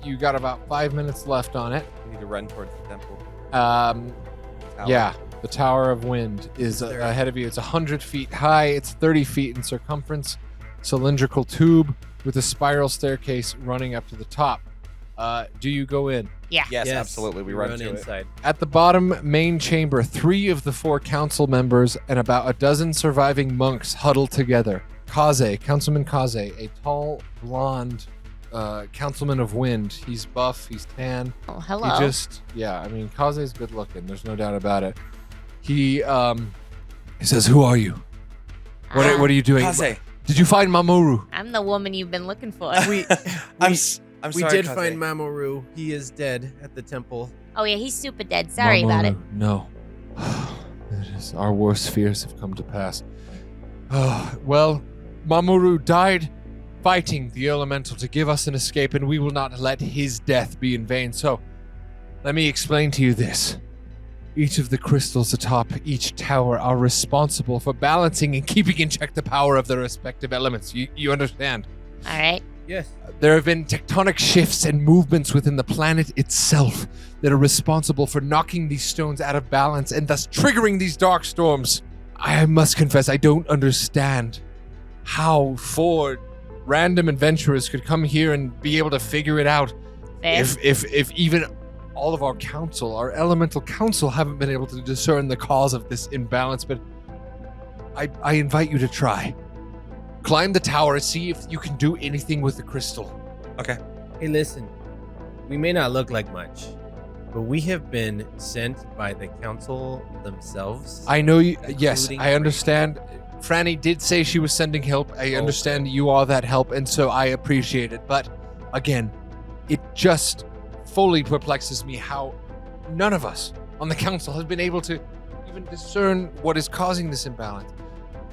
you got about 5 minutes left on it. We need to run towards the temple. Tower. Yeah, the Tower of Wind is There. ahead of you. It's 100 feet high. It's 30 feet in circumference. Cylindrical tube with a spiral staircase running up to the top. Do you go in? Yes, absolutely. We run to it. inside. At the bottom main chamber, 3 of the 4 council members and about a dozen surviving monks huddle together. Councilman Kaze, a tall, blonde councilman of Wind. He's buff, he's tan. Oh, hello. Kaze's good looking. There's no doubt about it. He says, "Who are you? What are you doing? Kaze, Did you find Mamoru?" I'm the woman you've been looking for. I'm We sorry, did Kaze. find Mamoru. He is dead at the temple. Oh yeah, he's super dead. Sorry about it. Mamoru, no. It is, our worst fears have come to pass. Well, Mamoru died fighting the elemental to give us an escape, and we will not let his death be in vain. So, let me explain to you this. Each of the crystals atop each tower are responsible for balancing and keeping in check the power of their respective elements. You understand? All right. Yes. There have been tectonic shifts and movements within the planet itself that are responsible for knocking these stones out of balance and thus triggering these dark storms. I must confess, I don't understand how 4 random adventurers could come here and be able to figure it out. Fair. If even all of our council, our elemental council, haven't been able to discern the cause of this imbalance, but I invite you to try. Climb the tower and see if you can do anything with the crystal. Hey, listen. We may not look like much, but we have been sent by the council themselves. I know you. Yes, Including I understand. Franny did say she was sending help. I understand you are that help, and so I appreciate it. But again, it just fully perplexes me how none of us on the council has been able to even discern what is causing this imbalance.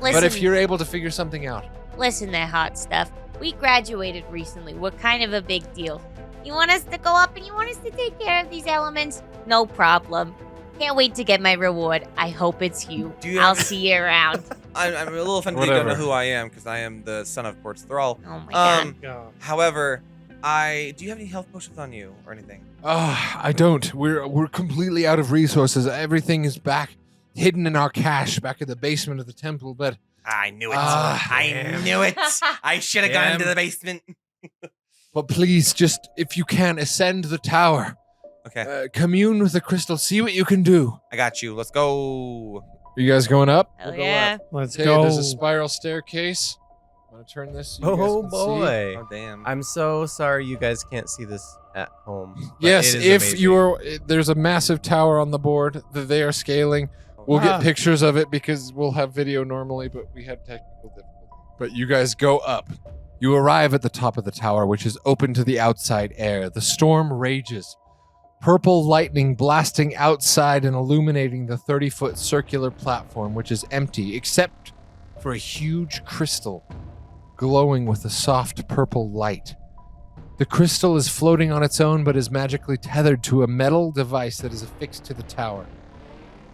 Listen, But if you're able to figure something out, listen there, hot stuff. We graduated recently. We're kind of a big deal. You want us to go up and you want us to take care of these elements? No problem. Can't wait to get my reward. I hope it's you. I'll see you around. I'm a little offended you don't know Whatever. who I am because I am the son of Port's Thrall. Oh my god. God. However, do you have any health potions on you or anything? I don't. We're completely out of resources. Everything is back hidden in our cache back in the basement of the temple. But I knew it. I knew it. I should have gone into the basement. please, just if you can, ascend the tower. Okay, Commune with the crystal. See what you can do. I got you. Let's go. Are you guys going up? Hell We'll go yeah. Let's Okay, go. there's a spiral staircase. I'm gonna turn this. So you guys Oh can see. boy. Oh damn. I'm so sorry you guys can't see this at home. but Yes, it is if amazing. you're there's a massive tower on the board that they are scaling. We'll Ah. get pictures of it because we'll have video normally, but we had technical difficulty. But you guys go up. You arrive at the top of the tower, which is open to the outside air. The storm rages. Purple lightning blasting outside and illuminating the 30-foot circular platform, which is empty, except for a huge crystal glowing with a soft purple light. The crystal is floating on its own, but is magically tethered to a metal device that is affixed to the tower.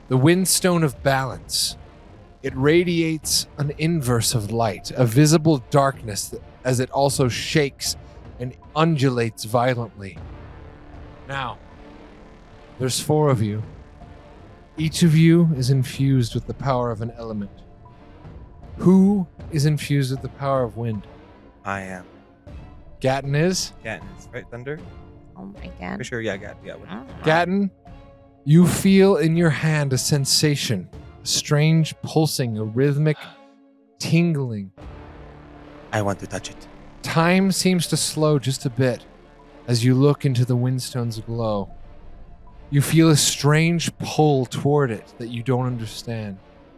The Windstone of Balance. It radiates an inverse of light, a visible darkness as it also shakes and undulates violently. Now, there's 4 of you. Each of you is infused with the power of an element. Who is infused with the power of wind? I am. Gatton is? Katniss, right? Thunder? Oh my god. For sure, yeah, yeah. Gatton, you feel in your hand a sensation, a strange pulsing, a rhythmic tingling. I want to touch it. Time seems to slow just a bit as you look into the Windstone's glow. You feel a strange pull toward it that you don't understand.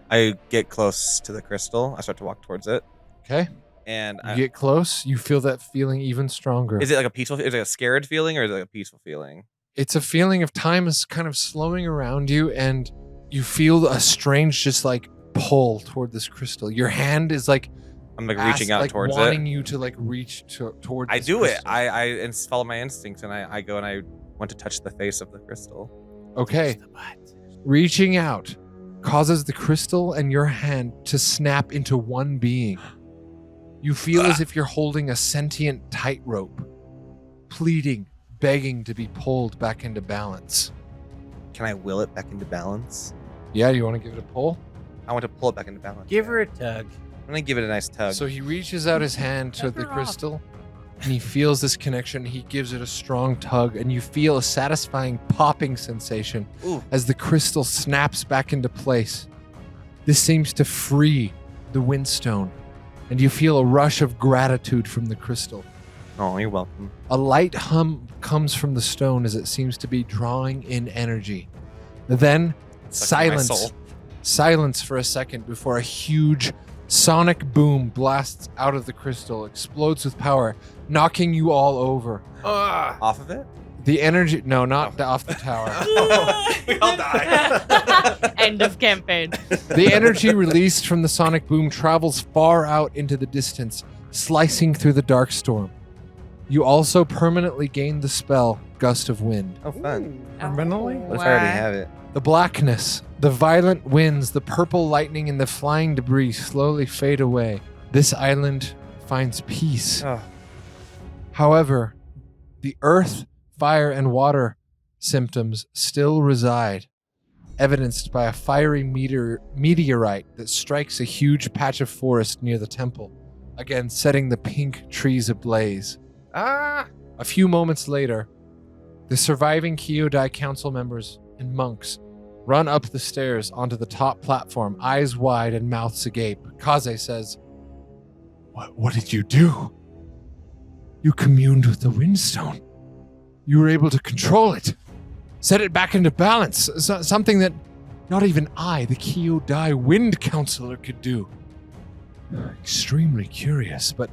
I get close to the crystal. I start to walk towards it, Okay? and You get close, you feel that feeling even stronger. is it like a peaceful? Is it a scared feeling or is it like a peaceful feeling? It's a feeling of time is kind of slowing around you, and you feel a strange, just like pull toward this crystal. Your hand is like I'm like reaching out like towards wanting it. you to like reach toward. I this do it. crystal. I follow my instincts, and I go and I want to touch the face of the crystal. Okay. Reaching out causes the crystal and your hand to snap into one being. You feel as if you're holding a sentient tightrope, pleading, begging to be pulled back into balance. Can I will it back into balance? Yeah, you want to give it a pull? I want to pull it back into balance. Give her a tug. I'm gonna give it a nice tug. So he reaches out his hand to the her off. crystal, and he feels this connection. He gives it a strong tug, and you feel a satisfying popping sensation Ooh. as the crystal snaps back into place. This seems to free the Windstone, and you feel a rush of gratitude from the crystal. Oh, you're welcome. A light hum comes from the stone as it seems to be drawing in energy. Then, Sucking my silence. soul. Silence for a second before a huge sonic boom blasts out of the crystal, explodes with power, knocking you all over. Off of it? The energy, no, not off the tower. We all die. End of campaign. The energy released from the sonic boom travels far out into the distance, slicing through the dark storm. You also permanently gain the spell, Gust of Wind. Oh, fun. Permanently? What if I already have it? The blackness, the violent winds, the purple lightning, and the flying debris slowly fade away. This island finds peace. Oh, However, the earth, fire, and water symptoms still reside, evidenced by a fiery meteorite that strikes a huge patch of forest near the temple, again setting the pink trees ablaze. A few moments later, the surviving Kyodai council members and monks run up the stairs onto the top platform, eyes wide and mouths agape. Kaze says, What did you do? You communed with the Windstone. You were able to control it. Set it back into balance. Something that not even I, the Kyodai Wind Counselor, could do. Extremely curious, but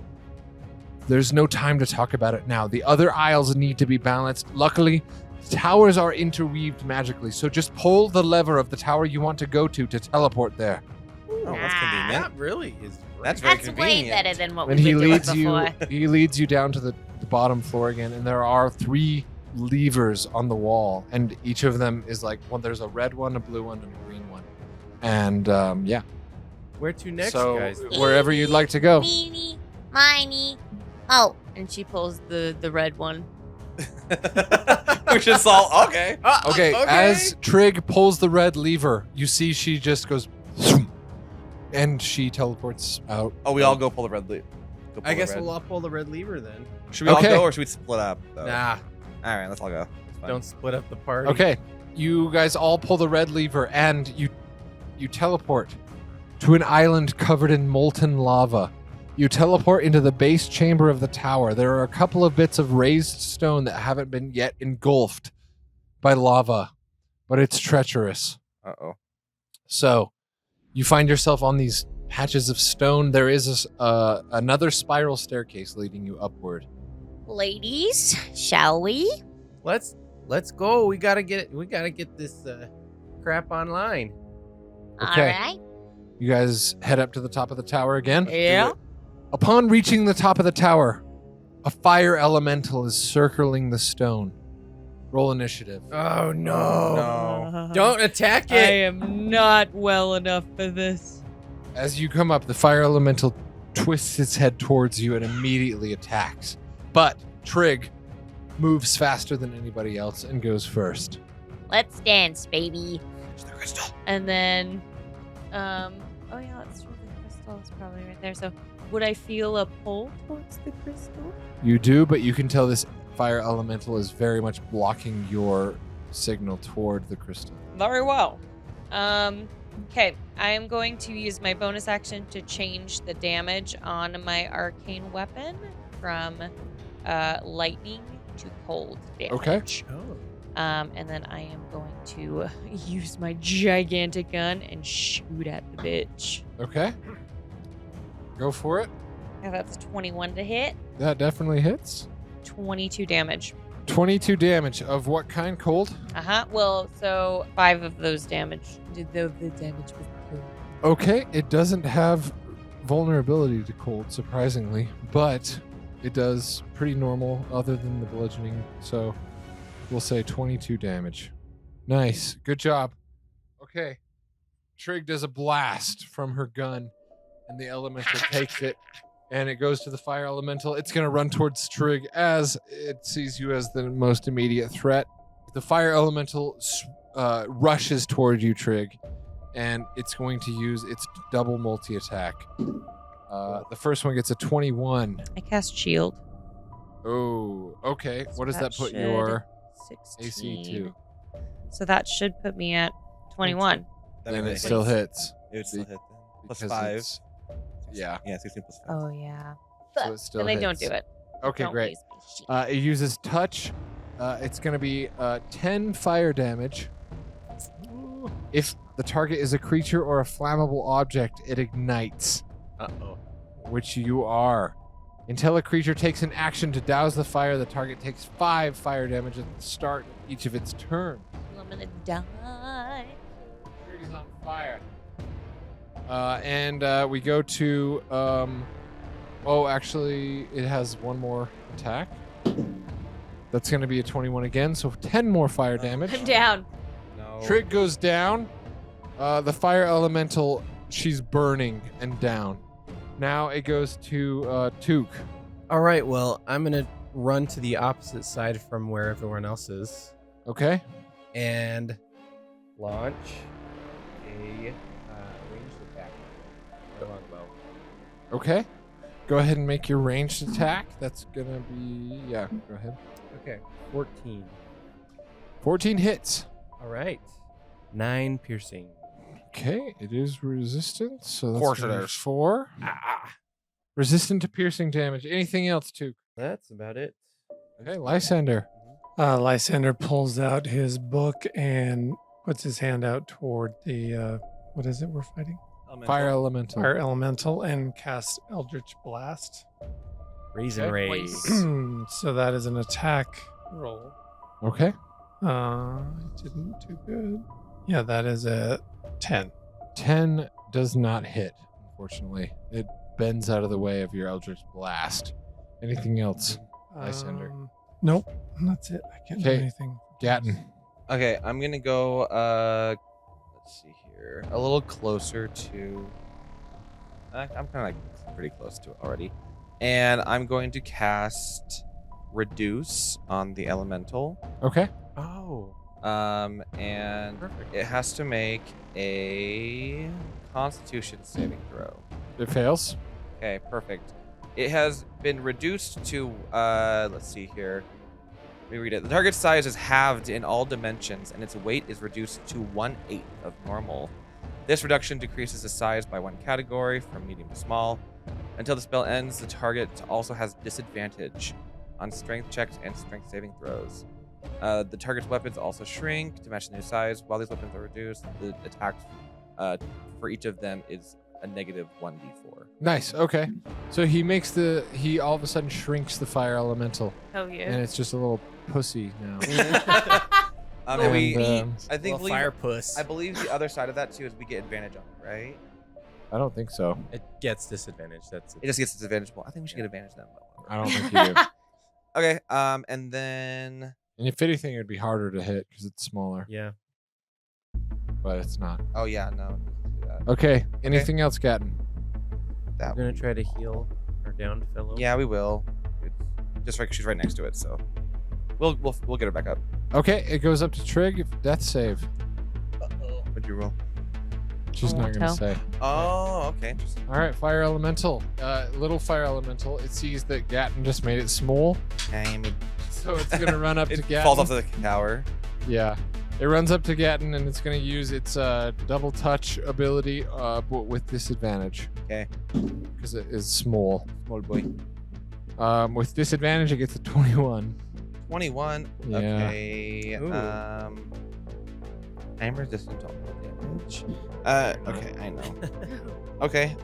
there's no time to talk about it now. The other isles need to be balanced. Luckily, Towers are interweaved magically, so just pull the lever of the tower you want to go to teleport there. Oh, that's convenient. That really is. That's very That's way convenient. better than what And we've he been doing leads before. he leads you down to the bottom floor again, and there are 3 levers on the wall, and each of them is like there's a red one, a blue one, and a green one. And yeah. Where to next, So guys? wherever you'd like to go. Meeny, miny. Oh, And she pulls the red one. Which is all okay. Okay, as Trig pulls the red lever, you see she just goes and she teleports out. Oh, we all go pull the red leaf. I guess we'll all pull the red lever then. Should we all Okay. go or should we split up? Though? Nah, All right, let's all go. It's fine. don't split up the party. Okay, you guys all pull the red lever and you teleport to an island covered in molten lava. You teleport into the base chamber of the tower. There are a couple of bits of raised stone that haven't been yet engulfed by lava, but it's treacherous. Uh-oh. So you find yourself on these patches of stone. There is another spiral staircase leading you upward. ladies, shall we? Let's go. We gotta get this crap online. Okay. All right. You guys head up to the top of the tower again. Yeah. Upon reaching the top of the tower, a fire elemental is circling the stone. Roll initiative. Oh no! No. Don't attack I it. am not well enough for this. As you come up, the fire elemental twists its head towards you and immediately attacks. But Trig moves faster than anybody else and goes first. Let's dance, baby. And then, oh yeah, that's true. The crystal is probably right there. So, would I feel a pull towards the crystal? You do, but you can tell this fire elemental is very much blocking your signal toward the crystal. Very well. Okay, I am going to use my bonus action to change the damage on my arcane weapon from lightning to cold damage. Okay. Oh. And then I am going to use my gigantic gun and shoot at the bitch. Okay. Go for it. Yeah, that's 21 to hit, That definitely hits. 22 damage. 22 damage. Of what kind? Cold? Well, so 5 of those damage. The damage was killed. Okay. It doesn't have vulnerability to cold, surprisingly, but it does pretty normal other than the bludgeoning. So we'll say 22 damage. Nice. Good job. Okay. Trig does a blast from her gun, and the elemental takes it, and it goes to the fire elemental. It's going to run towards Trig as it sees you as the most immediate threat. The fire elemental rushes toward you, Trig, and it's going to use its double multi-attack. The first one gets a 21. I cast shield. Oh, okay. So What does that put should- your 16. AC to? So that should put me at 21. And it still hits. It would still hit then. Plus because 5. it's- Yeah. Yeah, 16 plus 5. Oh, yeah. So it still Then I don't hits. do it. Okay, Don't great. use my shit. It uses touch. It's going to be 10 fire damage. If the target is a creature or a flammable object, it ignites, Uh-oh. which you are. Until a creature takes an action to douse the fire, the target takes 5 fire damage at the start of each of its turns. I'm gonna die. Trigger's on fire. And we go to. Actually, it has one more attack. That's going to be a 21 again, so 10 more fire damage. I'm down. No. Trig goes down. The fire elemental, she's burning and down. Now it goes to Took. All right. Well, I'm gonna run to the opposite side from where everyone else is Okay. and launch a ranged attack. My longbow. Okay. Go ahead and make your ranged attack. That's going to be. Yeah, go ahead. Okay. 14. 14 hits. All right. 9 piercing. Okay, it is resistant, so that's Course it gonna be is. 4. Resistant to piercing damage. Anything else, Took? That's about it. Okay, Lysander. Lysander pulls out his book and puts his hand out toward the what is it we're fighting? Fire elemental. Fire elemental and casts Eldritch Blast. Raisin Okay. rays. So that is an attack roll. Okay. Didn't do good. Yeah, that is a 10. 10 does not hit, unfortunately. It bends out of the way of your Eldritch Blast. Anything else? Lysander. Nope. That's it. I can't do Okay. anything. Gatton. Okay, I'm gonna go. Let's see here. A little closer to. I'm kind of like pretty close to it already, and I'm going to cast Reduce on the elemental. Okay. Oh. And it has to make a Constitution saving throw. It fails. Okay, perfect. It has been reduced to, let's see here. Let me read it. The target size is halved in all dimensions, and its weight is reduced to 1/8 of normal. This reduction decreases the size by 1 category, from medium to small. Until the spell ends, the target also has disadvantage on strength checks and strength saving throws. The target's weapons also shrink to match the new size. While these weapons are reduced, the attack for each of them is a negative 1d4. Nice. Okay. So he all of a sudden shrinks the fire elemental, Oh and yeah. it's just a little pussy now. And And, we, um, I think Little fire puss. I believe the other side of that too is we get advantage on it, right? I don't think so. It gets disadvantage. That's It just gets disadvantage. Well, I think we should get advantage then. I don't think you do. Okay. And then And if anything, it'd be harder to hit because it's smaller, Yeah. but it's not. oh yeah, no. Do that. Okay. Anything else, Gatton? That We're gonna try to heal her down fellow. Yeah, we will. It's just right 'cause she's right next to it, so we'll get her back up. Okay. It goes up to Trig. Death save. What'd you roll? She's I not won't gonna tell. say. Oh, okay. Interesting. All right. Fire elemental. Little fire elemental. It sees that Gatton just made it small, Damn it. so it's gonna run up to It Gatton. falls off the tower. Yeah. It runs up to Gatton and it's going to use its double touch ability but with disadvantage. Okay. Because it is small. Small boy. With disadvantage, it gets a 21. 21. Yeah. Okay. Ooh. I'm resistant to all damage. Okay, I know. Okay.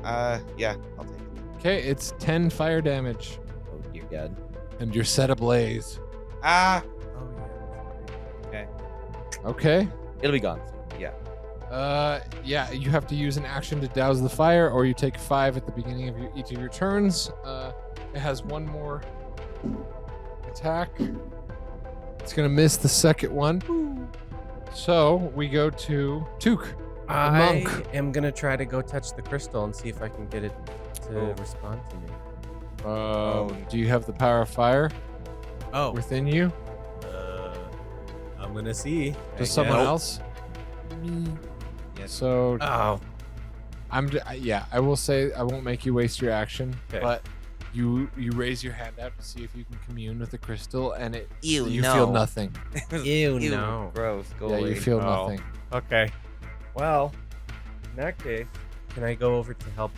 Yeah, I'll take it. Okay, it's 10 fire damage. Oh dear God. And you're set ablaze. Ah. Oh yeah. Okay. Okay. It'll be gone soon. Yeah. Yeah, you have to use an action to douse the fire, or you take 5 at the beginning of each of your turns. It has one more attack. It's gonna miss the second one. So we go to Took. I monk. am gonna try to go touch the crystal and see if I can get it to Oh. respond to me. Do you have the power of fire Oh. within you? I'm gonna see. Does someone else? Yes. So Oh. I will say I won't make you waste your action, Okay. but you raise your hand out to see if you can commune with the crystal, and Ew, you no. feel nothing. Ew, no. Gross. Go Yeah, away. you feel Oh. nothing. Okay. Well, in that case, can I go over to help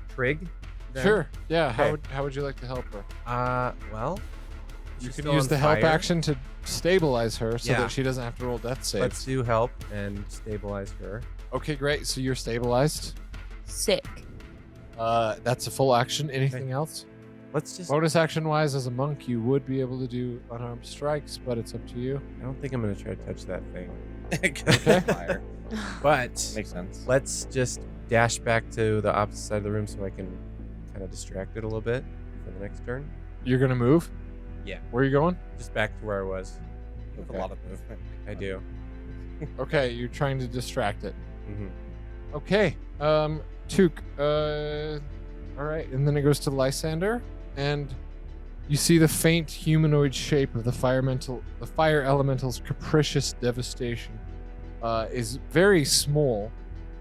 Trig? then? Sure. Yeah. Okay. How would you like to help her? Well, You she's can still use on the help fire. action to stabilize her so Yeah. that she doesn't have to roll death saves. Let's do help and stabilize her. Okay, great. So you're stabilized. Sick. That's a full action. Anything else? Let's just. Bonus action wise, as a monk, you would be able to do unarmed strikes, but it's up to you. I don't think I'm gonna try to touch that thing. Okay. Fire. But Makes sense. let's just dash back to the opposite side of the room so I can kind of distract it a little bit for the next turn. You're gonna move? Yeah. Where are you going? Just back to where I was. With Okay. a lot of movement. I do. Okay, you're trying to distract it. Mm-hmm. Okay. Took. All right, and then it goes to Lysander, and you see the faint humanoid shape of the fire elemental's capricious devastation. Is very small,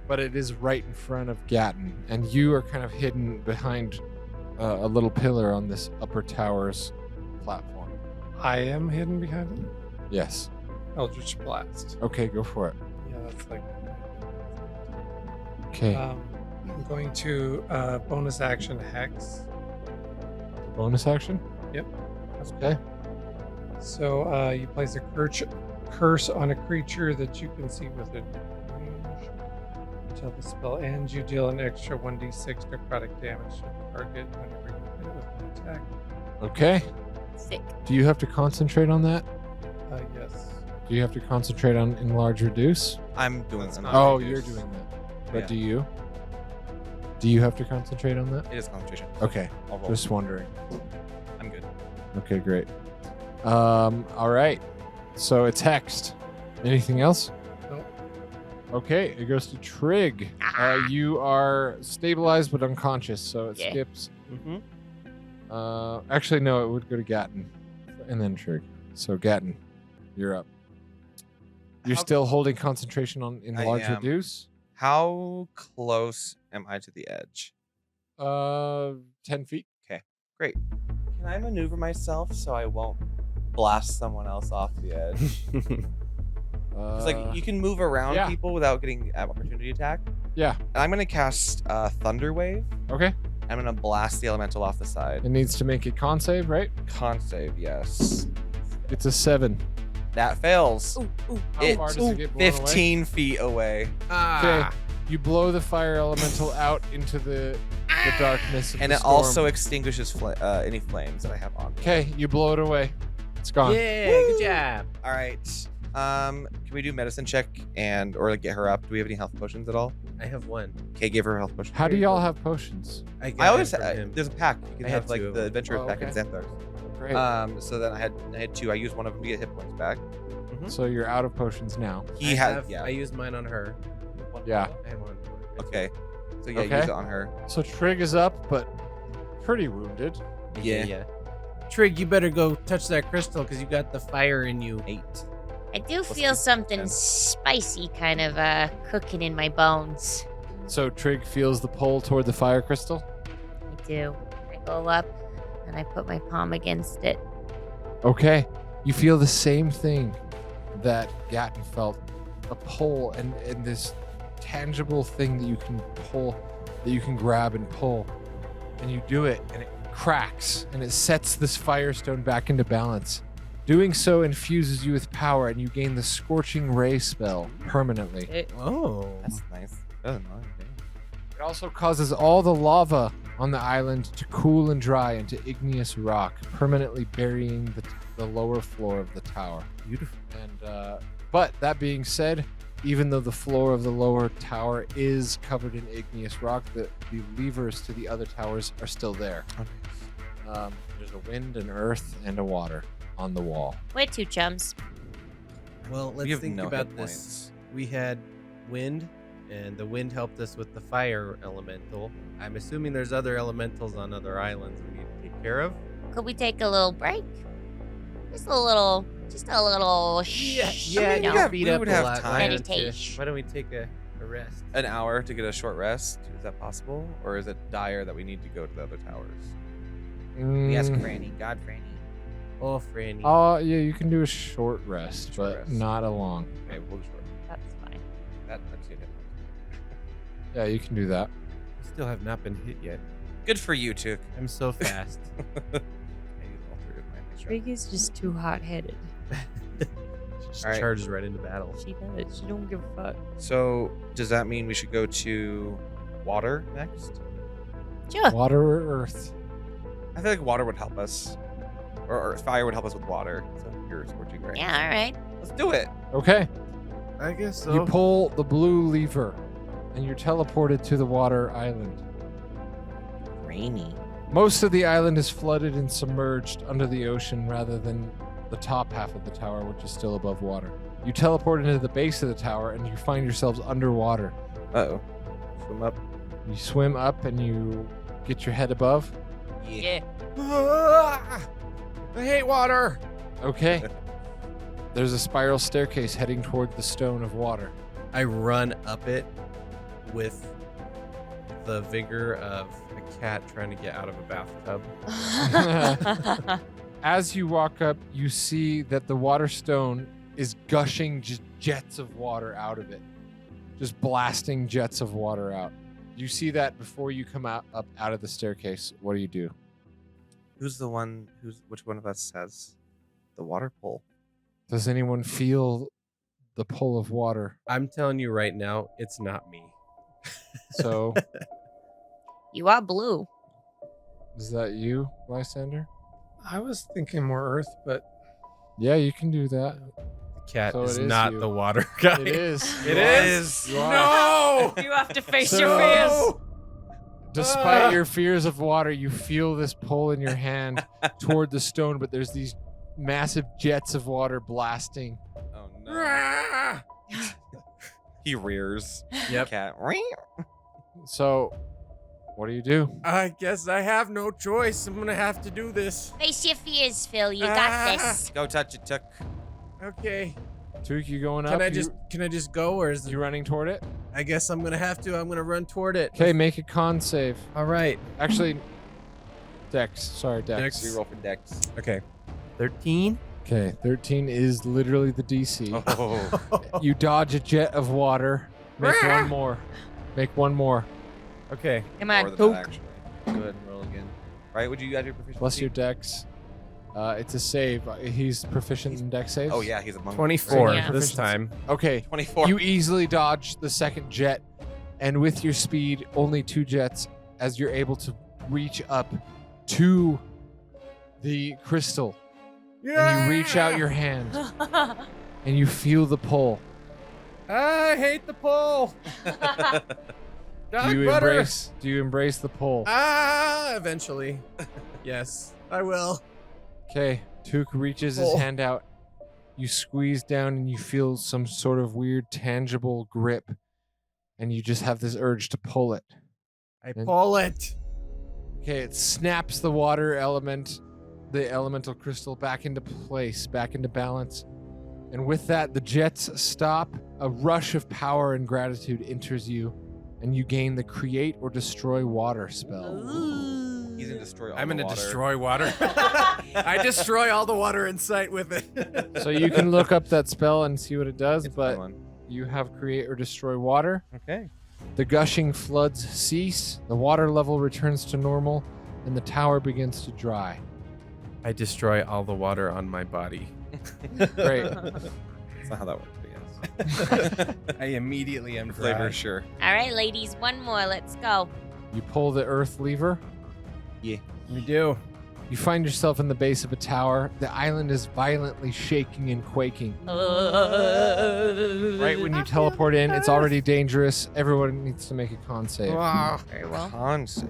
but it is right in front of Gatton, and you are kind of hidden behind a little pillar on this upper tower's platform. I am hidden behind it. Yes. Eldritch Blast. Okay, go for it. Yeah, that's like. Okay. I'm going to bonus action Hex. Bonus action. Yep. Okay. So you place a curse on a creature that you can see within range. Until the spell ends, you deal an extra 1d6 necrotic damage to the target whenever you hit it with an attack. Okay. Sick. Do you have to concentrate on that? Yes. Do you have to concentrate on enlarge reduce? I'm doing That's it. fine. Oh, you're doing that. But Yeah. do you? Do you have to concentrate on that? It is concentration. Okay, I'll roll. just wondering. I'm good. Okay, great. All right. So it's hexed. Anything else? Nope. Okay, it goes to Trig. You are stabilized but unconscious, so it Yeah. skips. Mm-hmm. Actually, no, it would go to Gatton, and then Trig. So Gatton, you're up. You're How- still holding concentration on enlarge am. reduce. How close am I to the edge? 10 feet. Great. Can I maneuver myself so I won't blast someone else off the edge? Because like you can move around yeah. people without getting opportunity attack. Yeah. And I'm gonna cast Thunder Wave. Okay. I'm gonna blast the elemental off the side. It needs to make a con save, right? Con save, yes. It's a 7. That fails. How far does it get blown away? 15 feet away. Okay. You blow the fire elemental out into the darkness of And the it storm. also extinguishes any flames that I have on me. Okay, you blow it away. It's gone. Yeah, good job. All right. Can we do medicine check or like get her up? Do we have any health potions at all? I have one. Okay, give her a health potion. How do y'all have potions? I I always got it from him. there's a pack. You I can had have like two of the them. adventurer's Oh, pack okay. and Xanthars. Great. So then I had two. I used one of them to get hit points back. So you're out of potions now. He I used mine on her. Yeah. I had one. Okay. So yeah, Okay. use it on her. So Trig is up, but pretty wounded. Yeah. Trig, you better go touch that crystal because you got the fire in you. 8. I do Plus feel two, something 10. spicy kind of cooking in my bones. So Trig feels the pull toward the fire crystal. I do. I go up and I put my palm against it. Okay. You feel the same thing that Gatton felt. A pull and this tangible thing that you can pull, that you can grab and pull. And you do it and it cracks and it sets this firestone back into balance. Doing so infuses you with power and you gain the Scorching Ray spell permanently. Oh. That's nice. Better than mine. It also causes all the lava on the island to cool and dry into igneous rock, permanently burying the lower floor of the tower. Beautiful. And but that being said, even though the floor of the lower tower is covered in igneous rock, the levers to the other towers are still there. There's a wind, an earth, and a water on the wall. We're two chums. Well, We let's have think no about hit this. points. We had wind, and the wind helped us with the fire elemental. I'm assuming there's other elementals on other islands we need to take care of. Could we take a little break? Just a little. Yeah, you you know, got beat we up would a have lot. time. man, Meditation. Why don't we take a rest? An hour to get a short rest. Is that possible? Or is it dire that we need to go to the other towers? Yes, Mm, Franny. God, Franny. Oh, Franny. yeah, you can do a short rest, Short but rest. not a long. Okay, we'll do short. That's fine. That's it. Yeah, you can do that. I still have not been hit yet. Good for you, Took. I'm so fast. Trig is just too hot-headed. Just All right. charges right into battle. She does. She don't give a fuck. So does that mean we should go to water next? Sure. Water or earth? I feel like water would help us, or fire would help us with water. So you're scorching right. Yeah, all right. Let's do it. Okay. I guess so. You pull the blue lever, and you're teleported to the water island. Rainy. Most of the island is flooded and submerged under the ocean rather than the top half of the tower, which is still above water. You teleport into the base of the tower, and you find yourselves underwater. Uh-oh. Swim up. You swim up, and you get your head above. Yeah. I hate water. Okay. There's a spiral staircase heading toward the stone of water. I run up it with the vigor of a cat trying to get out of a bathtub. As you walk up, you see that the water stone is gushing just jets of water out of it. Just blasting jets of water out. You see that before you come up out of the staircase. What do you do? Which one of us has the water pole? Does anyone feel the pull of water? I'm telling you right now, it's not me. So, You are blue. is that you, Lysander? I was thinking more Earth, but Yeah, you can do that. The cat So is it is not you. the water guy. It is. It You are. is. You are. No. You have to face So- your fears. Despite your fears of water, you feel this pull in your hand toward the stone, but there's these massive jets of water blasting. Oh no. He rears. Yep. Cat. So, what do you do? I guess I have no choice. I'm gonna have to do this. Face your fears, Phil. You got this. Go touch it, Took. Okay. Took, you going up? Can I just go, or is You running toward it? I guess I'm gonna have to. I'm gonna run toward it. Okay, make a con save. All right. Actually, Dex. Sorry, Dex. Dex. We roll for Dex. Okay. 13. Okay, 13 is literally the DC. Oh. You dodge a jet of water. Make one more. Make one more. Okay. Come More on, than that, Took. actually. Go ahead and roll again. Right? Would you add your proficiency? Plus your Dex. It's a save. He's proficient in Dex saves. Oh yeah, he's a monk. 24 Yeah. this time. Okay. 24. You easily dodge the second jet, and with your speed, only 2 jets, as you're able to reach up to the crystal. And you reach out your hand, and you feel the pull. I hate the pull. Dog butter. Do you embrace the pull? Eventually. Yes, I will. Okay, Took reaches his Pull. hand out. You squeeze down and you feel some sort of weird tangible grip, and you just have this urge to pull it. I pull it. Okay, it snaps the water element, the elemental crystal, back into place, back into balance. And with that, the jets stop. A rush of power and gratitude enters you, and you gain the create or destroy water spell. He's gonna destroy all I'm the gonna water. destroy water. I destroy all the water in sight with it. So you can look up that spell and see what it does, It's a but fun one. you have create or destroy water. Okay. The gushing floods cease, the water level returns to normal, and the tower begins to dry. I destroy all the water on my body. Great. That's not how that works, but yes. I immediately am Flavor, dry. sure. All right, ladies, one more. Let's go. You pull the earth lever. We do. You find yourself in the base of a tower. The island is violently shaking and quaking. Right when you teleport in, it's already dangerous. Everyone needs to make a con save. Wow. Very well. Con save.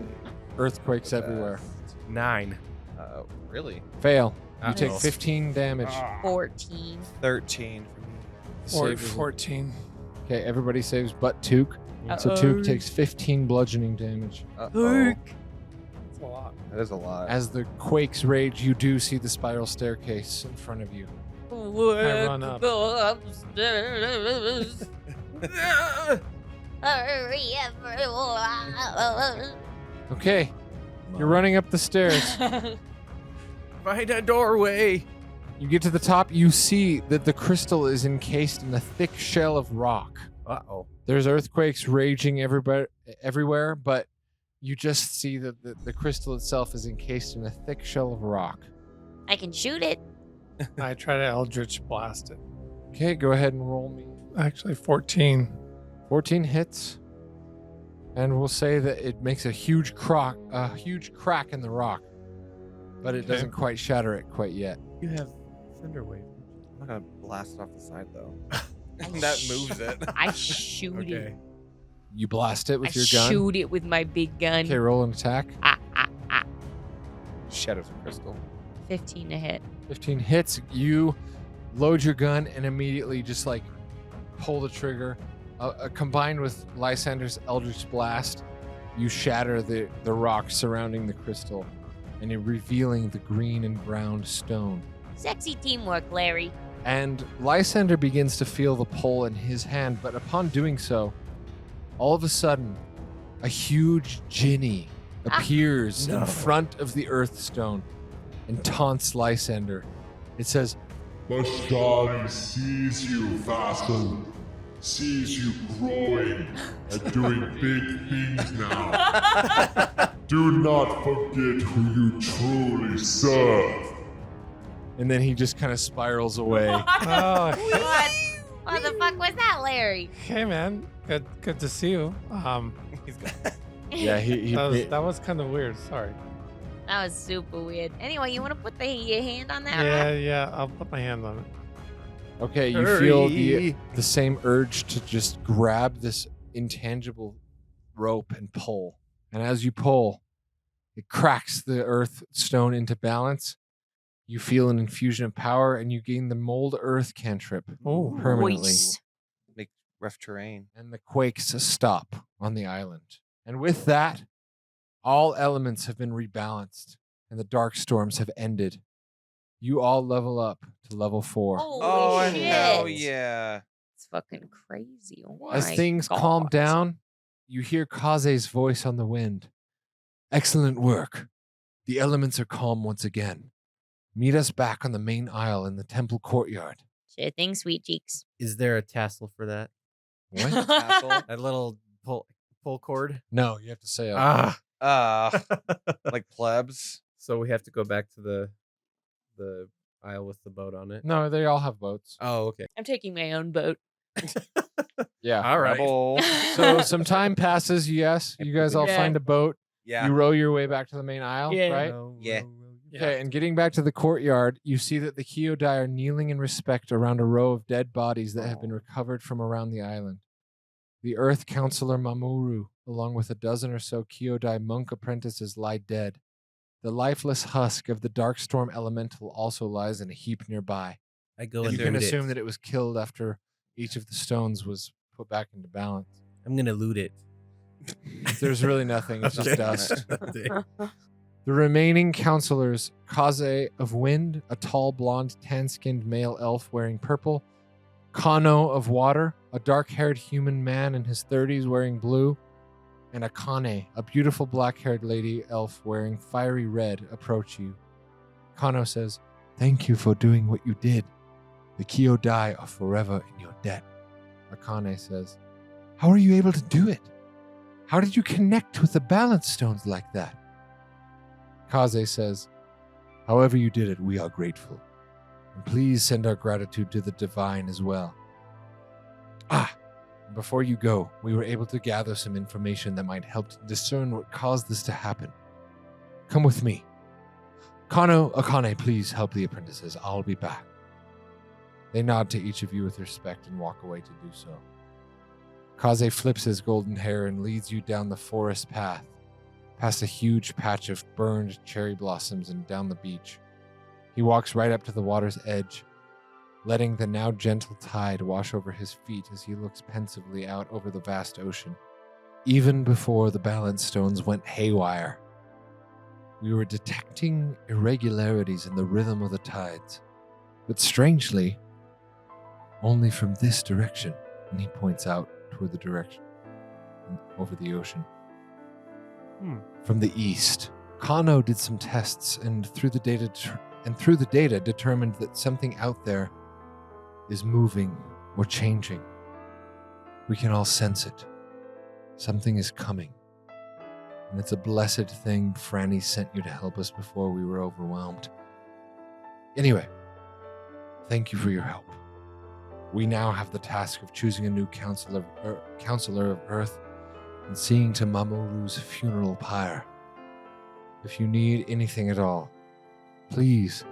Earthquakes everywhere. 9. Really? Fail. You Uh-oh. take 15 damage. 14. 13 for me. The save is- 14. Okay, everybody saves but Took. So Took takes 15 bludgeoning damage. Uh-oh. That's a lot. That is a lot. As the quakes rage, you do see the spiral staircase in front of you. I run up. Go upstairs. Hurry, everyone. Okay, you're running up the stairs. Find a doorway. You get to the top, you see that the crystal is encased in a thick shell of rock. Uh-oh. There's earthquakes raging everywhere, but you just see that the crystal itself is encased in a thick shell of rock. I can shoot it. I try to Eldritch blast it. Okay, go ahead and roll me. Actually, 14. 14 hits, and we'll say that it makes a huge crack in the rock, but it Okay. doesn't quite shatter it quite yet. You have Thunderwave. I'm not gonna blast it off the side though. I That sh- moves it. I shoot Okay. it. You blast it I with your gun. shoot it with my big gun. Okay, roll an attack. Shadows of crystal. 15 to hit. 15 hits. You load your gun and immediately just like pull the trigger. Combined with Lysander's Eldritch Blast, you shatter the rock surrounding the crystal, and you're revealing the green and brown stone. Sexy teamwork, Larry. And Lysander begins to feel the pull in his hand, but upon doing so, all of a sudden, a huge Jinny appears in front of the Earthstone and taunts Lysander. It says, The stone sees you, vassal. Sees you growing and doing big things now. Do not forget who you truly serve. and then he just kind of spirals away. Oh, What the fuck was that, Larry? hey man, good to see you. He's got Yeah, he That was kind of weird. Sorry. That was super weird. Anyway, you want to put your hand on that? Yeah, rock? yeah. I'll put my hand on it. Okay, you feel Hurry. the same urge to just grab this intangible rope and pull. And as you pull, it cracks the earth stone into balance. You feel an infusion of power, and you gain the mold earth cantrip Oh, permanently. Nice. Make rough terrain. And the quakes stop on the island. And with that, all elements have been rebalanced, and the dark storms have ended. You all level up to level 4. Holy shit. hell yeah. It's fucking crazy. Oh As my things calm God. down, you hear Kaze's voice on the wind. Excellent work. The elements are calm once again. Meet us back on the main aisle in the temple courtyard. Sure thing, sweet cheeks. Is there a tassel for that? What? Castle. A little pull cord? No, you have to say Ah. Like plebs. So we have to go back to the aisle with the boat on it. No, they all have boats. Oh, okay. I'm taking my own boat. Yeah. All right. Rebel. So some time passes, yes. You guys all Yeah. find a boat. Yeah. You row your way back to the main aisle, Yeah. right? Yeah. Okay, and getting back to the courtyard, you see that the Kyodai are kneeling in respect around a row of dead bodies that have been recovered from around the island. The Earth Counselor Mamoru, along with a dozen or so Kyodai monk apprentices, lie dead. The lifeless husk of the Darkstorm Elemental also lies in a heap nearby. I go You and can loot assume it. that it was killed after each of the stones was put back into balance. I'm gonna loot it. There's really nothing, it's just Okay. dust. The remaining counselors, Kaze of Wind, a tall, blonde, tan-skinned male elf wearing purple, Kano of Water, a dark-haired human man in his 30s wearing blue, and Akane, a beautiful black-haired lady elf wearing fiery red, approach you. Kano says, "Thank you for doing what you did. The Kyodai are forever in your debt." Akane says, "How are you able to do it? How did you connect with the balance stones like that?" Kaze says, "However you did it, we are grateful. And please send our gratitude to the divine as well. Before you go, we were able to gather some information that might help to discern what caused this to happen. Come with me. Kano, Akane, please help the apprentices. I'll be back." They nod to each of you with respect and walk away to do so. Kaze flips his golden hair and leads you down the forest path, past a huge patch of burned cherry blossoms and down the beach. He walks right up to the water's edge, letting the now gentle tide wash over his feet as he looks pensively out over the vast ocean. Even before the balance stones went haywire, we were detecting irregularities in the rhythm of the tides. But strangely, only from this direction, and he points out toward the direction over the ocean. From the east, Kano did some tests and through the data determined that something out there is moving or changing. We can all sense it. Something is coming. And it's a blessed thing Franny sent you to help us before we were overwhelmed. Anyway, thank you for your help. We now have the task of choosing a new counselor of Earth and seeing to Mamoru's funeral pyre. If you need anything at all, please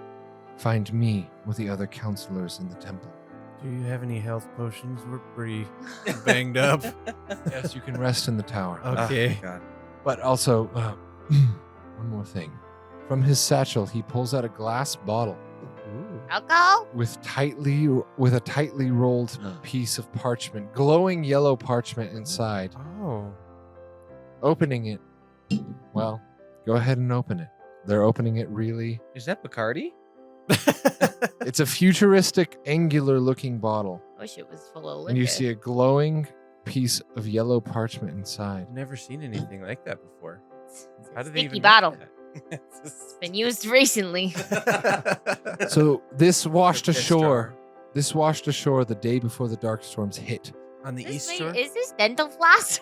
find me with the other counselors in the temple. Do you have any health potions? We're pretty banged up. Yes, you can rest in the tower. Okay. Oh, God. But also, one more thing. From his satchel, he pulls out a glass bottle Alcohol? with a tightly rolled piece of parchment, glowing yellow parchment inside. Oh. Opening it, well, go ahead and open it. They're opening it really. Is that Bacardi? It's a futuristic, angular-looking bottle, Wish it was full of liquor. and you see a glowing piece of yellow parchment inside. I've never seen anything like that before. It's How a did they sticky even bottle. make It's been used recently. that? So this washed Piss ashore. jar. This washed ashore the day before the dark storms hit. On the east shore? Is this dental floss?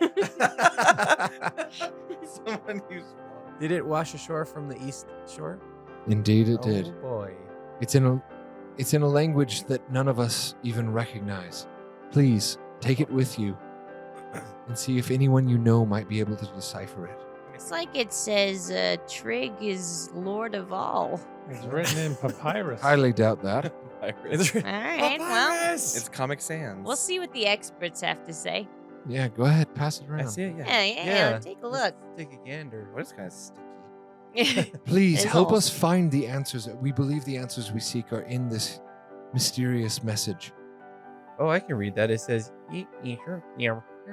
Someone used. Did it wash ashore from the east shore? Indeed, it did. Oh boy. It's in a language that none of us even recognize. Please take it with you and see if anyone you know might be able to decipher it. Looks like it says Trig is Lord of all. It's written in papyrus. Highly doubt that. It's, All right, well, it's Comic Sans. we'll see what the experts have to say. Yeah, go ahead, pass it I around. see it, yeah. Yeah, take a look. Take a gander. What is kind of sticky? Please It's help all- us find the answers. We believe the answers we seek are in this mysterious message. Oh, I can read that. It says,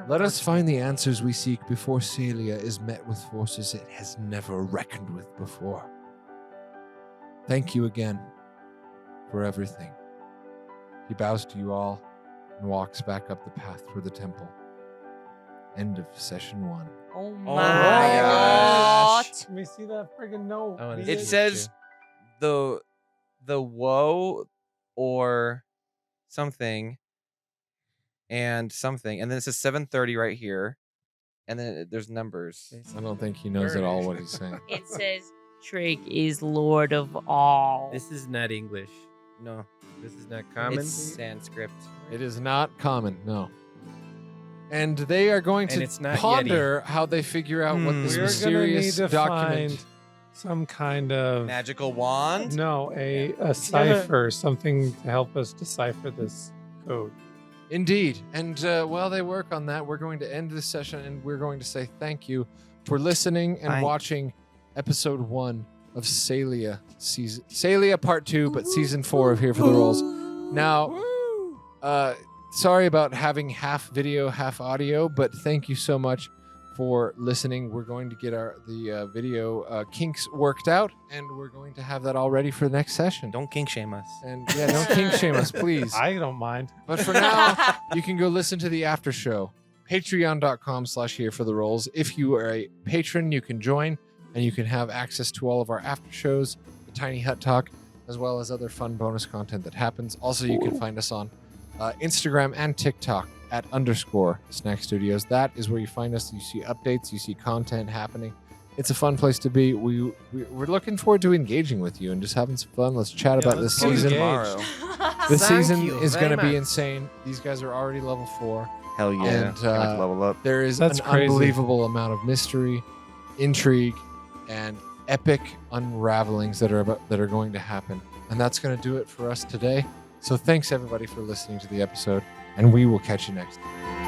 Let us find the answers we seek before Ceylia is met with forces it has never reckoned with before. Thank you again for everything. He bows to you all and walks back up the path toward the temple. End of session 1. Oh my my gosh. Let me see that friggin' note. I wanna Read see It says the woe or something and something, and then it says 7:30 right here, and then there's numbers. I don't think he knows at all what he's saying. It says Trig is Lord of all. This is not English. No, this is not common. It's Sanskrit. It is not common, no. And they are going And to it's not ponder how they figure out what this We're gonna need mysterious to document. find some kind of Magical wand. no, a cipher, something to help us decipher this code. Indeed. And while they work on that, we're going to end this session and we're going to say thank you for listening and Thanks. watching episode 1 of Ceylia season Ceylia part 2, but season 4 of Here for the Rolls. Now, sorry about having half video, half audio, but thank you so much for listening. We're going to get the video kinks worked out, and we're going to have that all ready for the next session. Don't kink shame us. And yeah, don't kink shame us, please. I don't mind. But for now, you can go listen to the after show. Patreon.com/Here for the Rolls. If you are a patron, you can join and you can have access to all of our after shows, the Tiny Hut Talk, as well as other fun bonus content that happens. Also, you can find us on Instagram and TikTok at _Snack Studios. That is where you find us. You see updates, you see content happening. It's a fun place to be. We're looking forward to engaging with you and just having some fun. Let's chat about this let's go season. engage. Tomorrow. This Thank season you is very going to be much. insane. These guys are already level 4. Hell yeah. And, I'm gonna level up. There is That's an crazy. unbelievable amount of mystery, intrigue, and epic unravelings that are going to happen. And that's going to do it for us today. So thanks everybody for listening to the episode, and we will catch you next time.